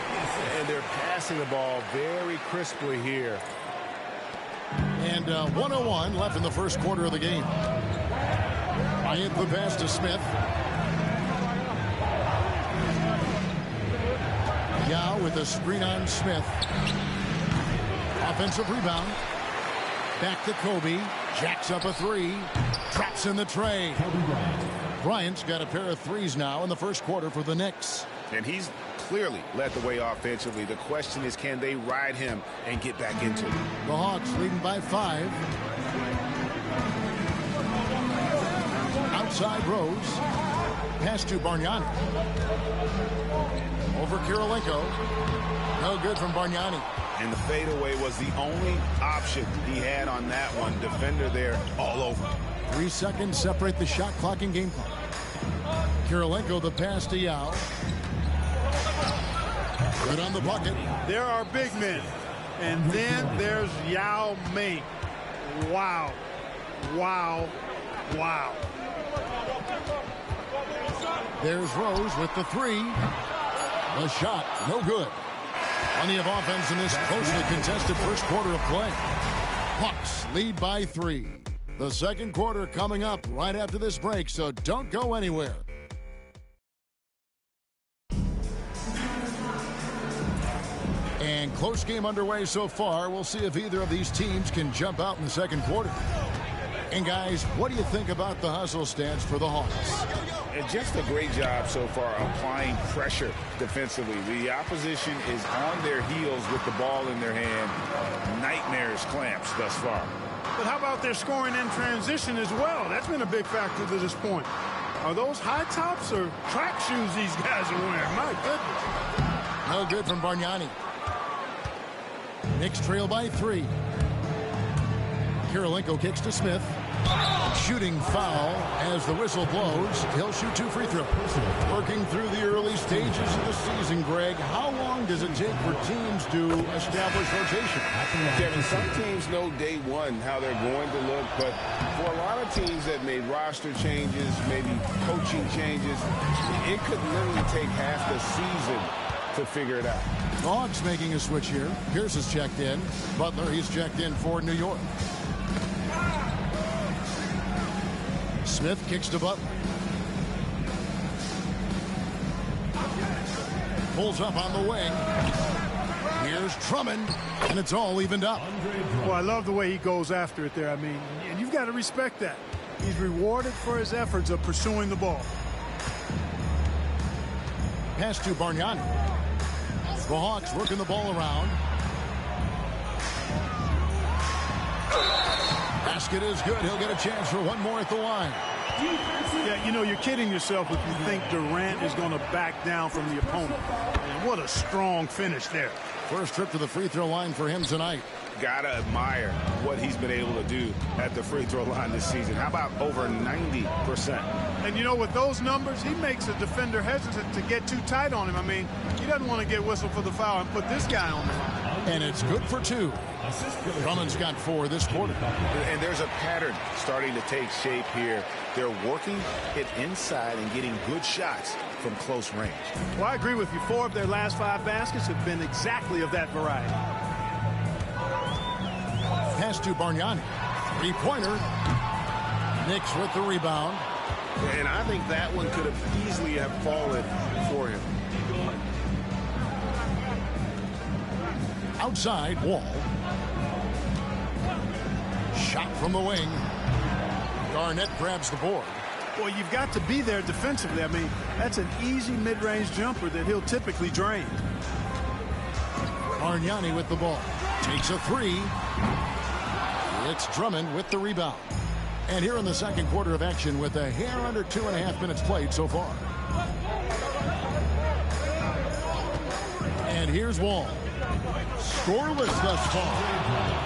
And they're passing the ball very crisply here. And 1:01 left in the first quarter of the game. Bryant the pass to Smith. Yao with a screen on Smith. Offensive rebound. Back to Kobe. Jacks up a three. Traps in the tray. Bryant's got a pair of threes now in the first quarter for the Knicks. And he's clearly led the way offensively. The question is, can they ride him and get back into it? The Hawks leading by 5. Outside Rose. Pass to Bargnani. Over Kirilenko. No good from Bargnani. And the fadeaway was the only option he had on that one. Defender there all over. 3 seconds separate the shot clock and game clock. Kirilenko the pass to Yao. Good on the bucket. There are big men. And then there's Yao Ming. Wow. Wow. Wow. There's Rose with the three. The shot, no good. Plenty of offense in this closely contested first quarter of play. Hawks lead by 3. The second quarter coming up right after this break, so don't go anywhere. And close game underway so far. We'll see if either of these teams can jump out in the second quarter. And guys, what do you think about the hustle stance for the Hawks? And just a great job so far applying pressure defensively. The opposition is on their heels with the ball in their hand. Nightmares clamps thus far. But how about their scoring in transition as well? That's been a big factor to this point. Are those high tops or track shoes these guys are wearing? My goodness. No good from Bargnani. Knicks trail by 3. Kirilenko kicks to Smith. Shooting foul as the whistle blows. He'll shoot 2 free throws. Working through the early stages of the season, Greg, how long does it take for teams to establish rotation? Kevin, some teams know day one how they're going to look, but for a lot of teams that made roster changes, maybe coaching changes, it could literally take half the season to figure it out. Hawks making a switch here. Pierce is checked in. Butler, he's checked in for New York. Smith kicks to Butler. Pulls up on the wing. Here's Drummond, and it's all evened up. Well, I love the way he goes after it there. I mean, and you've got to respect that. He's rewarded for his efforts of pursuing the ball. Pass to Bargnani. The Hawks working the ball around. Basket is good. He'll get a chance for one more at the line. Yeah, you know, you're kidding yourself if you think Durant is going to back down from the opponent. And what a strong finish there. First trip to the free throw line for him tonight. Gotta admire what he's been able to do at the free throw line this season. How about over 90%? And, you know, with those numbers, he makes a defender hesitant to get too tight on him. I mean, he doesn't want to get whistled for the foul and put this guy on the line. And it's good for 2. Drummond's got 4 this quarter. And there's a pattern starting to take shape here. They're working it inside and getting good shots from close range. Well, I agree with you. 4 of their last 5 baskets have been exactly of that variety. Pass to Bargnani. 3-pointer. Knicks with the rebound. And I think that one could have easily have fallen for him. Outside, Wall. Shot from the wing. Garnett grabs the board. Well, you've got to be there defensively. I mean, that's an easy mid-range jumper that he'll typically drain. Bargnani with the ball. Takes a 3. It's Drummond with the rebound. And here in the second quarter of action with a hair under 2.5 minutes played so far. And here's Wall. Scoreless thus far.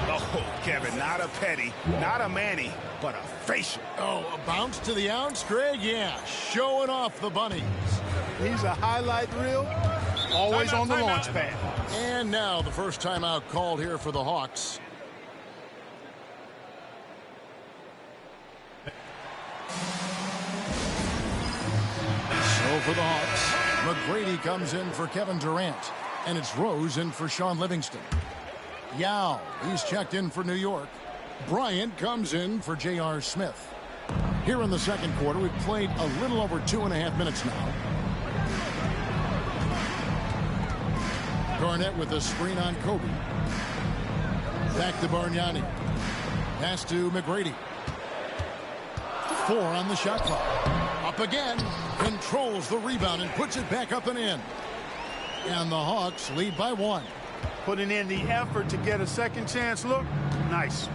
Oh, Kevin, not a petty, not a Manny, but a facial. Oh, a bounce to the ounce, Greg? Yeah, showing off the bunnies. He's a highlight reel, always on the launch pad. And now the first timeout called here for the Hawks. So for the Hawks, McGrady comes in for Kevin Durant. And it's Rose in for Sean Livingston. Yao, he's checked in for New York. Bryant comes in for J.R. Smith. Here in the second quarter, we've played a little over 2.5 minutes now. Garnett with a screen on Kobe. Back to Bargnani. Pass to McGrady. 4 on the shot clock. Up again. Controls the rebound and puts it back up and in. And the Hawks lead by 1. Putting in the effort to get a second chance look. Nice.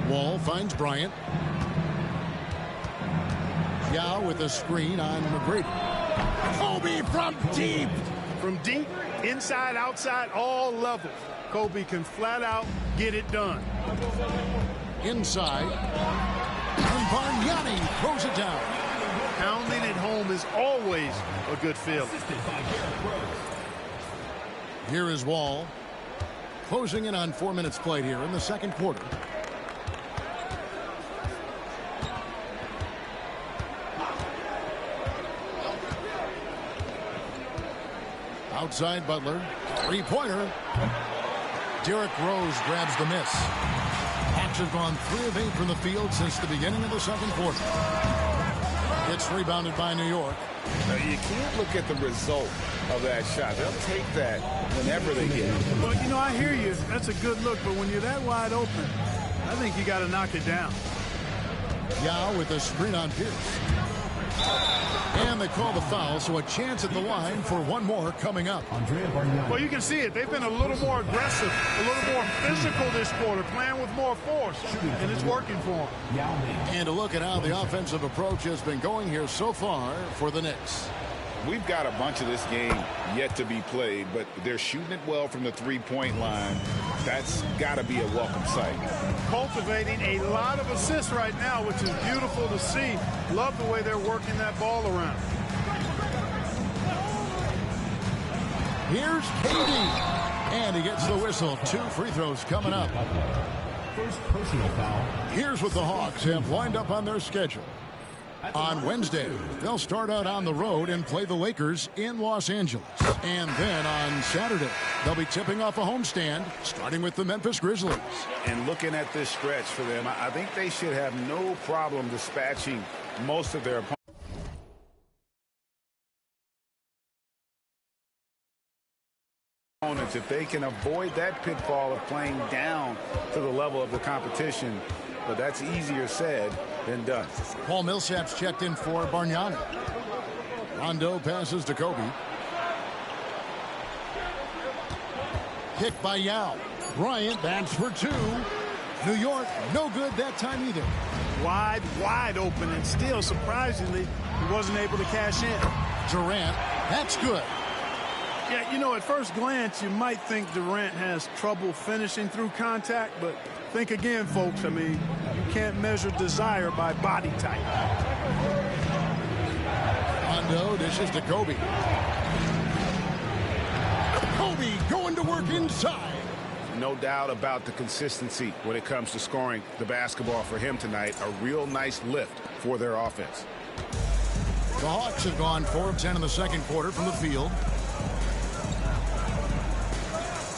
Wall finds Bryant. Yao with a screen on McGrady. Kobe from deep. From deep, inside, outside, all levels. Kobe can flat out get it done. Inside. And Bargnani throws it down. Pounding it home is always a good feeling. Here is Wall. Closing in on 4 minutes played here in the second quarter. Outside Butler. 3-pointer. Derrick Rose grabs the miss. Hawks have gone 3 of 8 from the field since the beginning of the second quarter. It's rebounded by New York. Now, you can't look at the result of that shot. They'll take that whenever they get it. Well, you know, I hear you. That's a good look, but when you're that wide open, I think you got to knock it down. Yao with a screen on Pierce. And they call the foul, so a chance at the line for one more coming up. Well, you can see it. They've been a little more aggressive, a little more physical this quarter, playing with more force, and it's working for them. And to look at how the offensive approach has been going here so far for the Knicks. We've got a bunch of this game yet to be played, but they're shooting it well from the three-point line. That's got to be a welcome sight. Cultivating a lot of assists right now, which is beautiful to see. Love the way they're working that ball around. Here's KD. And he gets the whistle. 2 free throws coming up. First personal foul. Here's what the Hawks have lined up on their schedule. On Wednesday, they'll start out on the road and play the Lakers in Los Angeles. And then on Saturday, they'll be tipping off a homestand, starting with the Memphis Grizzlies. And looking at this stretch for them, I think they should have no problem dispatching most of their opponents if they can avoid that pitfall of playing down to the level of the competition. But that's easier said than done. Paul Millsap's checked in for Bargnani. Rondo passes to Kobe. Kick by Yao. Bryant bats for 2. New York, no good that time either. Wide open, and still, surprisingly, he wasn't able to cash in. Durant, that's good. Yeah, you know, at first glance, you might think Durant has trouble finishing through contact, but think again, folks. I mean, you can't measure desire by body type. Rondo dishes to Kobe. Kobe going to work inside. No doubt about the consistency when it comes to scoring the basketball for him tonight. A real nice lift for their offense. The Hawks have gone 4 of 10 in the second quarter from the field.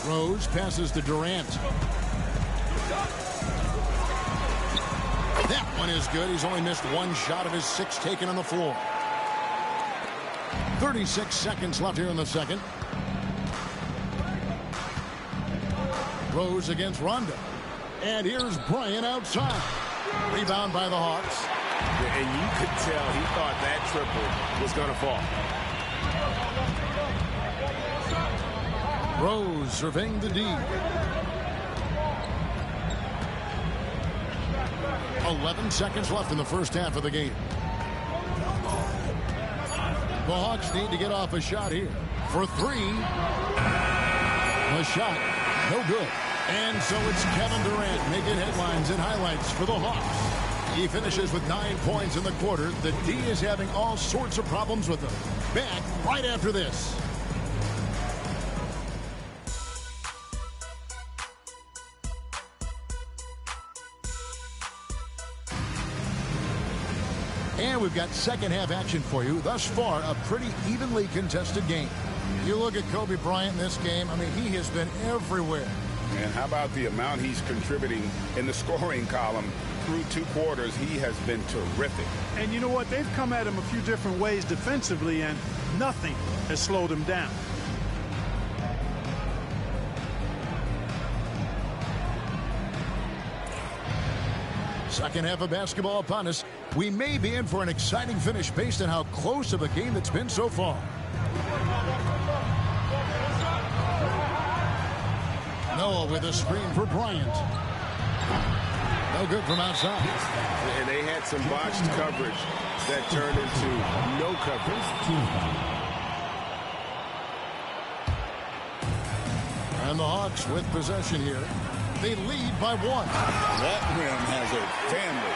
Rose passes to Durant. That one is good. He's only missed 1 shot of his 6 taken on the floor. 36 seconds left here in the second. Rose against Rondo. And here's Bryant outside. Rebound by the Hawks. And you could tell he thought that triple was going to fall. Rose surveying the D. 11 seconds left in the first half of the game. The Hawks need to get off a shot here. For 3. The shot, no good. And so it's Kevin Durant making headlines and highlights for the Hawks. He finishes with 9 points in the quarter. The D is having all sorts of problems with him. Back right after this. And we've got second half action for you. Thus far, a pretty evenly contested game. You look at Kobe Bryant in this game, I mean, he has been everywhere. And how about the amount he's contributing in the scoring column through 2 quarters? He has been terrific. And you know what? They've come at him a few different ways defensively, and nothing has slowed him down. Second half of basketball upon us. We may be in for an exciting finish based on how close of a game it's been so far. Noah with a screen for Bryant. No good from outside. And they had some botched coverage that turned into no coverage. And the Hawks with possession here. They lead by 1. That rim has a family.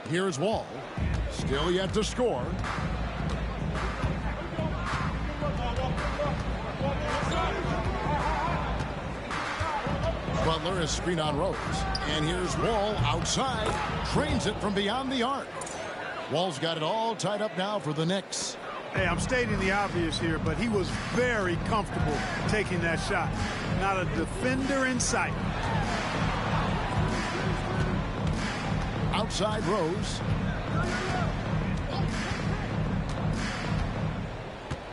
Here's Wall. Still yet to score. Butler is screen on Rose. And here's Wall outside. Trains it from beyond the arc. Wall's got it all tied up now for the Knicks. Hey, I'm stating the obvious here, but he was very comfortable taking that shot. Not a defender in sight. Outside Rose.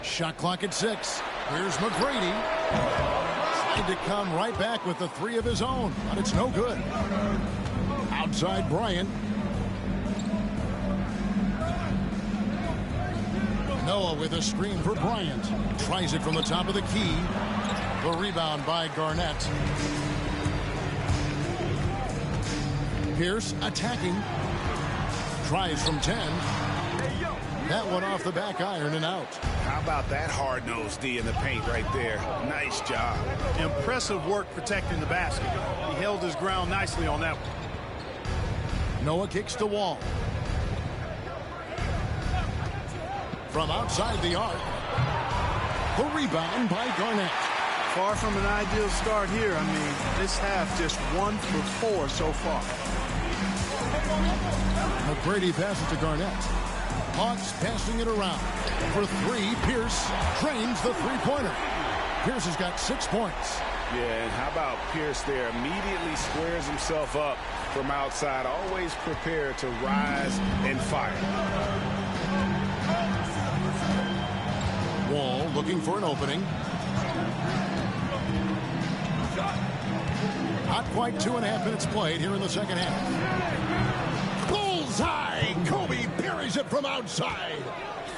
Shot clock at 6. Here's McGrady. Trying to come right back with the 3 of his own, but it's no good. Outside Bryant. Noah with a screen for Bryant. Tries it from the top of the key. The rebound by Garnett. Pierce attacking. Tries from 10. That one off the back iron and out. How about that hard-nosed D in the paint right there? Nice job. Impressive work protecting the basket. He held his ground nicely on that one. Noah kicks to Wall. From outside the arc. The rebound by Garnett. Far from an ideal start here. I mean, this half just 1 for 4 so far. McGrady passes to Garnett. Hawks passing it around. For 3, Pierce trains the three-pointer. Pierce has got 6 points. Yeah, and how about Pierce there? Immediately squares himself up from outside. Always prepared to rise and fire. Wall looking for an opening. Not quite 2.5 minutes played here in the second half. Bullseye! Kobe parries it from outside.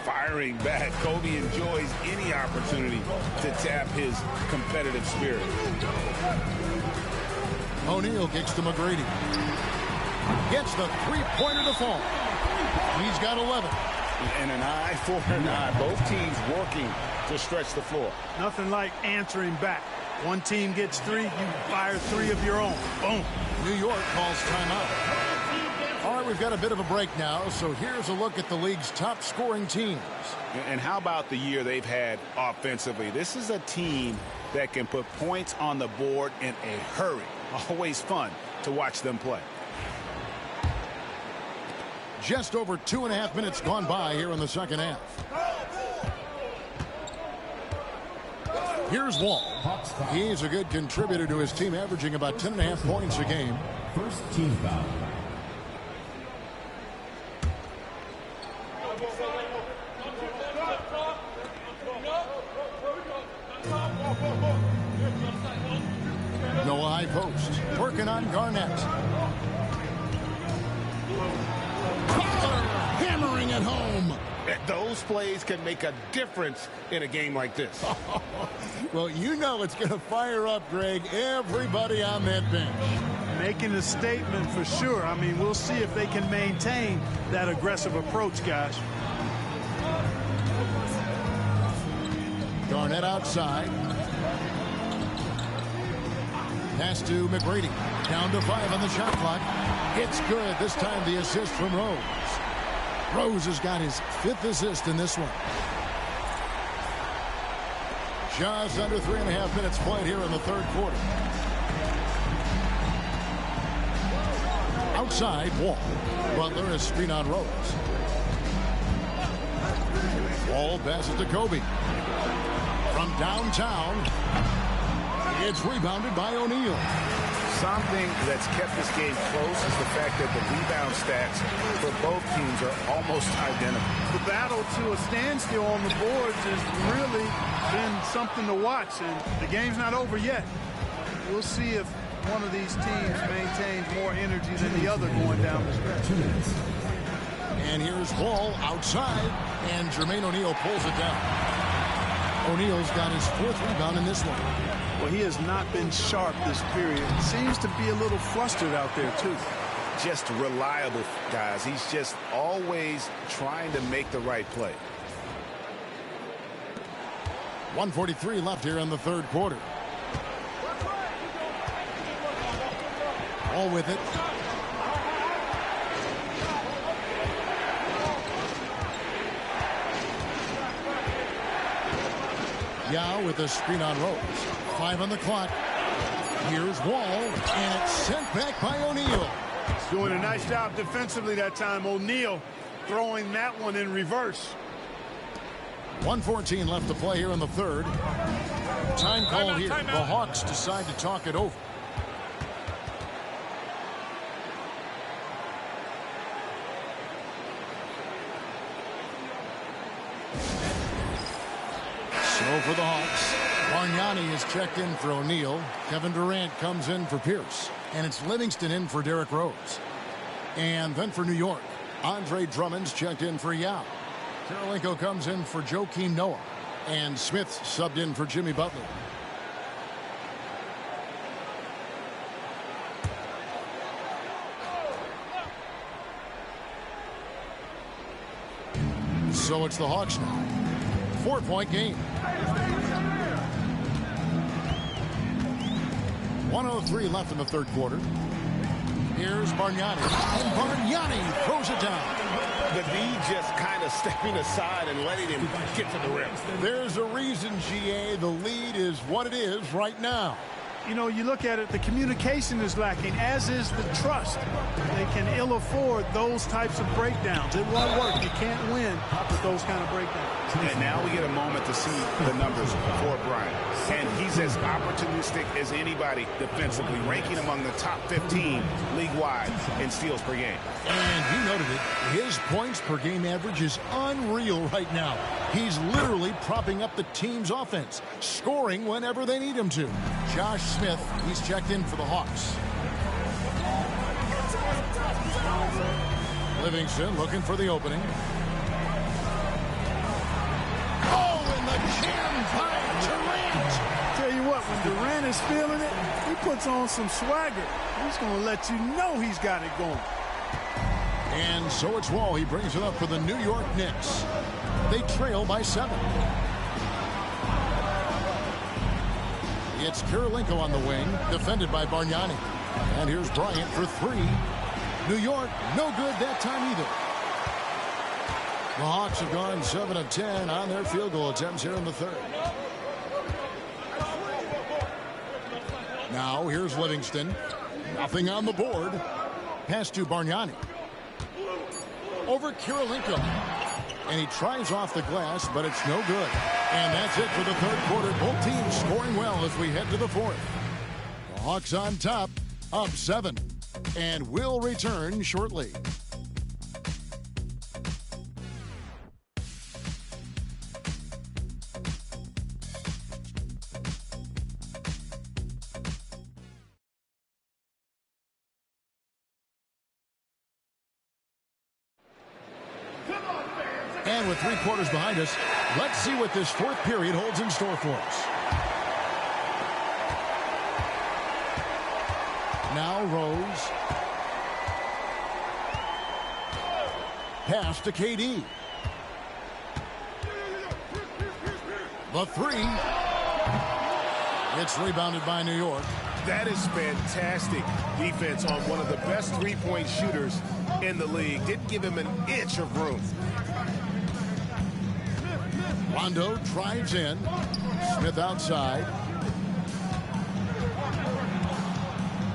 firing back. Kobe enjoys any opportunity to tap his competitive spirit. O'Neal kicks to McGrady. Gets the three-pointer to fall. He's got 11. And an eye for an eye. Both teams working to stretch the floor. Nothing like answering back. One team gets 3, you fire 3 of your own. Boom. New York calls timeout. All right, we've got a bit of a break now, so here's a look at the league's top scoring teams. And how about the year they've had offensively? This is a team that can put points on the board in a hurry. Always fun to watch them play. Just over 2.5 minutes gone by here in the second half. Here's Wall. He's a good contributor to his team, averaging about 10.5 points a game. First team foul. Noah high post. Working on Garnett. Butler hammering it home. Those plays can make a difference in a game like this. Well, you know it's going to fire up, Greg, everybody on that bench. Making a statement for sure. I mean, we'll see if they can maintain that aggressive approach, guys. Garnett outside. Pass to McGrady. Down to 5 on the shot clock. It's good. This time the assist from Rose. Rose has got his 5th assist in this one. Just under 3.5 minutes played here in the third quarter. Outside, Wall. Butler is screen on Rose. Wall passes to Kobe. From downtown, it's rebounded by O'Neal. Something that's kept this game close is the fact that the rebound stats for both teams are almost identical. The battle to a standstill on the boards has really been something to watch, and the game's not over yet. We'll see if one of these teams maintains more energy than the other going down the stretch. And here's Wall outside, and Jermaine O'Neal pulls it down. O'Neal's got his 4th rebound in this one. Well, he has not been sharp this period. Seems to be a little flustered out there, too. Just reliable, guys. He's just always trying to make the right play. 1:43 left here in the third quarter. All with it. Yao with a screen on Rose. 5 on the clock. Here's Wall, and it's sent back by O'Neal. Doing a nice job defensively that time. O'Neal throwing that one in reverse. 1:14 left to play here in the third. Time called here. The Hawks decide to talk it over. So for the Hawks, Bargnani is checked in for O'Neal. Kevin Durant comes in for Pierce. And it's Livingston in for Derrick Rose. And then for New York, Andre Drummond's checked in for Yao. Karolinko comes in for Joakim Noah. And Smith subbed in for Jimmy Butler. So it's the Hawks now. 4-point game. 1:03 left in the third quarter. Here's Bargnani. And Bargnani throws it down. The D just kind of stepping aside and letting him get to the rim. There's a reason, GA. The lead is what it is right now. You know, you look at it, the communication is lacking, as is the trust. They can ill afford those types of breakdowns. It won't work. You can't win with those kind of breakdowns. And now we get a moment to see the numbers for Bryant. And he's as opportunistic as anybody defensively, ranking among the top 15 league-wide in steals per game. And he noted it. His points per game average is unreal right now. He's literally propping up the team's offense, scoring whenever they need him to. Josh Smith, he's checked in for the Hawks. Livingston looking for the opening. what? When Durant is feeling it, he puts on some swagger. He's going to let you know he's got it going. And so it's Wall. He brings it up for the New York Knicks. They trail by 7. It's Kirilenko on the wing, defended by Bargnani. And here's Bryant for 3. New York, no good that time either. The Hawks have gone 7 of 10 on their field goal attempts here in the third. Now here's Livingston. Nothing on the board. Pass to Bargnani. Over Kirilenko. And he tries off the glass, but it's no good. And that's it for the third quarter. Both teams scoring well as we head to the fourth. The Hawks on top, up 7. And will return shortly. And with 3 quarters behind us, let's see what this fourth period holds in store for us. Now Rose. Pass to KD. The 3. It's rebounded by New York. That is fantastic defense on one of the best three-point shooters in the league. Didn't give him an inch of room. Rondo drives in. Smith outside.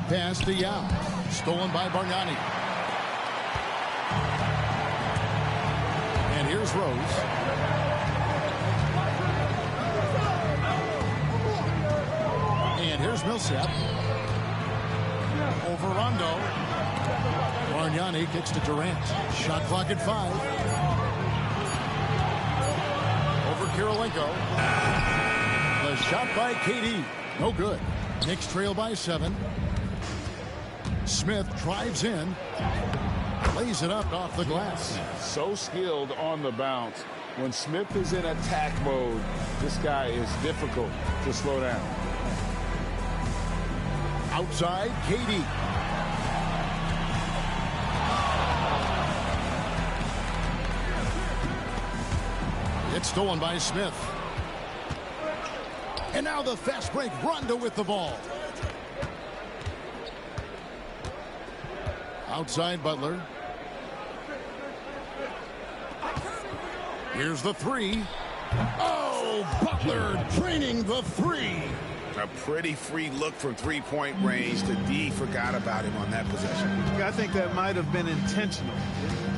Pass to Yao. Stolen by Bargnani. And here's Rose. And here's Millsap. Over Rondo. Bargnani kicks to Durant. Shot clock at 5. Kirilenko. The shot by KD. No good. Knicks trail by 7. Smith drives in. Lays it up off the glass. So skilled on the bounce. When Smith is in attack mode, this guy is difficult to slow down. Outside, KD. It's stolen by Smith. And now the fast break. Rondo with the ball. Outside Butler. Here's the 3. Oh, Butler draining the 3. A pretty free look from three-point range. The D forgot about him on that possession. I think that might have been intentional.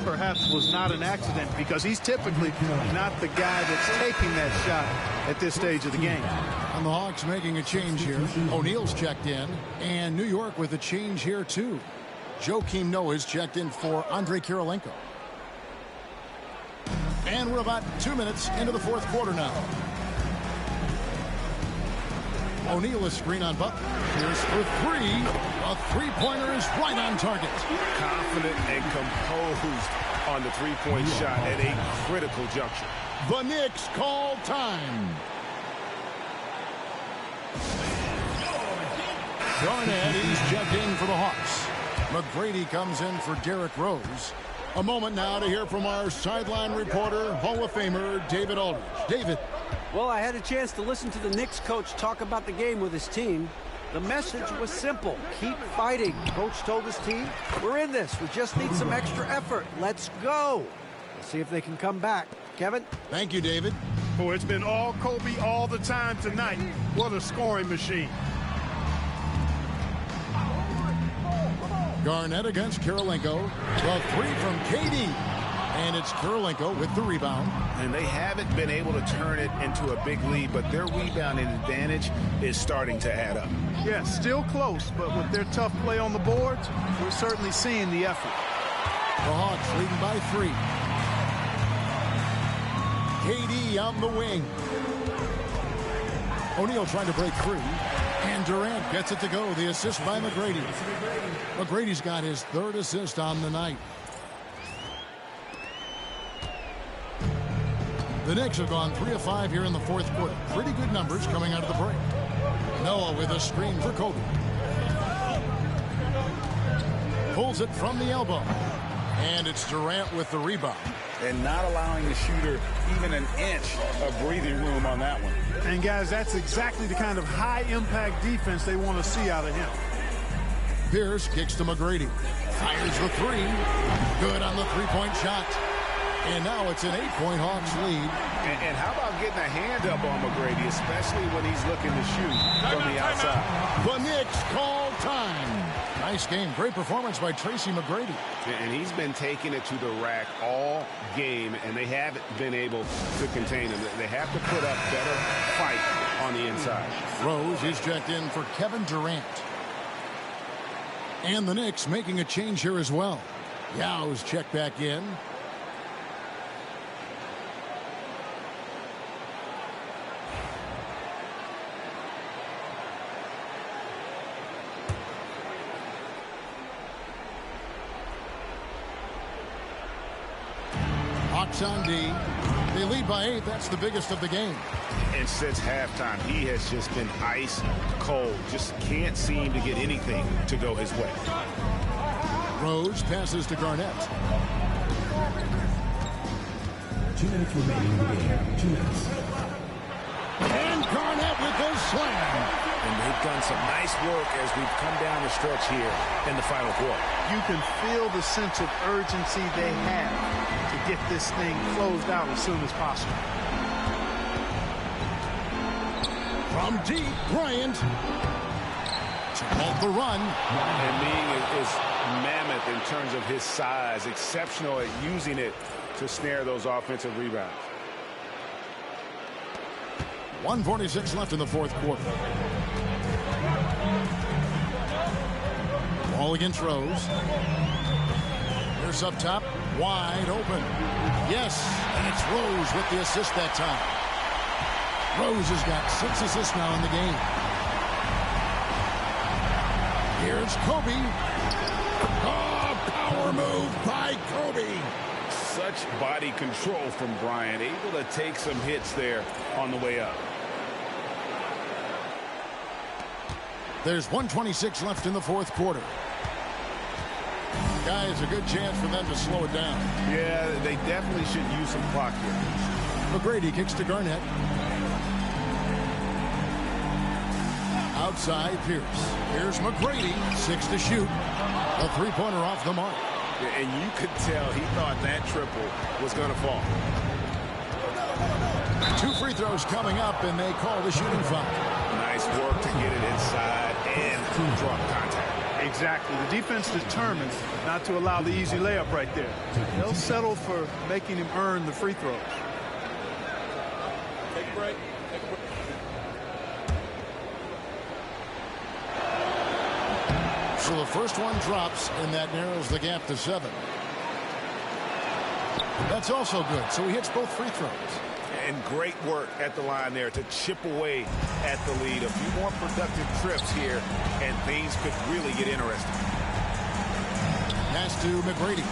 Perhaps was not an accident because he's typically not the guy that's taking that shot at this stage of the game. And the Hawks making a change here. O'Neal's checked in. And New York with a change here, too. Joakim Noah's checked in for Andre Kirilenko. And we're about 2 minutes into the fourth quarter now. O'Neal is screen on Butler. Here's for 3. A three-pointer is right on target. Confident and composed on the three-point shot at a critical juncture. The Knicks call time. Garnett is checked in for the Hawks. McGrady comes in for Derrick Rose. A moment now to hear from our sideline reporter, Hall of Famer David Aldridge. David. Well, I had a chance to listen to the Knicks coach talk about the game with his team. The message was simple. Keep fighting. Coach told his team, we're in this. We just need some extra effort. Let's go. We'll see if they can come back. Kevin? Thank you, David. Oh, it's been all Kobe all the time tonight. What a scoring machine. Garnett against Kirilenko. The 3 from KD. And it's Kirilenko with the rebound. And they haven't been able to turn it into a big lead, but their rebounding advantage is starting to add up. Yeah, still close, but with their tough play on the boards, we're certainly seeing the effort. The Hawks leading by 3. KD on the wing. O'Neal trying to break free. And Durant gets it to go. The assist by McGrady. McGrady's got his 3rd assist on the night. The Knicks have gone 3 of 5 here in the fourth quarter. Pretty good numbers coming out of the break. Noah with a screen for Kobe. Pulls it from the elbow. And it's Durant with the rebound. And not allowing the shooter even an inch of breathing room on that one. And, guys, that's exactly the kind of high-impact defense they want to see out of him. Pierce kicks to McGrady. Fires the three. Good on the three-point shot. And now it's an 8-point Hawks lead. And how about getting a hand up on McGrady, especially when he's looking to shoot from the outside. The Knicks call time. Nice game. Great performance by Tracy McGrady. And he's been taking it to the rack all game, and they haven't been able to contain him. They have to put up better fight on the inside. Rose is checked in for Kevin Durant. And the Knicks making a change here as well. Yau's checked back in. Hawks on D. They lead by 8. That's the biggest of the game. And since halftime, he has just been ice cold. Just can't seem to get anything to go his way. Rose passes to Garnett. 2 minutes remaining in the game. 2 minutes. And Garnett with the slam. And they've done some nice work as we've come down the stretch here in the final quarter. You can feel the sense of urgency they have to get this thing closed out as soon as possible. From deep, Bryant. To hold the run. And Ming is mammoth in terms of his size, exceptional at using it to snare those offensive rebounds. 1:46 left in the fourth quarter. Ball against Rose. Here's up top, wide open. Yes, and it's Rose with the assist that time. Rose has got 6 assists now in the game. Here's Kobe. Oh, power move by Kobe. Such body control from Bryant, able to take some hits there on the way up. There's 1:26 left in the fourth quarter. Guys, a good chance for them to slow it down. Yeah, they definitely should use some clock here. McGrady kicks to Garnett. Outside, Pierce. Here's McGrady, 6 to shoot. A three-pointer off the mark. And you could tell he thought that triple was going to fall. 2 free throws coming up, and they call the shooting foul. Nice work to get it inside and drop contact. Exactly. The defense determined not to allow the easy layup right there. They'll settle for making him earn the free throws. Take a break. Take a break. So the first one drops, and that narrows the gap to 7. That's also good. So he hits both free throws. And great work at the line there to chip away at the lead. A few more productive trips here, and things could really get interesting. Pass to McGrady.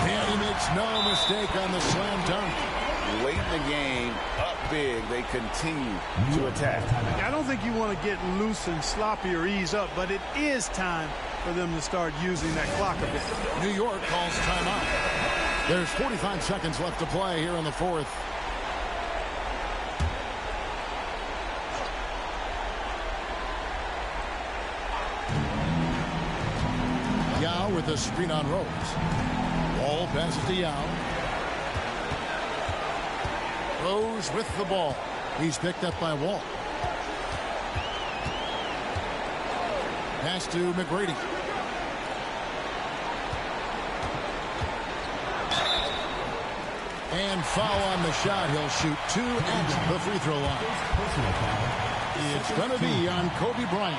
And he makes no mistake on the slam dunk. Late in the game, up big, they continue to attack. I don't think you want to get loose and sloppy or ease up, but it is time for them to start using that clock a bit. New York calls timeout. There's 45 seconds left to play here in the fourth. Yao with a screen on Rose. Wall passes to Yao. Rose with the ball. He's picked up by Wall. Pass to McGrady. And foul on the shot. He'll shoot 2 at the free throw line. It's going to be on Kobe Bryant.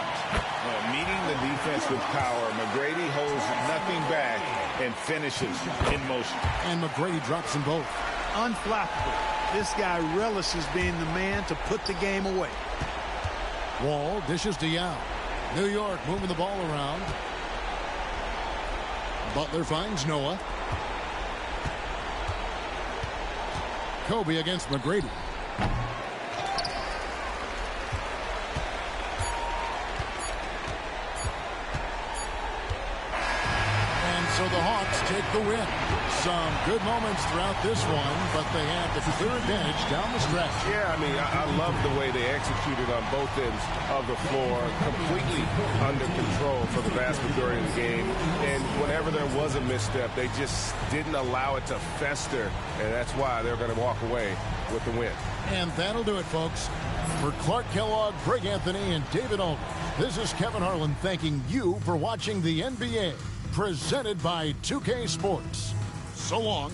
Meeting the defense with power, McGrady holds nothing back and finishes in motion. And McGrady drops them both. Unflappable. This guy relishes being the man to put the game away. Wall dishes to Yao. New York moving the ball around. Butler finds Noah. Kobe against McGrady. the Hawks take the win. Some good moments throughout this one, but they have the clear advantage down the stretch. Yeah, I mean, I love the way they executed on both ends of the floor, completely under control for the vast majority of the game. And whenever there was a misstep, they just didn't allow it to fester, and that's why they're going to walk away with the win. And that'll do it, folks. For Clark Kellogg, Greg Anthony, and David Aldridge, this is Kevin Harlan thanking you for watching the NBA, presented by 2K Sports. So long.